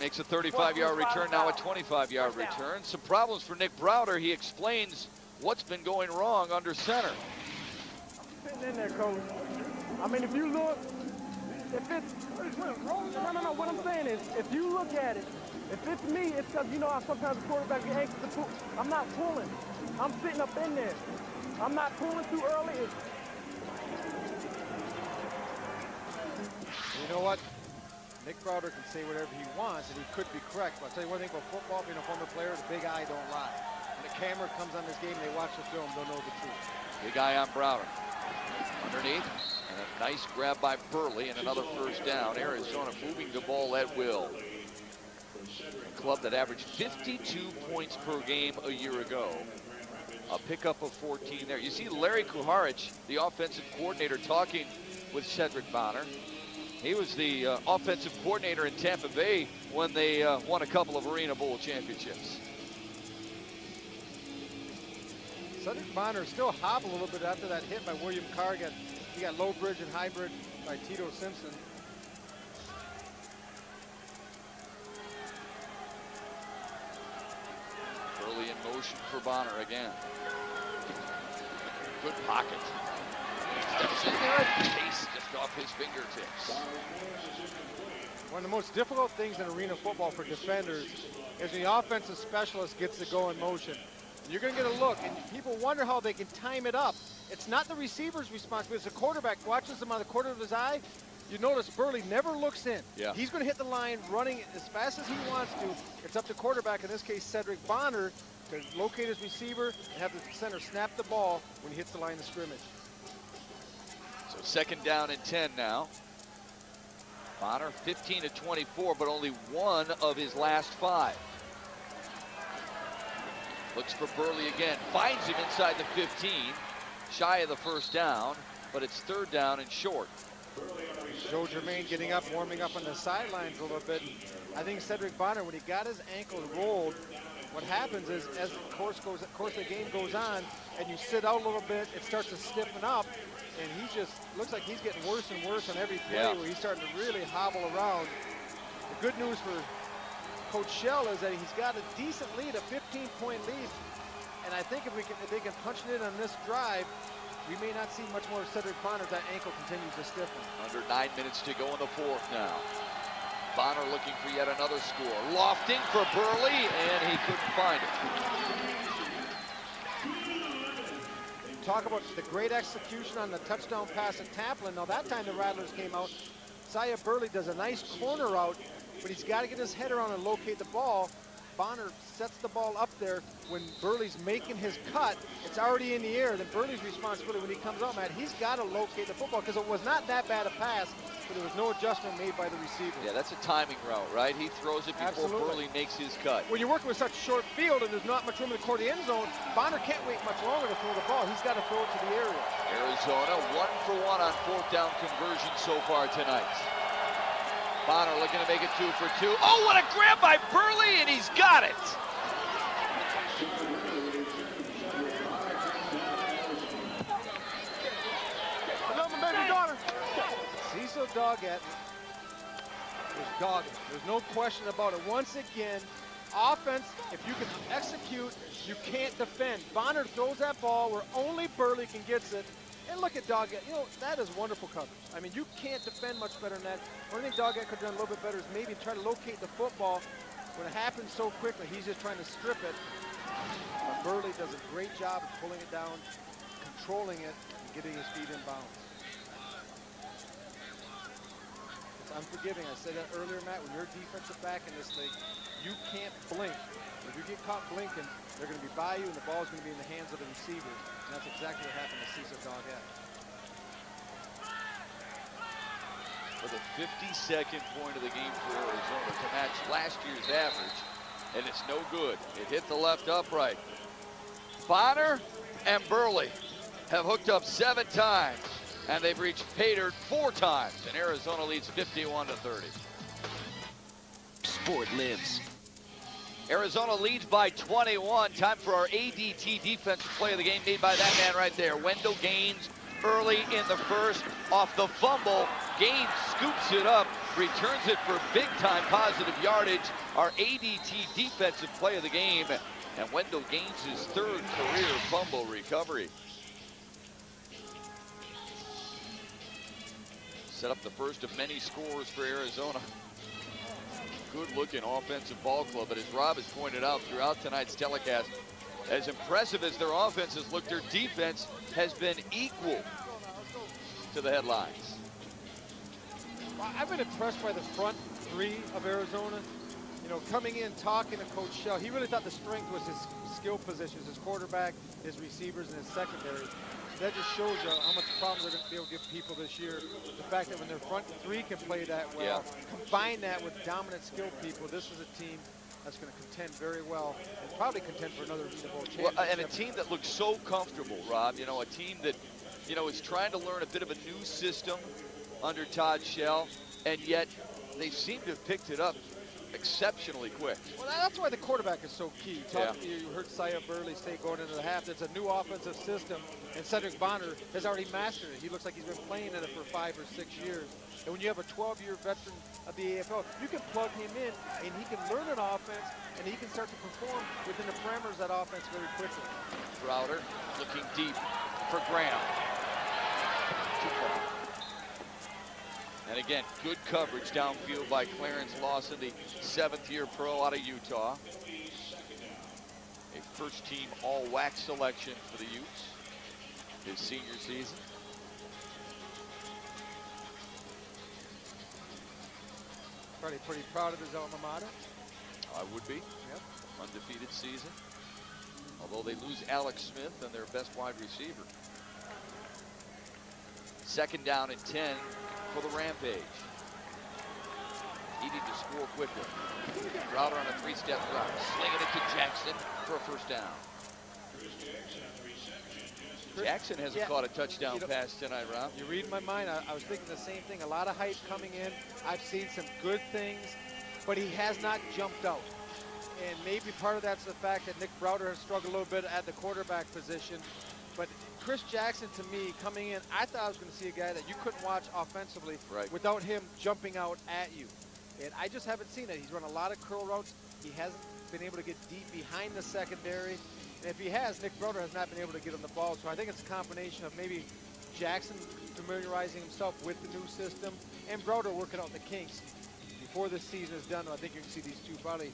Makes a 35-yard return, now a 25-yard return. Some problems for Nick Browder. He explains what's been going wrong under center. Sitting in there, coach. I mean, if you look, if it's, no, what I'm saying is, if you look at it, if it's me, it's because, you know, how sometimes the quarterback get anxious to pull. I'm not pulling. I'm sitting up in there. I'm not pulling too early. You know what? Nick Browder can say whatever he wants, and he could be correct. But I'll tell you one thing about football, being a former player, the big eye don't lie. When the camera comes on this game, they watch the film, they'll know the truth. Big eye on Browder. Underneath, and a nice grab by Burley, and another first down. Arizona moving the ball at will. A club that averaged 52 points per game a year ago. A pickup of 14 there. You see Larry Kuharich, the offensive coordinator, talking with Cedric Bonner. He was the offensive coordinator in Tampa Bay when they won a couple of Arena Bowl championships. Cedric Bonner still hobbled a little bit after that hit by William Carr. He got low bridge and high bridge by Tito Simpson. motion for Bonner again. Good pocket. Steps in there, pace just off his fingertips. One of the most difficult things in arena football for defenders is when the offensive specialist gets to go in motion. And you're going to get a look, and people wonder how they can time it up. It's not the receiver's responsibility, it's the quarterback. Watches him on the corner of his eye. You notice Burley never looks in. Yeah. He's going to hit the line running as fast as he wants to. It's up to quarterback, in this case Cedric Bonner, to locate his receiver and have the center snap the ball when he hits the line of scrimmage. So 2nd down and 10 now. Bonner 15 of 24, but only 1 of his last 5. Looks for Burley again, finds him inside the 15, shy of the 1st down, but it's 3rd down and short. Joe Germain getting up, warming up on the sidelines a little bit. I think Cedric Bonner, when he got his ankle rolled, what happens is as the course of the game goes on and you sit out a little bit, it starts to stiffen up, and he just looks like he's getting worse and worse on every play where he's starting to really hobble around. The good news for Coach Shell is that he's got a decent lead, a 15-point lead, and I think if they can punch it in on this drive, we may not see much more of Cedric Bonner if that ankle continues to stiffen. Under 9 minutes to go in the 4th now. Bonner looking for yet another score. Lofting for Burley, and he couldn't find it. Talk about the great execution on the touchdown pass at Tamplin. Now that time the Rattlers came out. Isaiah Burley does a nice corner out, but he's got to get his head around and locate the ball. Bonner sets the ball up there. When Burley's making his cut, it's already in the air. Then Burley's responsibility when he comes out, Matt, he's got to locate the football because it was not that bad a pass, but there was no adjustment made by the receiver. Yeah, that's a timing route, right? He throws it before Burley makes his cut. When you're working with such a short field and there's not much room in the core of the end zone, Bonner can't wait much longer to throw the ball. He's got to throw it to the area. Arizona 1 for 1 on 4th down conversion so far tonight. Bonner looking to make it 2 for 2. Oh, what a grab by Burley, and he's got it. Cecil Doggett is dogging. There's no question about it. Once again, offense, if you can execute, you can't defend. Bonner throws that ball where only Burley can get it. And look at Doggett. You know, that is wonderful coverage. I mean, you can't defend much better than that. One thing Doggett could have done a little bit better is maybe try to locate the football. When it happens so quickly, he's just trying to strip it. But Burley does a great job of pulling it down, controlling it, and getting his feet in bounds. It's unforgiving. I said that earlier, Matt. When you're a defensive back in this league, you can't blink. If you get caught blinking, they're going to be by you, and the ball's going to be in the hands of the receiver. And that's exactly what happened to Cecil Doggett. For the 52nd point of the game for Arizona to match last year's average, and it's no good. It hit the left upright. Bonner and Burley have hooked up 7 times, and they've reached pay dirt 4 times, and Arizona leads 51-30. Sport lives. Arizona leads by 21. Time for our ADT defensive play of the game made by that man right there. Wendell Gaines early in the 1st off the fumble. Gaines scoops it up, returns it for big-time positive yardage. Our ADT defensive play of the game, and Wendell Gaines' 3rd career fumble recovery. Set up the first of many scores for Arizona. Good-looking offensive ball club, but as Rob has pointed out throughout tonight's telecast, as impressive as their offense has looked, their defense has been equal to the headlines. Well, I've been impressed by the front 3 of Arizona. You know, coming in, talking to Coach Shell, he really thought the strength was his skill positions, his quarterback, his receivers, and his secondary. That just shows you how much problems they're going to be able to give people this year. The fact that when their front 3 can play that well, combine that with dominant skill people, this is a team that's going to contend very well and probably contend for another Arena Bowl championship. Well, and a team that looks so comfortable, Rob. You know, a team that, you know, is trying to learn a bit of a new system under Todd Shell, and yet they seem to have picked it up exceptionally quick. Well, that's why the quarterback is so key. You heard Saya Burley say going into the half, it's a new offensive system, and Cedric Bonner has already mastered it. He looks like he's been playing in it for 5 or 6 years. And when you have a 12-year veteran of the AFL, you can plug him in, and he can learn an offense, and he can start to perform within the parameters of that offense very quickly. Browder looking deep for Graham. Too far. And again, good coverage downfield by Clarence Lawson, the 7th-year pro out of Utah. A first-team all-WAC selection for the Utes his senior season. Probably pretty proud of his alma mater. I would be. Yep. Undefeated season. Although they lose Alex Smith and their best wide receiver. 2nd down and 10 for the Rampage. Needing to score quickly. Browder on a 3-step drop, slinging it to Jackson for a first down. Jackson hasn't caught a touchdown pass tonight, Rob. You read my mind. I was thinking the same thing. A lot of hype coming in. I've seen some good things, but he has not jumped out. And maybe part of that's the fact that Nick Browder has struggled a little bit at the quarterback position. But Chris Jackson, to me, coming in, I thought I was going to see a guy that you couldn't watch offensively without him jumping out at you. And I just haven't seen it. He's run a lot of curl routes. He hasn't been able to get deep behind the secondary. And if he has, Nick Browder has not been able to get him the ball. So I think it's a combination of maybe Jackson familiarizing himself with the new system and Browder working out the kinks. Before this season is done, I think you can see these two probably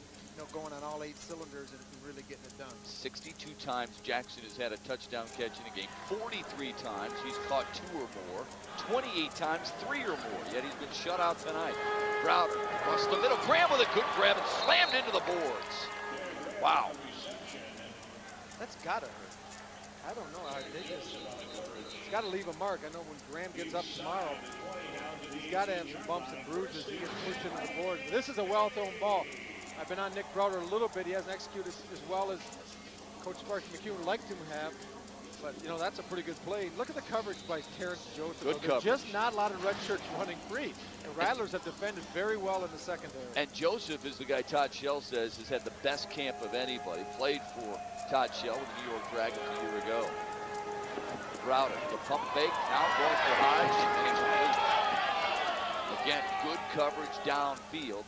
going on all 8 cylinders and really getting it done. 62 times Jackson has had a touchdown catch in a game. 43 times he's caught 2 or more. 28 times 3 or more. Yet he's been shut out tonight. Browder across the middle. Graham with a good grab and slammed into the boards. Wow. That's gotta hurt. I don't know how they just. It's got to leave a mark. I know when Graham gets up tomorrow, he's got to have some bumps and bruises. He gets pushed into the boards. But this is a well-thrown ball. I've been on Nick Browder a little bit. He hasn't executed as well as Coach Sparky McEwen would like to have. But, that's a pretty good play. Look at the coverage by Terrence Joseph. Good coverage. Just not a lot of red shirts running free. And Rattlers have defended very well in the secondary. And Joseph is the guy Todd Shell says has had the best camp of anybody. Played for Todd Shell with the New York Dragons a year ago. Browder, the pump fake, now going for Hodge. And again, good coverage downfield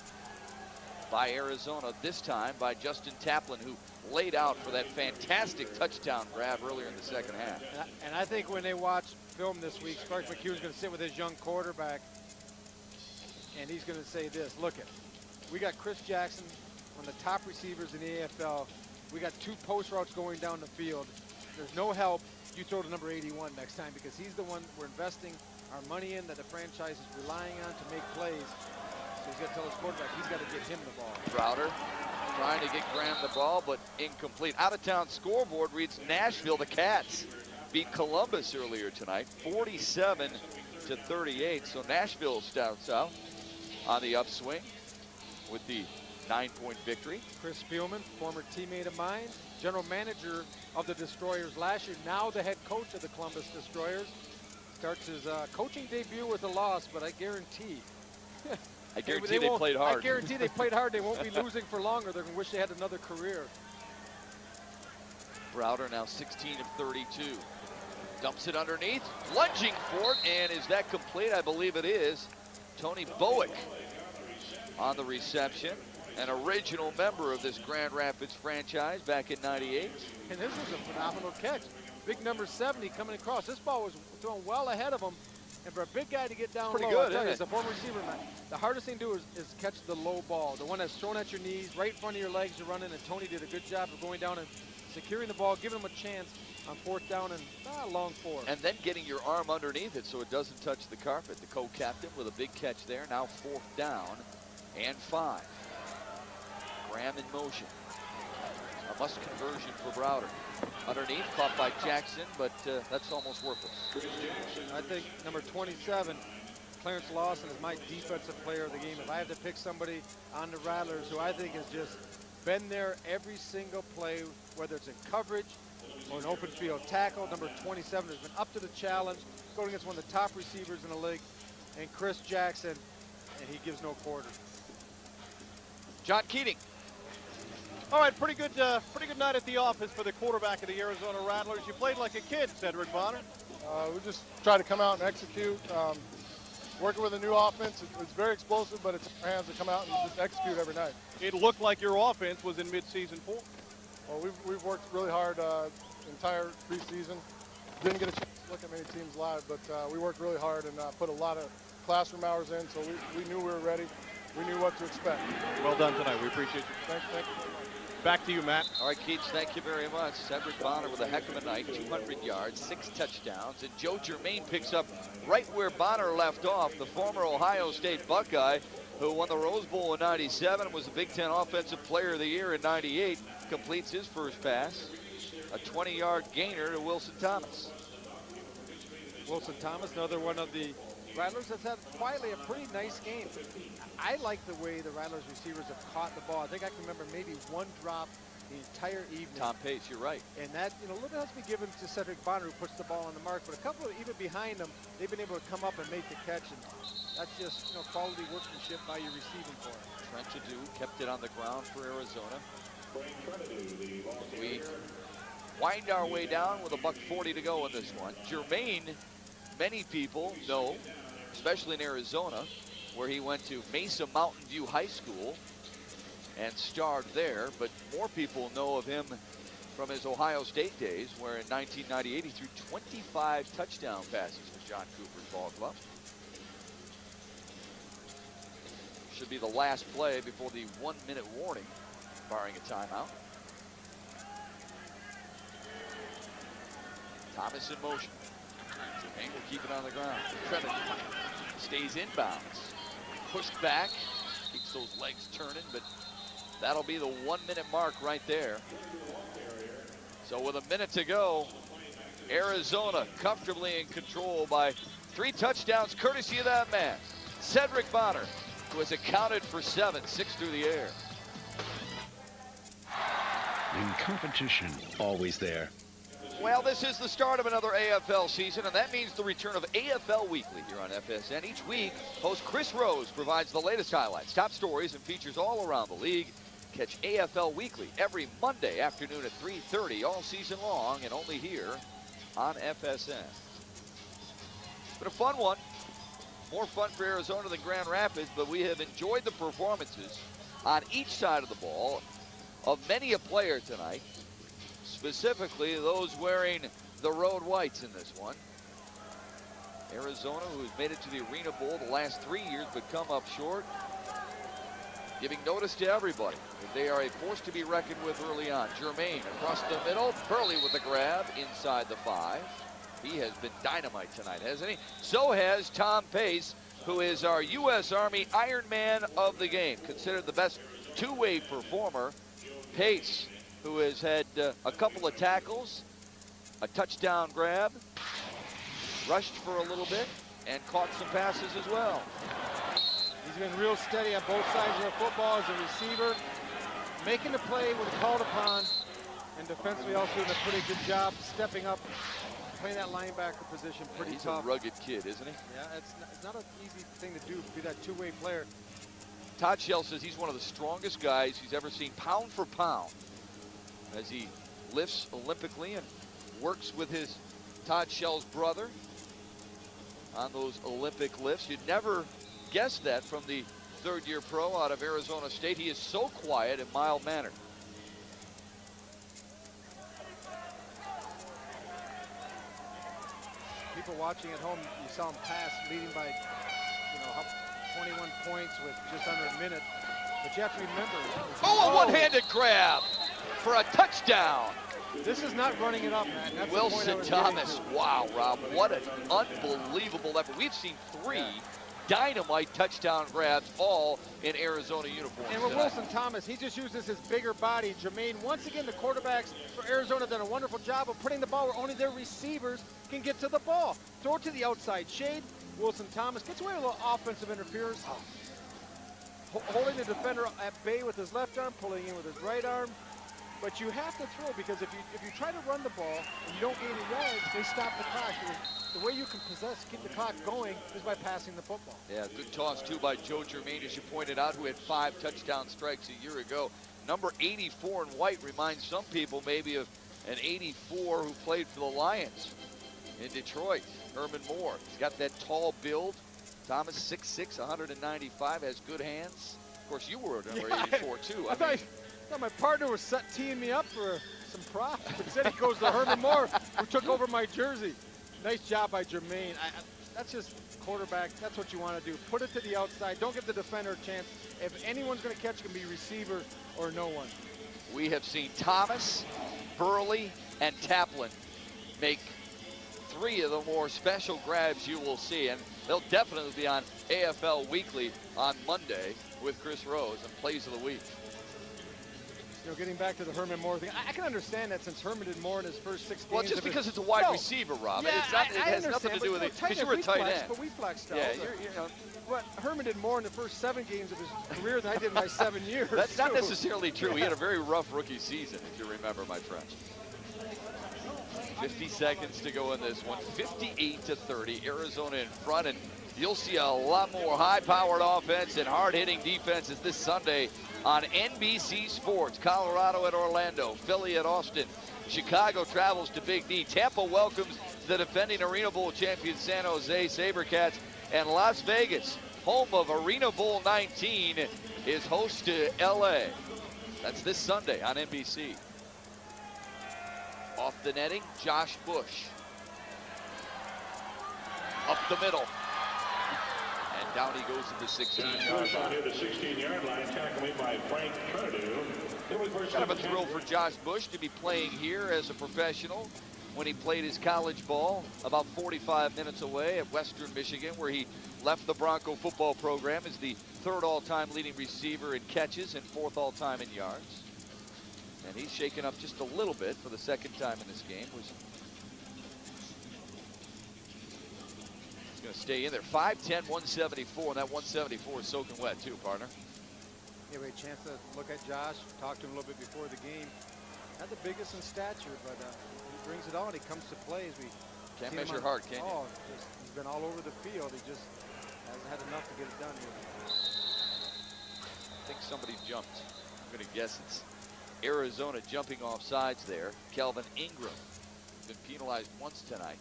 by Arizona, this time by Justin Taplin, who laid out for that fantastic touchdown grab earlier in the second half. And I think when they watch film this week, Sparky McEwen's going to sit with his young quarterback, and he's going to say this, look it, we got Chris Jackson, one of the top receivers in the AFL. We got 2 post routes going down the field. There's no help. You throw to number 81 next time because he's the one we're investing our money in, that the franchise is relying on to make plays. So he's got to tell his quarterback he's got to get him the ball. Browder trying to get Graham the ball, but incomplete. Out-of-town scoreboard reads Nashville. The Cats beat Columbus earlier tonight, 47-38. So Nashville starts out on the upswing with the 9-point victory. Chris Spielman, former teammate of mine, general manager of the Destroyers last year, now the head coach of the Columbus Destroyers. Starts his coaching debut with a loss, but I guarantee they played hard. I guarantee they played hard. They won't be losing for longer. They're going to wish they had another career. Browder now 16 of 32. Dumps it underneath, lunging for it, and is that complete? I believe it is. Tony Bowick on the reception. An original member of this Grand Rapids franchise back in '98. And this is a phenomenal catch. Big number 70 coming across. This ball was thrown well ahead of him. And for a big guy to get down pretty low, good, as a former receiver, man, the hardest thing to do is catch the low ball, the one that's thrown at your knees, right in front of your legs, you're running, and Tony did a good job of going down and securing the ball, giving him a chance on 4th down and long 4. And then getting your arm underneath it so it doesn't touch the carpet. The co-captain with a big catch there, now 4th down and 5. Graham in motion. A must conversion for Browder. Underneath, caught by Jackson, but that's almost worthless. I think number 27, Clarence Lawson, is my defensive player of the game. If I have to pick somebody on the Rattlers who I think has just been there every single play, whether it's in coverage or an open field tackle, number 27 has been up to the challenge, going against one of the top receivers in the league, and Chris Jackson, and he gives no quarter. John Keating. All right, pretty good night at the office for the quarterback of the Arizona Rattlers. You played like a kid, Cedric Bonner. We just try to come out and execute. Working with a new offense, it's very explosive, but it's our hands to come out and just execute every night. It looked like your offense was in mid-season form. Well, we've worked really hard entire preseason. Didn't get a chance to look at many teams live, but we worked really hard and put a lot of classroom hours in, so we knew we were ready. We knew what to expect. Well done tonight. We appreciate you. Thank you. Back to you, Matt. All right, Keats, thank you very much. Cedric Bonner with a heck of a night, 200 yards, 6 touchdowns. And Joe Germain picks up right where Bonner left off, the former Ohio State Buckeye, who won the Rose Bowl in '97, was the Big Ten Offensive Player of the Year in '98, completes his first pass. A 20-yard gainer to Wilson Thomas. Wilson Thomas, another one of the Rattlers that's had quietly a pretty nice game. I like the way the Rattlers receivers have caught the ball. I think I can remember maybe one drop the entire evening. Tom Pace, you're right. And that, a little bit has to be given to Cedric Bonner, who puts the ball on the mark. But a couple of, even behind them, they've been able to come up and make the catch. And that's just, quality workmanship by your receiving corps. Trent Adu kept it on the ground for Arizona. We wind our way down with $1:40 to go in this one. Germain, many people know, especially in Arizona, where he went to Mesa Mountain View High School and starred there, but more people know of him from his Ohio State days, where in 1998 he threw 25 touchdown passes for John Cooper's ball club. Should be the last play before the 1-minute warning, barring a timeout. Thomas in motion. Jermaine will keep it on the ground. Trevin stays inbounds. Pushed back, keeps those legs turning, but that'll be the 1-minute mark right there. So with a minute to go, Arizona comfortably in control by 3 touchdowns, courtesy of that man, Cedric Bonner, who has accounted for 7, 6 through the air. In competition, always there. Well, this is the start of another AFL season, and that means the return of AFL Weekly here on FSN. Each week, host Chris Rose provides the latest highlights, top stories, and features all around the league. Catch AFL Weekly every Monday afternoon at 3:30 all season long, and only here on FSN. It's been a fun one. More fun for Arizona than Grand Rapids, but we have enjoyed the performances on each side of the ball of many a player tonight. Specifically, those wearing the road whites in this one. Arizona, who has made it to the Arena Bowl the last 3 years, but come up short. Giving notice to everybody that they are a force to be reckoned with early on. Germain across the middle. Purley with the grab inside the 5. He has been dynamite tonight, hasn't he? So has Tom Pace, who is our U.S. Army Iron Man of the game. Considered the best two-way performer. Pace, who has had a couple of tackles, a touchdown grab, rushed for a little bit, and caught some passes as well. He's been real steady on both sides of the football as a receiver, making the play when called upon, and defensively also doing a pretty good job stepping up, playing that linebacker position pretty tough. He's a rugged kid, isn't he? Yeah, it's not an easy thing to do, be that two-way player. Todd Shell says he's one of the strongest guys he's ever seen, pound for pound, as he lifts Olympically and works with his Todd Shell's brother on those Olympic lifts. You'd never guess that from the third-year pro out of Arizona State. He is so quiet and mild-mannered. People watching at home, you saw him pass, leading by 21 points with just under a minute. But you have to remember. Oh, a one-handed grab for a touchdown. This is not running it up, man. That's Wilson Thomas. Wow, Rob, what an unbelievable effort. We've seen 3 dynamite touchdown grabs, all in Arizona uniforms. And with Wilson Thomas, he just uses his bigger body. Jermaine, once again, the quarterbacks for Arizona have done a wonderful job of putting the ball where only their receivers can get to the ball. Throw it to the outside shade. Wilson Thomas gets away with a little offensive interference. Holding the defender at bay with his left arm, pulling in with his right arm. But you have to throw, because if you try to run the ball and you don't gain any yards, they stop the clock. The way you can keep the clock going is by passing the football. Yeah, good toss, too, by Joe Germain, as you pointed out, who had 5 touchdown strikes a year ago. Number 84 in white reminds some people maybe of an 84 who played for the Lions in Detroit, Herman Moore. He's got that tall build. Thomas, 6'6", 195, has good hands. Of course, you were number 84, too. I thought my partner was teeing me up for some props. Instead, he goes to Herman Moore, who took over my jersey. Nice job by Jermaine. That's just quarterback. That's what you want to do. Put it to the outside. Don't give the defender a chance. If anyone's going to catch, it can be receiver or no one. We have seen Thomas, Burley, and Taplin make 3 of the more special grabs you will see, and they'll definitely be on AFL Weekly on Monday with Chris Rose and Plays of the Week. You know, getting back to the Herman Moore thing, I can understand that since Herman did more in his first 6 games. Well, just because it's a wide receiver, Rob. Yeah, it has nothing to do with it, because you were a tight end. But we flexed out. Yeah, but Herman did more in the first 7 games of his career than I did in my 7 years. That's not necessarily true. He had a very rough rookie season, if you remember, my friend. 50 seconds to go in this one. 58-30, Arizona in front, and you'll see a lot more high-powered offense and hard-hitting defenses this Sunday on NBC Sports. Colorado at Orlando, Philly at Austin, Chicago travels to Big D, Tampa welcomes the defending Arena Bowl champion San Jose SaberCats, and Las Vegas, home of Arena Bowl 19, is host to LA. That's this Sunday on NBC. Off the netting, Josh Bush. Up the middle. And down he goes to the 16-yard line. Near the 16-yard line, tackled by Frank Cardew. Kind of a thrill for Josh Bush to be playing here as a professional when he played his college ball about 45 minutes away at Western Michigan, where he left the Bronco football program as the 3rd all-time leading receiver in catches and 4th all-time in yards. And he's shaken up just a little bit for the 2nd time in this game. He's going to stay in there. 5'10", 174, and that 174 is soaking wet too, partner. Yeah, we had a chance to look at Josh, talk to him a little bit before the game. Not the biggest in stature, but he brings it on. He comes to play as we can't measure hard, can you? Oh, he's been all over the field. He just hasn't had enough to get it done here. I think somebody jumped. I'm going to guess it's Arizona jumping off sides there. Kelvin Ingram been penalized once tonight.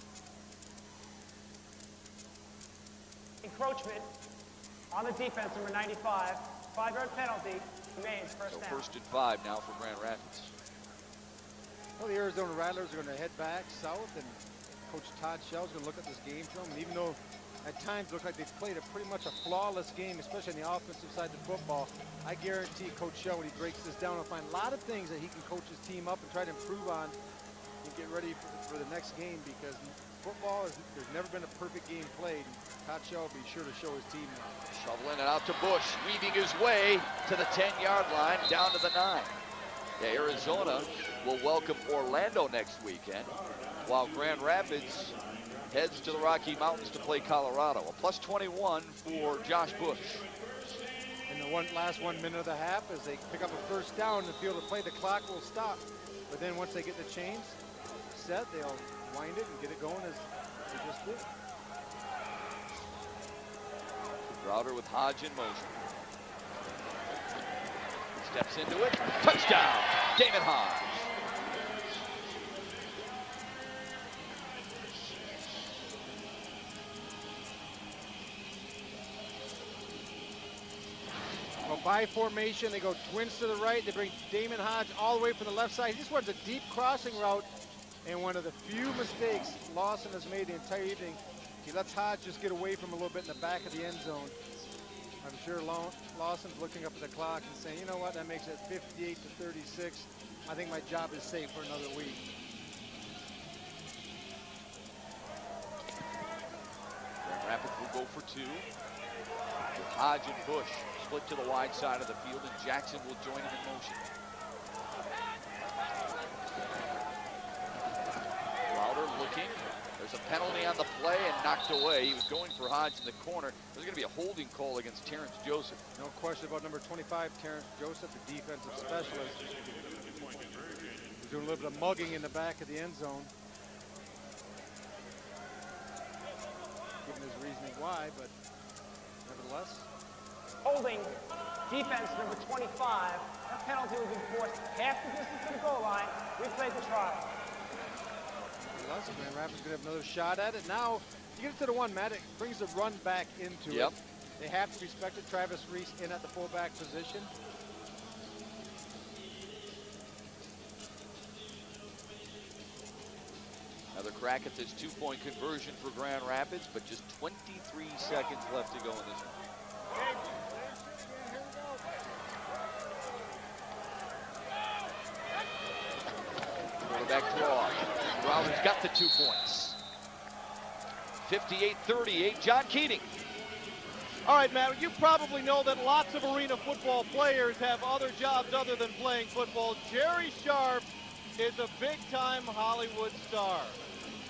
Encroachment on the defense, number 95. 5-yard penalty remains, first down. So 1st and 5 now for Grand Rapids. Well, the Arizona Rattlers are going to head back south, and Coach Todd Shell's going to look at this game film. And even though at times it looked like they've played pretty much a flawless game, especially on the offensive side of the football, I guarantee Coach Shell, when he breaks this down, will find a lot of things that he can coach his team up and try to improve on and get ready for the next game, because football, there's never been a perfect game played. Todd Shell will be sure to show his team now. Shoveling it out to Bush, weaving his way to the 10-yard line, down to the 9. Yeah, Arizona will welcome Orlando next weekend, while Grand Rapids heads to the Rocky Mountains to play Colorado. A plus 21 for Josh Bush. In the last 1 minute of the half, as they pick up a 1st down in the field of play, the clock will stop. But then once they get the chains set, they'll wind it and get it going as they just did. Crowder with Hodge in motion. Steps into it. Touchdown, David Hodge. Well, by formation, they go twins to the right. They bring Damon Hodge all the way from the left side. He just runs a deep crossing route, and one of the few mistakes Lawson has made the entire evening. He lets Hodge just get away from him a little bit in the back of the end zone. I'm sure Lawson's looking up at the clock and saying, you know what, that makes it 58-36. I think my job is safe for another week. Grand Rapids will go for 2. With Hodge and Bush split to the wide side of the field, and Jackson will join him in motion. Crowder looking. There's a penalty on the play and knocked away. He was going for Hodge in the corner. There's going to be a holding call against Terrence Joseph. No question about number 25, Terrence Joseph, the defensive specialist. He's doing a little bit of mugging in the back of the end zone. Giving his reasoning why, but nevertheless. Holding defense number 25. That penalty was enforced half the distance to the goal line. Replay the trial. Grand Rapids going to have another shot at it. Now, you get it to the one, Matt, it brings the run back into it. They have to respect it. Travis Reese in at the fullback position. Another crack at this two-point conversion for Grand Rapids, but just 23 seconds left to go in this one. Quarterback draw. Crowder's got the 2 points. 58-38, John Keating. All right, Matt, you probably know that lots of arena football players have other jobs other than playing football. Jerry Sharp is a big-time Hollywood star.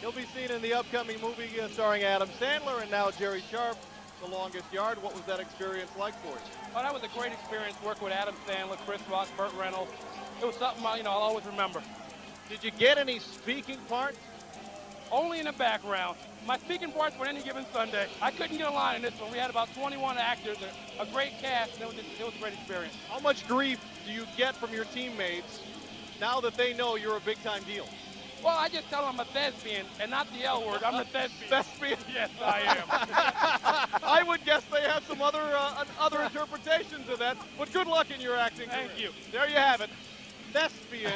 He'll be seen in the upcoming movie starring Adam Sandler, and now Jerry Sharp, The Longest Yard. What was that experience like for you? Oh, that was a great experience working with Adam Sandler, Chris Rock, Burt Reynolds. It was something I'll always remember. Did you get any speaking parts? Only in the background. My speaking parts were any given Sunday. I couldn't get a line in this one. We had about 21 actors, a great cast, and it was a great experience. How much grief do you get from your teammates now that they know you're a big-time deal? Well, I just tell them I'm a thespian, and not the L word. I'm a thespian. Thespian? Yes, I am. I would guess they have some other interpretations of that, but good luck in your acting career. Thank you. There you have it. Thespian,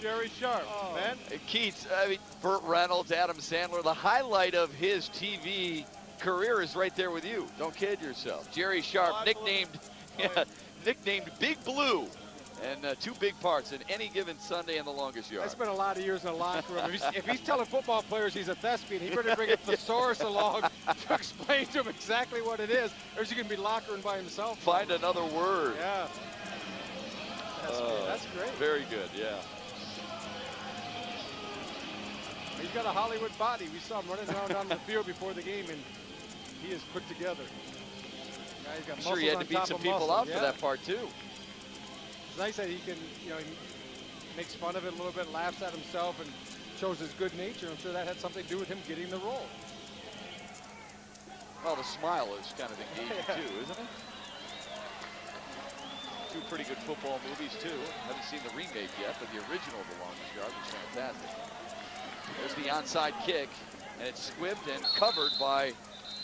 Jerry Sharp, man. Keats, I mean, Burt Reynolds, Adam Sandler, the highlight of his TV career is right there with you. Don't kid yourself. Jerry Sharp, nicknamed Big Blue, and 2 big parts in Any Given Sunday and The Longest Yard. I spent a lot of years in the locker room. If he's telling football players he's a thespian, he better bring a thesaurus along to explain to him exactly what it is, or is he going to be locker room by himself? Find another word. Yeah. That's great. Very good, yeah. He's got a Hollywood body. We saw him running around on the field before the game, and he is put together. He's got I'm sure he had to beat some people out for that part, too. It's nice that he can, he makes fun of it a little bit, laughs at himself, and shows his good nature. I'm sure that had something to do with him getting the role. Well, the smile is kind of engaging, too, isn't it? 2 pretty good football movies, too. Haven't seen the remake yet, but the original The Longest Yard was fantastic. There's the onside kick, and it's squibbed and covered by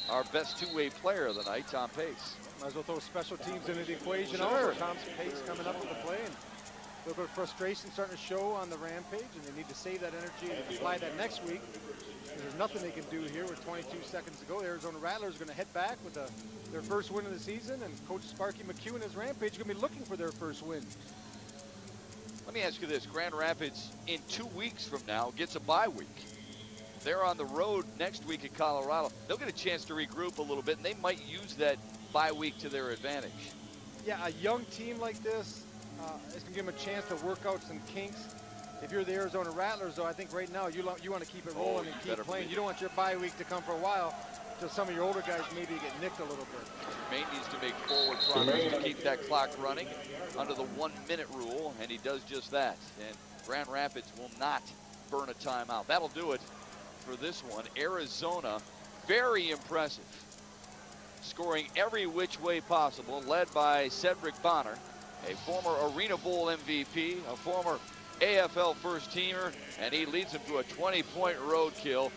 our best 2-way player of the night, Tom Pace. Might as well throw special teams into the equation. Sure. Also, Tom Pace coming up with the play, and a little bit of frustration starting to show on the Rampage, and they need to save that energy and apply that next week. There's nothing they can do here with 22 seconds to go. The Arizona Rattlers are going to head back with their first win of the season, and Coach Sparky McHugh and his Rampage are going to be looking for their first win. Let me ask you this. Grand Rapids, in 2 weeks from now, gets a bye week. They're on the road next week in Colorado. They'll get a chance to regroup a little bit, and they might use that bye week to their advantage. Yeah, a young team like this is going to give them a chance to work out some kinks. If you're the Arizona Rattlers, though, I think right now you want to keep it rolling and keep playing. You don't want your bye week to come for a while until some of your older guys maybe get nicked a little bit. Jermaine needs to make forward progress to keep that clock running under the 1-minute rule, and he does just that. And Grand Rapids will not burn a timeout. That'll do it for this one. Arizona, very impressive, scoring every which way possible, led by Cedric Bonner, a former Arena Bowl MVP, a former AFL first teamer, and he leads them to a 20-point roadkill.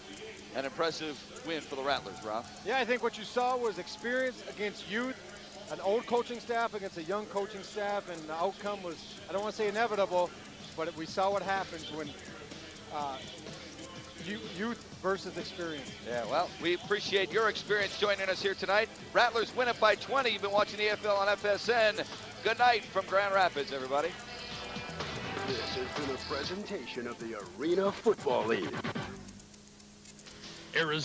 An impressive win for the Rattlers, Ralph. Yeah, I think what you saw was experience against youth, an old coaching staff against a young coaching staff, and the outcome was, I don't want to say inevitable, but we saw what happens when youth versus experience. Yeah, well, we appreciate your experience joining us here tonight. Rattlers win it by 20. You've been watching the AFL on FSN. Good night from Grand Rapids, everybody. This has been a presentation of the Arena Football League. Arizona.